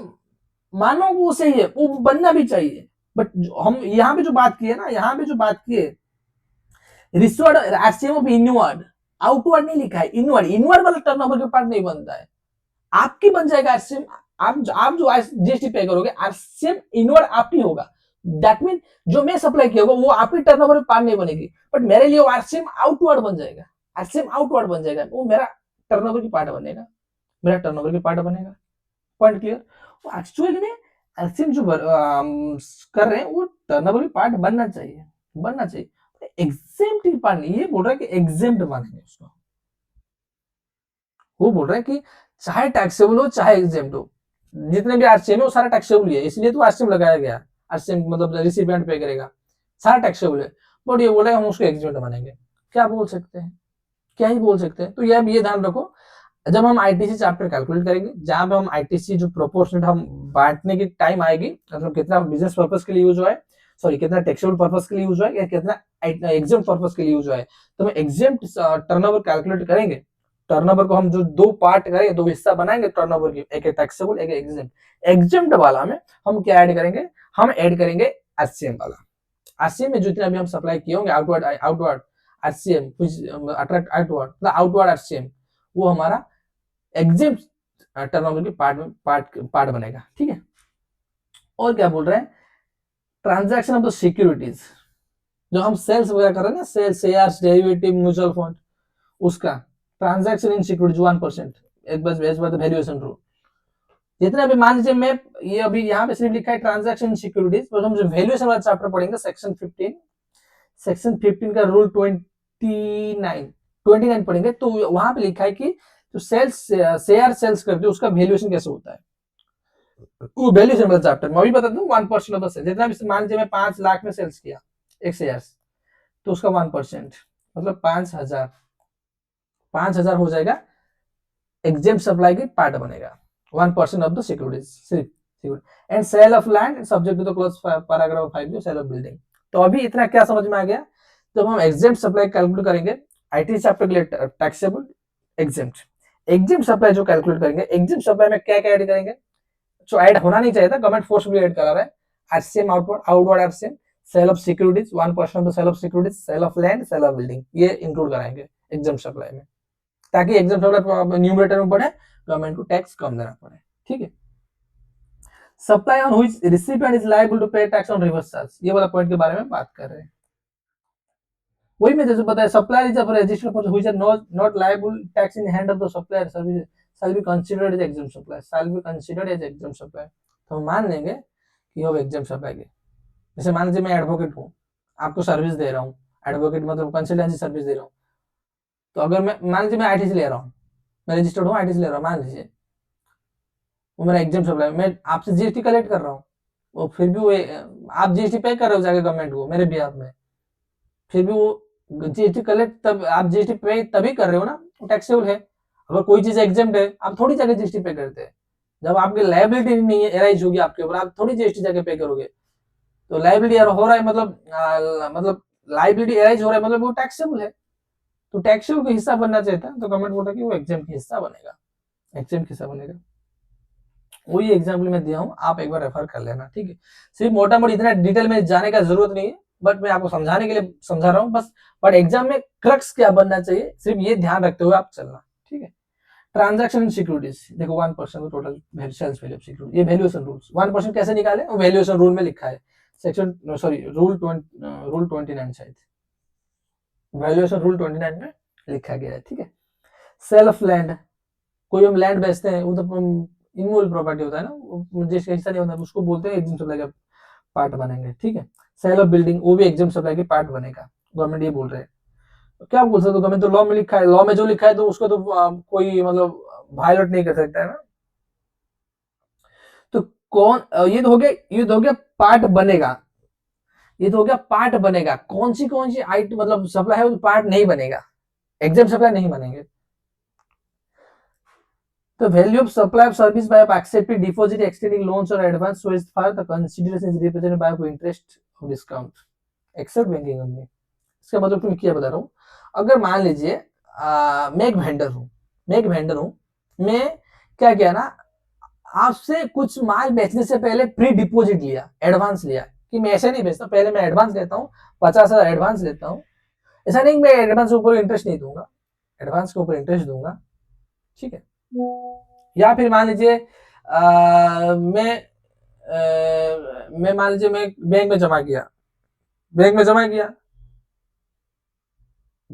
मानो वो सही है, वो बनना भी चाहिए। बट हम यहाँ पे जो बात की है ना, रिस्वर्ड आरसीएम ऑफ इनवर्ड, आउटवर्ड नहीं लिखा है, इनवर्ड वाला टर्नओवर के पार्ट नहीं बनता है, आपकी बन जाएगा आरसीएम। आप जो जीएसटी पे करोगे आरसीएम इनवर्ड आपकी होगा, दैट मीन जो मैं सप्लाई किया होगा वो आपकी टर्नओवर में पार नहीं बनेगी, बट मेरे लिए आरसीएम आउटवर्ड बन जाएगा, वो मेरा टर्नओवर की पार्ट बनेगा, पॉइंट क्लियर। एक्चुअली में आरसीएम जो कर रहे हैं वो टर्नओवर की पार्ट बनना चाहिए, एग्जेम्प्ट पार्ट नहीं। ये बोल रहा है कि एग्जेम्प्ट मानेंगे उसको, वो बोल रहा है कि चाहे टैक्सेबल हो चाहे एग्जेम्प्ट हो, जितने भी आरसीएम है वो सारा टैक्सेबल ही है, इसलिए तो आरसीएम लगाया गया, आरसीएम मतलब रिसिपिएंट पे करेगा, सारा टैक्सेबल है। बट ये बोल रहा है हम उसको एग्जेम्प्ट मानेंगे, क्या बोल सकते हैं, क्या ही बोल सकते हैं। तो ये ध्यान रखो, जब हम आईटीसी चैप्टर कैलकुलेट करेंगे, जहां पे हम आईटीसी जो प्रोपोर्शनेट हम बांटने की टाइम आएगी, मतलब कितना बिजनेस पर्पस के लिए यूज हुआ है, सॉरी कितना टैक्सेबल पर्पस के लिए यूज हुआ है, या कितना एग्जेम्प्ट पर्पस के लिए यूज हुआ है, तो हम एग्जेम्प्ट टर्नओवर कैलकुलेट करेंगे। टर्नओवर को हम जो 2 पार्ट करेंगे, 2 हिस्सा बनाएंगे टर्नओवर की, एक टैक्सेबल एक एग्जेम्प्ट। एग्जेम्प्ट वाला में हम क्या ऐड करेंगे, हम ऐड करेंगे आरसीएम वाला। आरसीएम में जितने भी हम सप्लाई किए होंगे आउटवर्ड आरसीएम, आउटवर्ड आरसीएम, वो हमारा एग्जेम्प्ट टर्नओवर के पार्ट बनेगा। ठीक है, और क्या बोल रहे हैं, ट्रांजैक्शन ऑफ द सिक्योरिटीज, जो हम सेल्स वगैरह कर रहे हैं ना, sales shares derivative mutual fund, उसका ट्रांजैक्शन इन सिक्योरिटीज 1%, एक बस as per the valuation rule. जितना भी मान लीजिए मैं ये अभी यहाँ पे सिर्फ लिखा है ट्रांजैक्शन इन सिक्योरिटीज, पर हम जो वैल्यूएशन वाला चैप्टर पढ़ेंगे सेक्शन 15 का रूल 29 पढ़ेंगे, तो वहां पे लिखा है कि जो शेयर सेल्स करते हैं उसका वैल्यूएशन कैसे होता है, वो वैल्यूएशन वाला चैप्टर मैं अभी बता दूं। 1% ऑफ द सेल, जितना भी मान लीजिए मैं 5 लाख में सेल्स किया एक शेयर्स, तो उसका 1% मतलब 5,000 हो जाएगा, एग्जेम्प्ट सप्लाई की पार्ट बनेगा, 1% ऑफ द सिक्योरिटीज सिर्फ। And sale of land subject to the clause paragraph 5 sale of building, तो अभी इतना क्या समझ में आ गया, जब हम एग्जेम्प्ट सप्लाई कैलकुलेट करेंगे आईटी चैप्टर के लिए टैक्सेबल एग्जेम्प्ट, एग्जेम्प्ट सप्लाई जो कैलकुलेट करेंगे, एग्जेम्प्ट सप्लाई में क्या क्या ऐड करेंगे, जो ऐड होना नहीं चाहिए था गवर्नमेंट फोर्सफुली ऐड करा रहा है, RCM outward RCM, sale of securities 1% of the sale of securities, sale of land, sale of building, ये इंक्लूड कराएंगे एग्जेम्प्ट सप्लाई में, ताकि एग्जेम्प्ट सप्लाई न्यूमरेटर में पड़े, गवर्नमेंट को टैक्स कम देना पड़े। ठीक है, supply on which recipient is liable to pay tax on reverse charge, ये वाला पॉइंट के बारे में बात कर रहे हैं। वही मैं जैसे बताया, supplier is a registered person which are not liable tax in hand of the supplier service shall be considered as exempt supply, shall be considered as exempt supply। तो हम मान लेंगे कि वो exempt supply के, जैसे मान लीजिए मैं एडवोकेट हूँ, आपको सर्विस दे रहा हूँ, एडवोकेट मतलब कंसल्टेंसी सर्विस दे रहा हूँ, तो अगर मैं मान लीजिए मैं आईटी से ले रहा हूँ, मैं रजिस्टर्ड हूँ आईटी से ले रहा हूँ, मान लीजिए वो मेरा एग्जाम सप्लाई, मैं आपसे जीएसटी कलेक्ट कर रहा हूँ, वो फिर भी वो आप जीएसटी पे कर रहे हो जाके गवर्नमेंट को मेरे बिहाफ में, फिर भी वो जीएसटी कलेक्ट तब आप जीएसटी पे तभी कर रहे हो ना, वो टैक्सेबल है। अगर कोई चीज एग्जाम्प्ट है आप थोड़ी जाके जीएसटी पे करते हैं, जब आपकी लायबिलिटी नहीं एराइज होगी आपके ऊपर, आप थोड़ी जीएसटी जाके पे करोगे। तो लायबिलिटी हो रहा है मतलब लायबिलिटी एराइज हो रहा है मतलब वो टैक्सेबल है, तो टैक्सेबल का हिस्सा बनना चाहिए था, तो गवर्नमेंट बोलता है कि वो एग्जाम का हिस्सा बनेगा, एग्जाम का हिस्सा बनेगा। वही एग्जाम्पल मैं दिया हूँ, आप एक बार रेफर कर लेना। ठीक है, सिर्फ मोटा मोटी इतना डिटेल में जाने का जरूरत नहीं है, बट मैं आपको समझाने के लिए समझा रहा हूँ बस, बट एग्जाम में क्रक्स क्या बनना चाहिए सिर्फ ये ध्यान रखते हुए आप चलना। ठीक है, ट्रांजैक्शन सिक्योरिटीज देखो 1% total sales value of security, ये वैल्यूएशन रूल्स 1% कैसे निकाले, वो वैल्यूएशन रूल में लिखा है, सेक्शन सॉरी रूल 29 शायद, वैल्यूएशन रूल 29 में लिखा गया है। ठीक है, सेल ऑफ लैंड, कोई हम लैंड बेचते हैं वो तो इमूवेबल प्रॉपर्टी होता है ना, जिसका हिस्सा नहीं होता उसको बोलते हैं एग्जाम सप्लाई का पार्ट बनेंगे। ठीक है, सेल ऑफ बिल्डिंग वो भी एग्जाम सप्लाई के पार्ट बनेगा, गवर्नमेंट ये बोल रहे हैं। तो क्या बोल सकते हो, गवर्नमेंट तो लॉ में लिखा है, लॉ में जो लिखा है तो उसको तो कोई मतलब वायलेट नहीं कर सकता है ना। तो कौन ये तो हो गया, ये तो हो गया पार्ट बनेगा, ये तो हो गया पार्ट बनेगा, कौन सी आइट मतलब सप्लाई है वो पार्ट नहीं बनेगा, एग्जाम सप्लाई नहीं बनेंगे। The value of supply of service by accepting deposit, extending loans or advance so as far the consideration is represented by interest of discount except banking company। इसका मतलब तुम क्या बता रहा हूँ, अगर मान लीजिए मैं एक वेंडर हूँ, मैं क्या किया ना, आपसे कुछ माल बेचने से पहले प्री डिपोजिट लिया, एडवांस लिया, कि मैं ऐसे नहीं बेचता, पहले मैं एडवांस लेता हूँ, 50,000 एडवांस लेता हूँ, ऐसा नहीं मैं एडवांस के ऊपर इंटरेस्ट नहीं दूंगा, एडवांस के ऊपर इंटरेस्ट दूंगा। ठीक है, या फिर मान लीजिए मैं मान लीजिए मैं बैंक में जमा किया,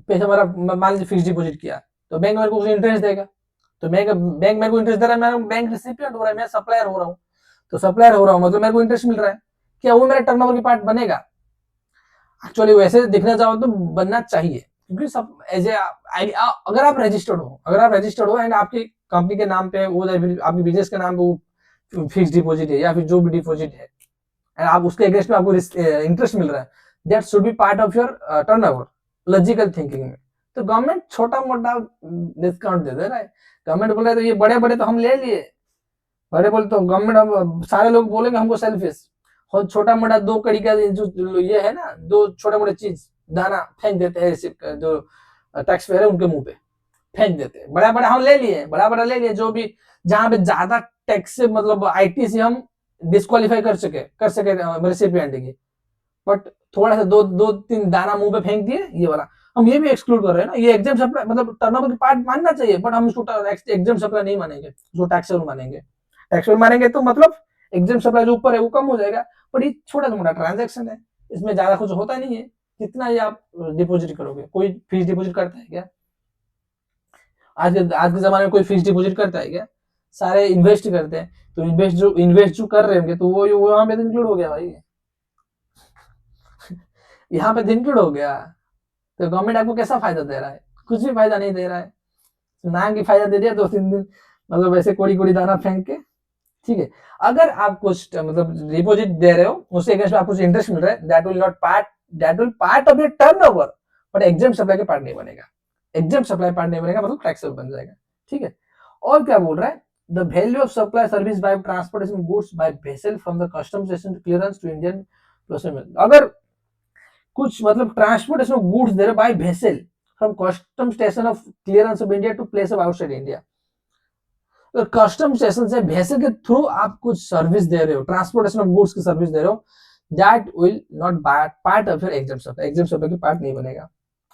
पैसा मेरा मान लीजिए फिक्स डिपॉजिट किया, तो बैंक मेरे को कुछ इंटरेस्ट देगा, तो बैंक मेरे को इंटरेस्ट दे रहा है, मैं बैंक रिसिपिएंट हो रहा है, मैं सप्लायर हो रहा हूँ, तो सप्लायर हो रहा हूँ मतलब मेरे को इंटरेस्ट मिल रहा है, क्या वो मेरे टर्नओवर की पार्ट बनेगा? एक्चुअली वैसे देखना चाहो तो बनना चाहिए, क्योंकि सब एज ए अगर आप रजिस्टर्ड हो एंड आपकी कंपनी के नाम पे वो आपके बिजनेस के नाम पे वो फिक्स डिपॉजिट है या फिर जो भी डिपॉजिट है एंड आप उसके अगेंस्ट में आपको इंटरेस्ट मिल रहा है, that should be part of your turnover, logical thinking में। तो गवर्नमेंट छोटा मोटा डिस्काउंट दे दे रहा है, गवर्नमेंट बोल रहा है तो ये बड़े बड़े तो हम ले लिए, बड़े बोले तो गवर्नमेंट, हम सारे लोग बोलेंगे हमको सेल्फिश, और छोटा मोटा 2 कड़ी का जो ये है ना, 2 छोटे मोटे चीज दाना फेंक देते हैं, जो टैक्स पेयर है उनके मुंह पे फेंक देते हैं, बड़ा बड़ा हम ले लिए, जो भी जहां पे ज्यादा टैक्स से मतलब आईटी से हम डिस्क्वालीफाई कर सके रेसिपिएंट की, बट थोड़ा सा 2-3 दाना मुंह पे फेंक दिए, ये वाला हम ये भी एक्सक्लूड कर रहे हैं ना, ये एग्जाम सप्लाई मतलब टर्नओवर की पार्ट मानना चाहिए, बट हम उसको एग्जाम सप्लाई नहीं मानेंगे, उसको टैक्सेबल मानेंगे, तो मतलब एग्जाम सप्लाई जो ऊपर है वो कम हो जाएगा, पर ये छोटा मोटा ट्रांजेक्शन है, इसमें ज्यादा कुछ होता नहीं है, कितना ये आप डिपोजिट करोगे, कोई फिक्स डिपोजिट करता है क्या? आज के जमाने में कोई फिक्स डिपोजिट करता है क्या? सारे इन्वेस्ट करते हैं, तो इन्वेस्ट जो कर रहे होंगे तो वो वहां पे इंक्लूड हो गया भाई, यहाँ पे इंक्लूड हो गया, तो गवर्नमेंट आपको कैसा फायदा दे रहा है? कुछ भी फायदा नहीं दे रहा है, नाम की फायदा दे दिया 2-3 दिन, मतलब ऐसे कोड़ी दाना फेंक के। ठीक है, अगर आप कुछ मतलब डिपॉजिट दे रहे हो उसके अगेंस्ट में आपको कुछ इंटरेस्ट मिल रहा है, that will part of your turnover, but exempt supply के पार्ट नहीं बनेगा, एग्जाम सप्लाई पार्ट नहीं बनेगा मतलब टैक्सेबल बन जाएगा। ठीक है, और क्या बोल रहा है, the value of supply service by transportation goods by vessel from the custom station clearance to Indian, अगर कुछ मतलब ट्रांसपोर्टेशन ऑफ गुड्स दे रहे हो by vessel from custom station of clearance of India to place of outside India. तो custom station से vessel के through आप कुछ सर्विस दे रहे हो, ट्रांसपोर्टेशन ऑफ गुड्स की सर्विस दे रहे हो, that will not part of your exempt supply, exempt supply की पार्ट नहीं बनेगा।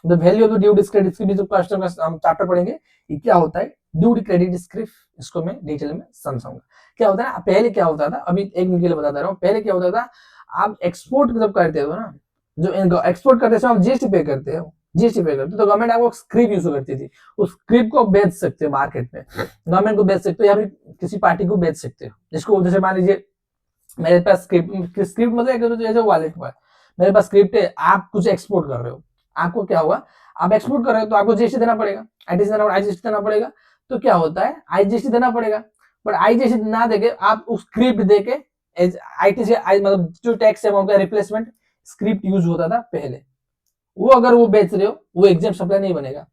The value of the duty credit की भी जो कस्टम का हम चैप्टर पढ़ेंगे, ये क्या होता है ड्यूटी क्रेडिट स्क्रिप्ट, इसको मैं डिटेल में समझाऊंगा। क्या होता है ना, पहले क्या होता था, अभी एक मिनट के लिए बता दे रहा हूँ, पहले क्या होता था, आप एक्सपोर्ट जब करते हो ना, जो एक्सपोर्ट करते समय आप जीएसटी पे करते हो, जीएसटी पे करते हो, तो गवर्नमेंट आपको स्क्रिप्ट यूज करती थी, उस स्क्रिप्ट को बेच सकते हो मार्केट में, गवर्नमेंट को बेच सकते हो या फिर किसी पार्टी को बेच सकते हो, जिसको जैसे मान लीजिए मेरे पास स्क्रिप्ट मतलब जैसे वॉलेट हुआ है, मेरे पास स्क्रिप्ट है, आप कुछ एक्सपोर्ट कर रहे हो, आपको क्या होगा, आप एक्सपोर्ट कर रहे हो तो आपको जीएसटी देना पड़ेगा, आईटीसी देना पड़ेगा, आईजीएसटी देना पड़ेगा। तो क्या होता है, आईजीएसटी देना पड़ेगा, बट आईजीएसटी ना देके आप उस स्क्रिप्ट देके आईटीसी मतलब जो टैक्स अमाउंट का रिप्लेसमेंट स्क्रिप्ट यूज होता था पहले, वो अगर वो बेच रहे हो, वो एग्जाम सप्लाई नहीं बनेगा,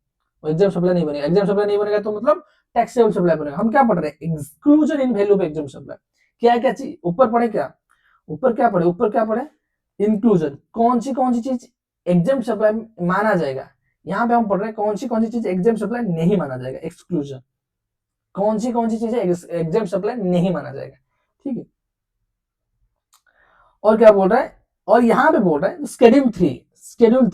वो एग्जाम सप्लाई नहीं बनेगा, एग्जाम सप्लाई नहीं बनेगा तो मतलब टैक्सेबल सप्लाई बनेगा। हम क्या पढ़ रहे हैं, exclusion in value of exempt supply, क्या क्या चीज ऊपर पढ़े, क्या ऊपर क्या पढ़े, ऊपर क्या पढ़े, इंक्लूजन, कौन सी चीज एग्जाम सप्लाई माना जाएगा, यहाँ पे हम पढ़ रहे हैं कौन सी चीज एग्जाम सप्लाई नहीं माना जाएगा, एक्सक्लूजन, कौन सी चीजें एग्जाम सप्लाई नहीं माना जाएगा, ठीक है। और क्या बोल रहा है, और यहाँ पे बोल रहा है शेड्यूल 3, शेड्यूल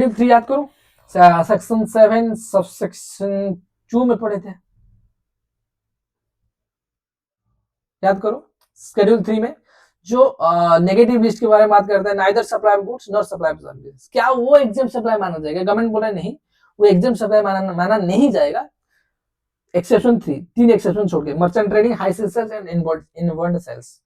3 याद करो, सेक्शन 7 सबसेक्शन 2 में पढ़े थे, याद करो। शेड्यूल 3 में जो नेगेटिव लिस्ट के बारे में बात करता है, neither supply of goods not supply of service, क्या वो एग्जाम सप्लाई माना जाएगा, गवर्नमेंट बोल रहा है नहीं, वो एग्जाम सप्लाई माना नहीं जाएगा। एक्सेप्शन 3, 3 एक्सेप्शन छोड़ के, merchant trading, high sales and inward sales.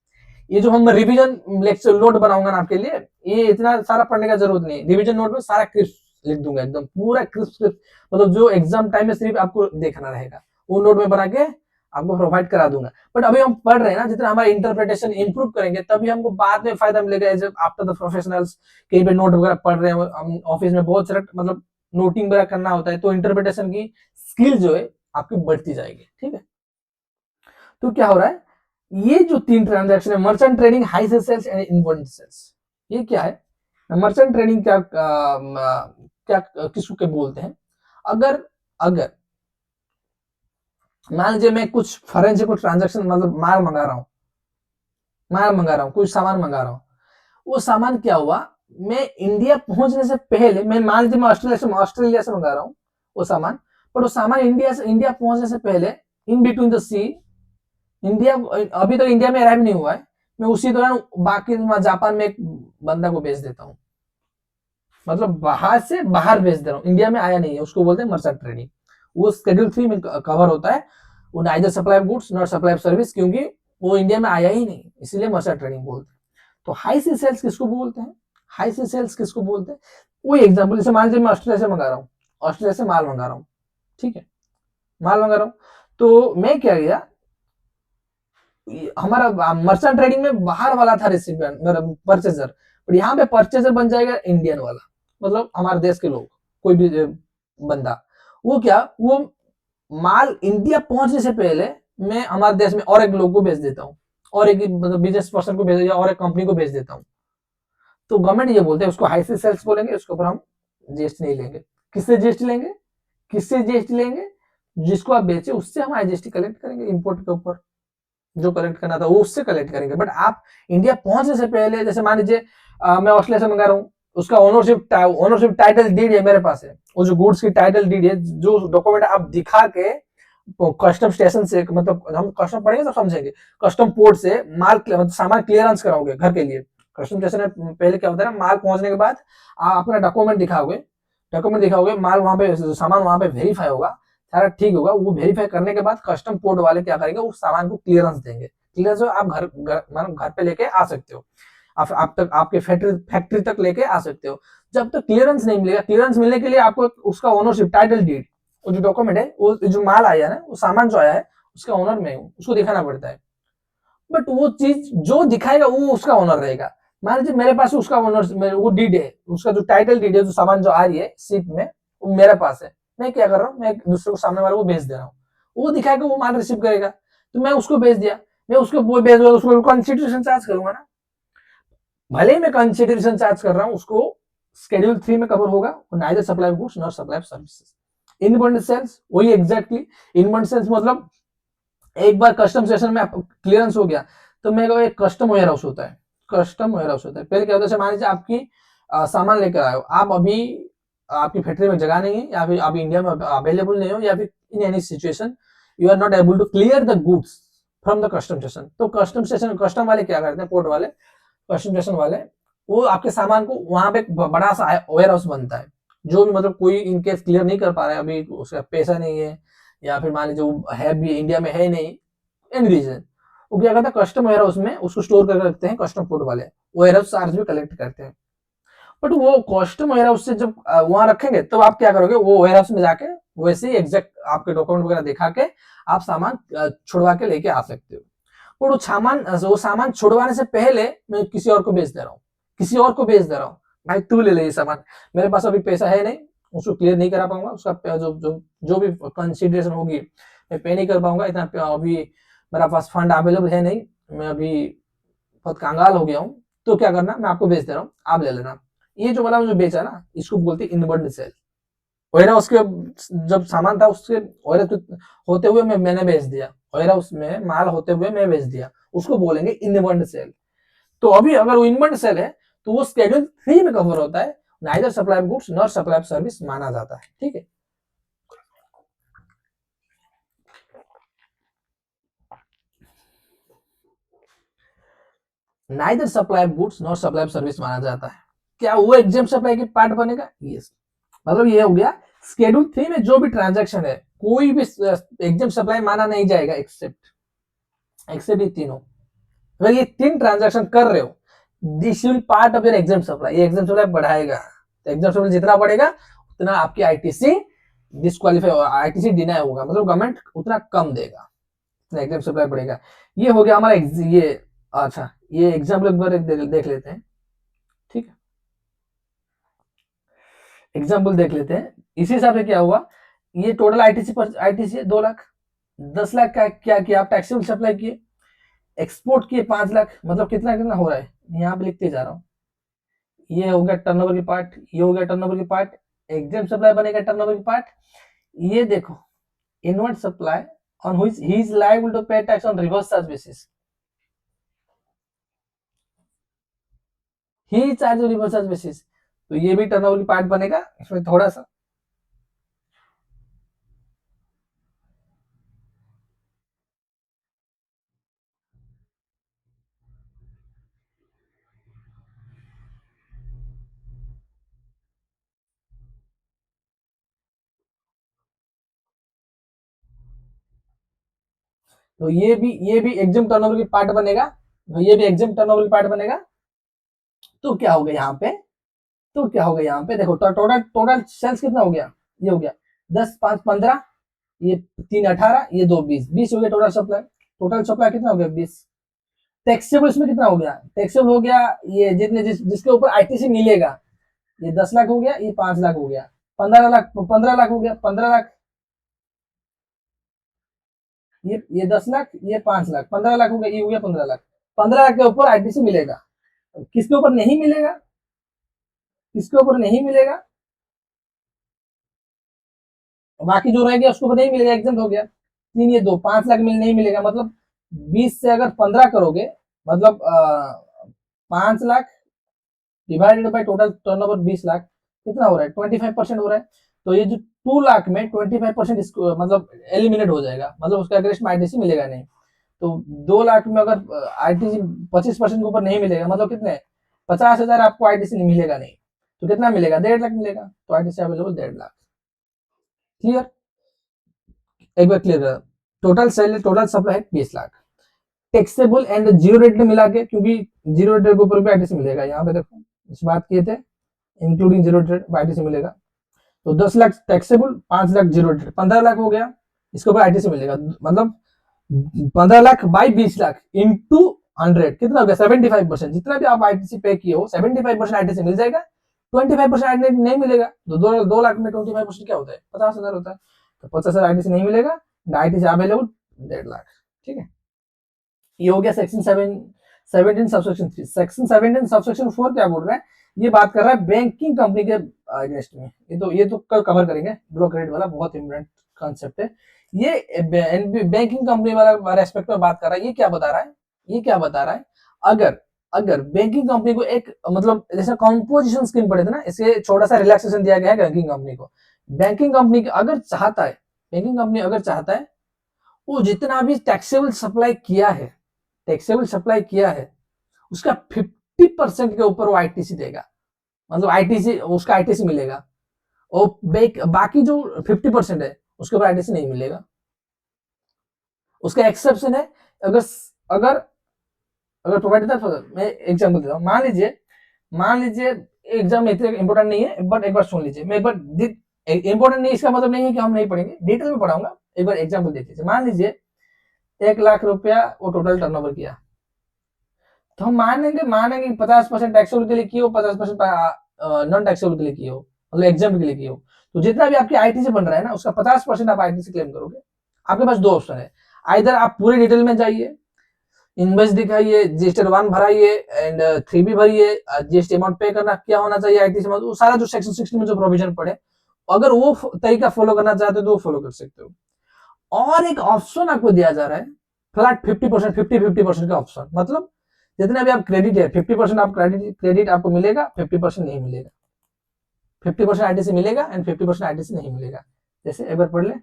ये जो हम रिवीजन लेक्चर नोट बनाऊंगा ना आपके लिए, ये इतना सारा पढ़ने का जरूरत नहीं है, रिवीजन नोट में सारा क्रिस्प लिख दूंगा, एकदम पूरा क्रिस्प, मतलब जो एग्जाम टाइम में सिर्फ आपको देखना रहेगा, वो नोट में बना के आपको प्रोवाइड करा दूंगा। बट अभी हम पढ़ रहे हैं ना, जितना हमारा इंटरप्रिटेशन इंप्रूव करेंगे तभी हमको बाद में फायदा मिलेगा, एज आफ्टर द प्रोफेशनल्स, कहीं पे नोट वगैरह पढ़ रहे हैं, ऑफिस में बहुत सारा मतलब नोटिंग वगैरह करना होता है, तो इंटरप्रिटेशन की स्किल जो है आपकी बढ़ती जाएगी, ठीक है। तो क्या हो रहा है, ये जो 3 ट्रांजैक्शन है, merchant trading, high sales and inward sales, ये क्या है, मर्चेंट ट्रेडिंग क्या क्या किसको के बोलते हैं, अगर मान लीजिए मैं कुछ फॉरेन से कुछ ट्रांजैक्शन मतलब माल मंगा रहा हूँ, कुछ सामान मंगा रहा हूँ, वो सामान क्या हुआ, मैं इंडिया पहुंचने से पहले, मैं मान लीजिए मैं ऑस्ट्रेलिया से मंगा रहा हूँ वो सामान, पर वो सामान इंडिया पहुंचने से पहले in between the sea, India अभी तो इंडिया में अराइव नहीं हुआ है, मैं उसी दौरान बाकी जापान में एक बंदा को भेज देता हूँ, मतलब बाहर से बाहर भेज दे रहा हूँ, इंडिया में आया नहीं है, उसको बोलते हैं मर्चेंट ट्रेडिंग। वो शेड्यूल 3 में कवर होता है, वो neither supply of goods not supply of service, क्योंकि वो इंडिया में आया ही नहीं, इसीलिए मर्चेंट ट्रेडिंग बोलते हैं। तो हाई सी सेल्स किसको बोलते हैं, हाई सी सेल्स किसको बोलते हैं, वही एग्जाम्पल, जैसे मान लीजिए मैं ऑस्ट्रेलिया से मंगा रहा हूँ, ऑस्ट्रेलिया से माल मंगा रहा हूँ, ठीक है, माल मंगा रहा हूँ, तो मैं क्या किया, हमारा मर्चेंट ट्रेडिंग में बाहर वाला था रिसिपिएंट मतलब परचेजर, पर यहाँ पे परचेजर बन जाएगा इंडियन वाला, मतलब हमारे देश के लोग, कोई भी बंदा, वो क्या, वो माल इंडिया पहुंचने से पहले मैं हमारे देश में और एक लोग को भेज देता हूँ, और एक मतलब बिजनेस पर्सन को भेज, और एक कंपनी को भेज देता हूँ, तो गवर्नमेंट ये बोलते हैं उसको हाई सी सेल्स बोलेंगे, उसके ऊपर हम जीएसटी नहीं लेंगे। किससे जीएसटी लेंगे, जिसको आप बेचे उससे हम जीएसटी कलेक्ट करेंगे, इंपोर्ट के ऊपर जो कलेक्ट करना था वो उससे कलेक्ट करेंगे। बट आप इंडिया पहुंचने से पहले, जैसे मान लीजिए मैं ऑस्ट्रेलिया से मंगा रहा हूँ, उसका ओनरशिप टाइटल डीड है मेरे पास है, वो जो गुड्स की टाइटल डीड है, जो डॉक्यूमेंट आप दिखा के कस्टम स्टेशन से, मतलब हम कस्टम पढ़ेंगे तो समझेंगे, कस्टम पोर्ट से माल मतलब सामान क्लियरेंस कराओगे घर के लिए, कस्टम स्टेशन में पहले क्या होता है ना, माल पहुंचने के बाद आप अपना डॉक्यूमेंट दिखाओगे, माल वहां पे, सामान वहां पे वेरीफाई होगा, सारा ठीक होगा, वो वेरीफाई करने के बाद कस्टम पोर्ट वाले क्या करेंगे, उस सामान को क्लियरेंस देंगे, क्लियरेंस आप मतलब घर पे लेके आ सकते हो, आप तक आपके फैक्ट्री तक लेके आ सकते हो। जब तक क्लियरेंस नहीं मिलेगा, क्लियरेंस मिलने के लिए आपको उसका ओनरशिप टाइटल डीड, वो जो डॉक्यूमेंट है, वो जो माल आया ना, वो सामान जो आया है उसका ओनर मैं हूँ, उसको दिखाना पड़ता है। बट वो चीज जो दिखाएगा वो उसका ओनर रहेगा। मान लीजिए मेरे पास उसका ओनर, वो डीड है, उसका जो टाइटल डीड है, जो सामान जो आ रही है शिप में, वो मेरे पास है, मैं क्या कर रहा हूँ, मैं दूसरे को, सामने वाले को भेज दे रहा हूँ, वो दिखाएगा, वो माल रिसीव करेगा, तो मैं उसको भेज दिया, मैं उसको वो भेज दूंगा, उसको कॉन्स्टिट्यूशन चार्ज करूंगा ना, भले ही मैं कंसिडरेशन चार्ज कर रहा हूं, उसको शेड्यूल 3 में कवर होगा, neither supply goods not supply services. In bond sales वही एग्जैक्टली, इनबॉन्ड सेल्स मतलब एक बार कस्टम सेशन में क्लियरेंस हो गया तो मेरे को एक कस्टम वेयर हाउस होता है, कस्टम वेयर हाउस होता है। पहले क्या होता है, मान लीजिए आपकी सामान लेकर आए हो, आप अभी आपकी फैक्ट्री में जगह नहीं है, या फिर आप इंडिया में अवेलेबल नहीं हो, या फिर in any situation you are not able to clear the goods from the custom station. तो कस्टम स्टेशन, कस्टम वाले क्या करते हैं, पोर्ट वाले, कस्टम स्टेशन वाले, वो आपके सामान को वहां पे एक बड़ा सा वेयर हाउस बनता है। जो भी मतलब कोई इनकेस क्लियर नहीं कर पा रहा है, अभी उसका पैसा नहीं है, या फिर मान लीजिए वो है भी इंडिया में है नहीं, एनी रीजन, वो क्या करता है, कस्टम वेयर हाउस में उसको स्टोर करके रखते हैं कस्टम पोर्ट वाले, वेयर हाउस चार्ज भी कलेक्ट करते हैं। बट वो कस्टम वेयर हाउस से जब वहां रखेंगे तो आप क्या करोगे, वो वेयर हाउस में जाके वैसे ही एग्जैक्ट आपके डॉक्यूमेंट वगैरह दिखा के आप सामान छुड़वा के लेके आ सकते हो। और वो सामान छुड़वाने से पहले मैं किसी और को बेच दे रहा हूँ, किसी और को बेच दे रहा हूँ, भाई तू ले ले ये सामान, मेरे पास अभी पैसा है नहीं, उसको क्लियर नहीं करा पाऊंगा, उसका जो भी कंसिडरेशन होगी मैं पे नहीं कर पाऊंगा, इतना अभी मेरा पास फंड अवेलेबल है नहीं, मैं अभी बहुत कंगाल हो गया हूँ, तो क्या करना, मैं आपको बेच दे रहा हूँ, आप ले लेना। ये जो वाला मुझे बेचा ना, इसको बोलते हैं इनवर्ड सेल। वेरा उसके जब सामान था उसके वेरा होते हुए मैंने बेच दिया, वेरा उसमें माल होते हुए मैं बेच दिया, उसको बोलेंगे इनवर्ड सेल। तो अभी अगर वो इनवर्ड सेल है तो वो स्केड्यूल 3 में कवर होता है, neither supply goods not supply service माना जाता है। ठीक है, neither supply goods not supply service माना जाता है। क्या वो एग्जाम सप्लाई के पार्ट बनेगा? यस। मतलब ये हो गया स्केड्यूल 3 में जो भी ट्रांजैक्शन है, कोई भी एग्जाम सप्लाई माना नहीं जाएगा, एक्सेप्ट एक्सेप्ट ये तीनों। अगर ये 3 ट्रांजैक्शन कर रहे हो, this will part of your exempt supply. ये एग्जाम सप्लाई बढ़ाएगा, तो एग्जाम सप्लाई जितना बढ़ेगा उतना आपकी आईटीसी डिस्क्वालीफाई, आईटीसी डिनाई होगा, मतलब गवर्नमेंट उतना कम देगा, उतना एग्जाम सप्लाई बढ़ेगा। ये हो गया हमारा ये। अच्छा, ये एग्जाम्पल एक बार देख लेते हैं। ठीक है, एग्जाम्पल देख लेते हैं। इसी हिसाब से क्या हुआ, ये टोटल आईटीसी पर आईटीसी है 2 लाख, 10 लाख का क्या किया आप, टैक्सेबल सप्लाई किए, एक्सपोर्ट किए 5 लाख, मतलब कितना कितना हो रहा है, यहाँ पे लिखते जा रहा हूँ। ये हो गया टर्नओवर की पार्ट, ये हो गया टर्नओवर की पार्ट, एग्जाम सप्लाई बनेगा टर्नओवर की पार्ट। ये देखो, inward supply on which he is liable to pay tax on reverse charge basis, he charge reverse charge basis, तो ये भी टर्नओवर की पार्ट बनेगा। इसमें थोड़ा सा तो ये भी एग्जाम टर्नओवर की पार्ट बनेगा, तो ये भी एग्जाम टर्नओवर की पार्ट बनेगा। तो क्या हो गया यहाँ पे, तो क्या हो गया यहाँ पे, देखो टोटल टोटल सेल्स कितना हो गया, ये हो गया 10 5 15, ये 3 18, ये 2 20, 20 हो गया टोटल सप्लाई। टोटल सप्लाई कितना हो गया 20। टैक्सेबल इसमें कितना हो गया, टैक्सेबल हो गया ये जितने जिसके ऊपर आईटीसी मिलेगा, ये 10 लाख हो गया, ये 5 लाख हो गया, 15 लाख, 15 लाख हो गया, 15 लाख, ये 10 लाख, ये 5 लाख, 15 लाख हो गया, ये हो गया 15 लाख। 15 लाख के ऊपर आईटीसी मिलेगा, किसके ऊपर नहीं मिलेगा, किसके ऊपर नहीं मिलेगा, बाकी जो रह गया उसको नहीं मिलेगा, एग्जाम हो गया। 3 ये 2, 5 लाख नहीं मिलेगा, मतलब 20 से अगर 15 करोगे, मतलब 5 lakh divided by total turnover 20 lakh, कितना हो रहा है, 25% हो रहा है। तो ये जो 2 लाख में 25% मतलब एलिमिनेट हो जाएगा, मतलब उसका अगेंस्ट में आईटीसी मिलेगा नहीं। तो 2 लाख में अगर आईटीसी 25% के ऊपर नहीं मिलेगा, मतलब कितने, 50,000 आपको आईटीसी नहीं मिलेगा नहीं, तो कितना मिलेगा, 1.5 लाख मिलेगा, तो आईटीसी अवेलेबल 1.5 लाख। क्लियर, एक बार क्लियर कर, टोटल सेल टोटल सप्लाई है 20 lakh, taxable and zero rate में मिला के, क्योंकि जीरो रेट के ऊपर भी आईटीसी मिलेगा, यहाँ पे देखो इस बात किए थे, इंक्लूडिंग जीरो रेट आईटीसी मिलेगा। तो 10 lakh taxable, 5 lakh zero rate, 15 lakh हो गया, इसके ऊपर आईटीसी मिलेगा, मतलब 15 लाख बाई 20 लाख इंटू 100 कितना हो गया, 75%। जितना भी आप आईटीसी पे किए हो 75% आईटीसी मिल जाएगा, 25% आईटीसी नहीं मिलेगा। तो 2 लाख में 25% क्या होता है, 50,000 होता है, तो 50,000 आईटीसी नहीं मिलेगा, आईटीसी अवेलेबल 1.5 लाख। ठीक है, ये हो गया सेक्शन 17 सबसेक्शन 3, सेक्शन 17 सबसेक्शन 4 क्या बोल रहा है, ये बात कर रहा है बैंकिंग कंपनी के अगेंस्ट में। ये तो कल कवर करेंगे, ब्लॉक क्रेडिट वाला बहुत इंपॉर्टेंट कॉन्सेप्ट है। ये बैंकिंग कंपनी वाला रेस्पेक्ट में बात कर रहा है। ये क्या बता रहा है, अगर अगर बैंकिंग कंपनी को एक मतलब जैसे कॉम्पोजिशन स्कीम पड़े थे ना, इसे छोटा सा रिलैक्सेशन दिया गया है बैंकिंग कंपनी को। बैंकिंग कंपनी अगर चाहता है, बैंकिंग कंपनी अगर चाहता है, वो जितना भी टैक्सेबल सप्लाई किया है उसका 50% के ऊपर वो आईटीसी देगा, मतलब आईटीसी उसका आईटीसी मिलेगा, और बाकी जो 50% है उसके ऊपर आईटीसी नहीं मिलेगा। उसका एक्सेप्शन है, अगर अगर अगर प्रोवाइडेड था। मैं एग्जांपल देता हूँ, मान लीजिए एग्जाम इतने इंपॉर्टेंट नहीं है, बट एक बार सुन लीजिए। मैं एक बार इंपॉर्टेंट नहीं इसका मतलब नहीं है कि हम नहीं पढ़ेंगे, डिटेल में पढ़ाऊंगा। एक बार एग्जांपल देख लीजिए। मान लीजिए 1 लाख रुपया वो टोटल टर्नओवर किया, तो हम मानेंगे 50% टैक्सेबल के लिए किए हो, 50% नॉन टैक्सेबल के लिए किए हो, मतलब एग्जाम के लिए किए हो। तो जितना भी आपकी आईटी से बन रहा है ना, उसका 50% आप आईटी से क्लेम करोगे। आपके पास 2 ऑप्शन है, आइदर आप पूरे डिटेल में जाइए, इनवॉइस दिखाइए, जीएसटी 1 भराइए एंड 3B भरिए, जीएसटी अमाउंट पे करना क्या होना चाहिए आईटी से, वो सारा जो सेक्शन 16 में जो प्रोविजन पड़े, अगर वो तरीका फॉलो करना चाहते हो तो वो फॉलो कर सकते हो। और एक ऑप्शन आपको दिया जा रहा है, फ्लैट 50%, 50-50% का ऑप्शन, मतलब जितना भी आप क्रेडिट है 50% आप क्रेडिट आपको मिलेगा, 50% नहीं मिलेगा। 50% आईटीसी मिलेगा एंड 50% आईटीसी नहीं मिलेगा। जैसे एक बार पढ़ ले,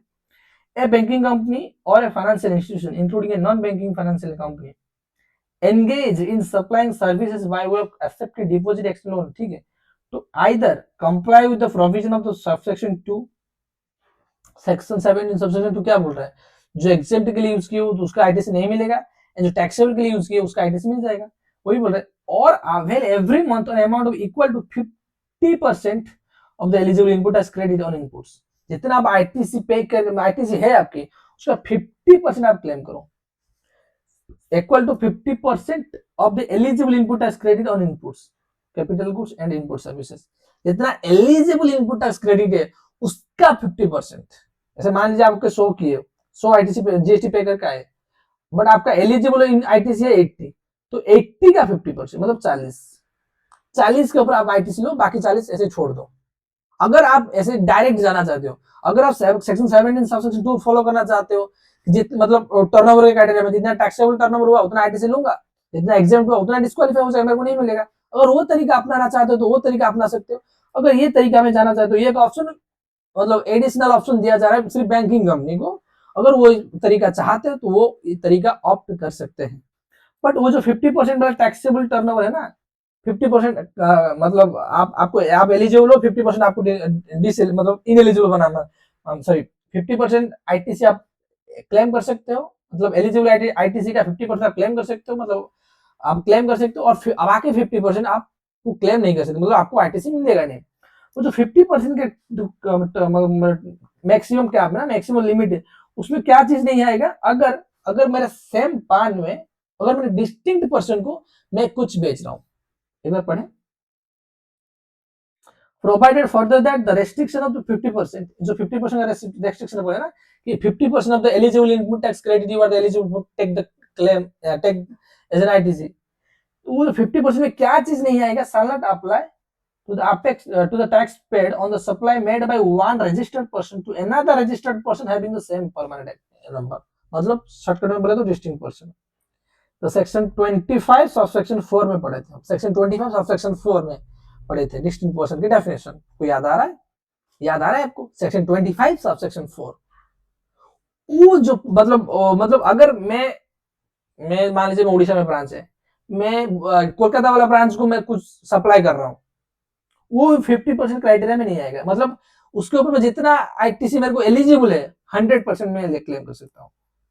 ए बैंकिंग कंपनी और a financial institution including a non banking financial company engage in supplying services by way of accepted deposit extra loan, ठीक है, तो either comply with the provision of the subsection 2, section 17 subsection 2 क्या बोल रहा है, जो exempt के लिए यूज किए हो तो उसका आईटीसी नहीं मिलेगा, एंड जो टैक्सेबल के लिए यूज किए उसका आईटीसी मिल जाएगा। वही बोल रहा है, और avail every month on amount of equal to 50% of the eligible input as credit on inputs. जितना आप आईटीसी पे कर, आईटीसी है आपकी, उसका 50% आप क्लेम करो, equal to 50% of the eligible input tax credit on inputs, capital goods and input services। जितना eligible input tax credit है उसका 50%। ऐसे मान लीजिए आपके 100 किए, 100 आईटीसी पे जीएसटी पे करके आए, बट आपका एलिजिबल आईटीसी है 80, तो 80 का 50% मतलब 40 के ऊपर आप आईटीसी लो, बाकी 40 ऐसे छोड़ दो। अगर आप ऐसे डायरेक्ट जाना चाहते हो, अगर आप सेक्शन 17 सबसेक्शन 2 फॉलो करना चाहते हो, मतलब टर्नओवर के क्राइटेरिया में जितना टैक्सेबल टर्नओवर हुआ उतना आईटीसी लूंगा, जितना एग्जाम हुआ उतना डिस्क्वालीफाई हो जाएगा, मेरे को नहीं मिलेगा। अगर वो तरीका अपनाना चाहते हो तो वो तरीका अपना सकते हो। अगर ये तरीका में जाना चाहते हो, ये एक ऑप्शन मतलब एडिशनल ऑप्शन दिया जा रहा है सिर्फ बैंकिंग कंपनी को, अगर वो तरीका चाहते हो तो वो तरीका ऑप्ट कर सकते हैं। बट वो जो 50% वाला टैक्सेबल टर्नओवर है ना, 50% मतलब आप एलिजिबल हो, 50% आपको मतलब इनएलिजिबल बनाना, सॉरी 50% आईटीसी आप क्लेम कर सकते हो, मतलब एलिजिबल आईटीसी का 50% आप क्लेम कर सकते हो, मतलब आप क्लेम कर सकते हो, और फिर बाकी 50% आपको क्लेम नहीं कर सकते, मतलब आपको आईटीसी मिलेगा नहीं। वो जो 50% के मैक्सिमम क्या ना, मैक्सिमम लिमिट है, उसमें क्या चीज नहीं आएगा, अगर अगर मेरे सेम पान में अगर मेरे डिस्टिंक्ट पर्सन को मैं कुछ बेच रहा हूं। एक बार पढ़े, provided further that the restriction of the 50%, जो 50% का रेस्ट्रिक्शन बोला ना कि 50% of the eligible input tax credit you are the eligible to take the claim take as an ITC, तो वो 50% में क्या चीज नहीं आएगा, shall not apply to the apex to the tax paid on the supply made by one registered person to another registered person having the same permanent number, मतलब shortcut में बोले तो डिस्टिंक्ट पर्सन। तो सेक्शन 25 सबसेक्शन 4 में पढ़े थे, section 25 subsection 4 में पढ़े थे डिस्टिंक्ट पर्सन की डेफिनेशन, को याद आ रहा है आपको, सेक्शन 25 सबसेक्शन 4। वो जो मतलब अगर मैं मान लीजिए उड़ीसा में ब्रांच है, मैं कोलकाता वाला ब्रांच को मैं कुछ सप्लाई कर रहा हूँ, वो 50% क्राइटेरिया में नहीं आएगा, मतलब उसके ऊपर में जितना आईटीसी मेरे को एलिजिबल है 100% में क्लेम कर सकता हूँ।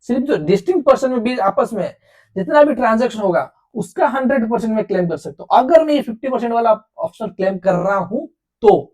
सिर्फ जो डिस्टिंक्ट पर्सन में बीच आपस में जितना भी ट्रांजेक्शन होगा उसका 100% में क्लेम कर सकता हूँ। अगर मैं ये 50% वाला ऑप्शन क्लेम कर रहा हूं तो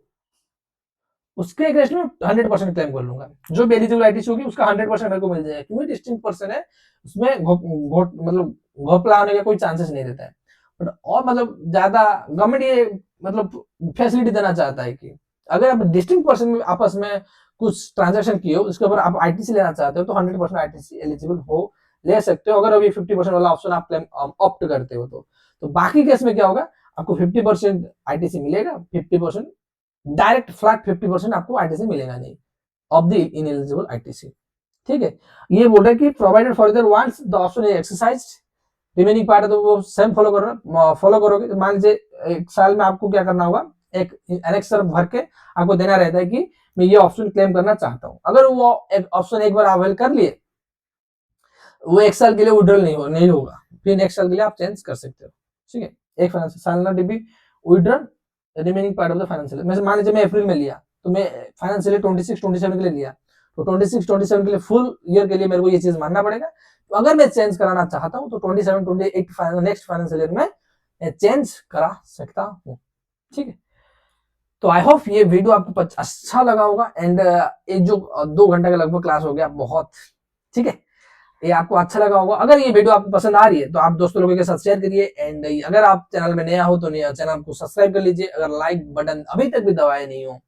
उसके अगेंस्ट में 100% क्लेम कर लूंगा, जो भी एलिजिबल आईटीसी होगी उसका 100% मेरे को मिल जाएगा, क्योंकि डिस्टिंक्ट पर्सन है, उसमें मतलब घोपला होने का कोई चांसेस नहीं रहता है। बट और मतलब ज्यादा गवर्नमेंट ये मतलब फैसिलिटी देना चाहता है कि अगर आप डिस्टिंक्ट पर्सन में आपस में कुछ ट्रांजेक्शन किए हो उसके ऊपर आप आईटीसी लेना चाहते हो तो 100% आईटीसी एलिजिबल हो ले सकते हो अगर अभी 50% वाला ऑप्शन आप क्लेम ऑप्ट करते हो तो बाकी केस में क्या होगा, आपको 50% आईटीसी मिलेगा, 50% डायरेक्ट फ्लैट 50% आपको आईटीसी मिलेगा नहीं ऑफ द इनएलिजिबल आईटीसी। ठीक है, ये बोल रहे कि provided further wants the option is exercise remaining part है तो वो सेम फॉलो करोगे। तो मान लीजिए 1 साल में आपको क्या करना होगा, एक एनेक्सर भर के आपको देना रहता है कि मैं ये ऑप्शन क्लेम करना चाहता हूं। अगर वो ऑप्शन एक बार अवेल कर लिए, वो 1 साल के लिए विड्रॉल नहीं होगा, फिर नेक्स्ट साल के लिए आप चेंज कर सकते हो। ठीक है, एक फाइनेंशियल सालाना dB withdrawal remaining part of the financial. मैं मान लीजिए मैं अप्रैल में लिया तो मैं फाइनेंशियल 26-27 के लिए लिया, तो 26-27 के लिए फुल ईयर के लिए मेरे को ये चीज मानना पड़ेगा। तो अगर मैं चेंज कराना चाहता हूं तो 27-28 नेक्स्ट फाइनेंशियल ईयर में चेंज करा सकता हूं। ठीक है, तो आई होप ये वीडियो आपको अच्छा लगा होगा। एंड ये जो 2 घंटे का लगभग क्लास हो गया बहुत, ठीक है, ये आपको अच्छा लगा होगा। अगर ये वीडियो आपको पसंद आ रही है तो आप दोस्तों लोगों के साथ शेयर करिए। एंड अगर आप चैनल में नया हो तो चैनल को सब्सक्राइब कर लीजिए। अगर लाइक बटन अभी तक भी दबाए नहीं हो,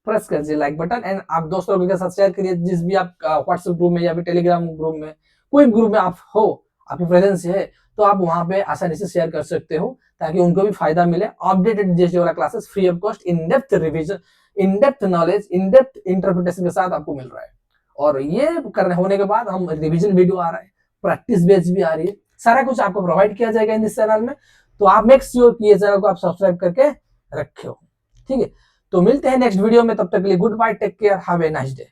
प्रेस कर दीजिए लाइक बटन। एंड आप दोस्तों लोगों के साथ शेयर करिए, जिस भी आप व्हाट्सएप ग्रुप में या फिर टेलीग्राम ग्रुप में, कोई ग्रुप में आप हो, आपकी प्रेजेंस है, तो आप वहां पे आसानी से शेयर कर सकते हो ताकि उनको भी फायदा मिले। अपडेटेड जीएसटी वाला classes free of cost, in depth revision, in depth knowledge, in depth interpretation के साथ आपको मिल रहा है। और ये करने होने के बाद हम रिवीजन वीडियो आ रहा है, प्रैक्टिस बेच भी आ रही है, सारा कुछ आपको प्रोवाइड किया जाएगा इस चैनल में। तो आप मेक श्योर कि ये चैनल को आप सब्सक्राइब करके रखे हो। ठीक है, तो मिलते हैं नेक्स्ट वीडियो में, तब तक के लिए good bye, take care, have a nice day.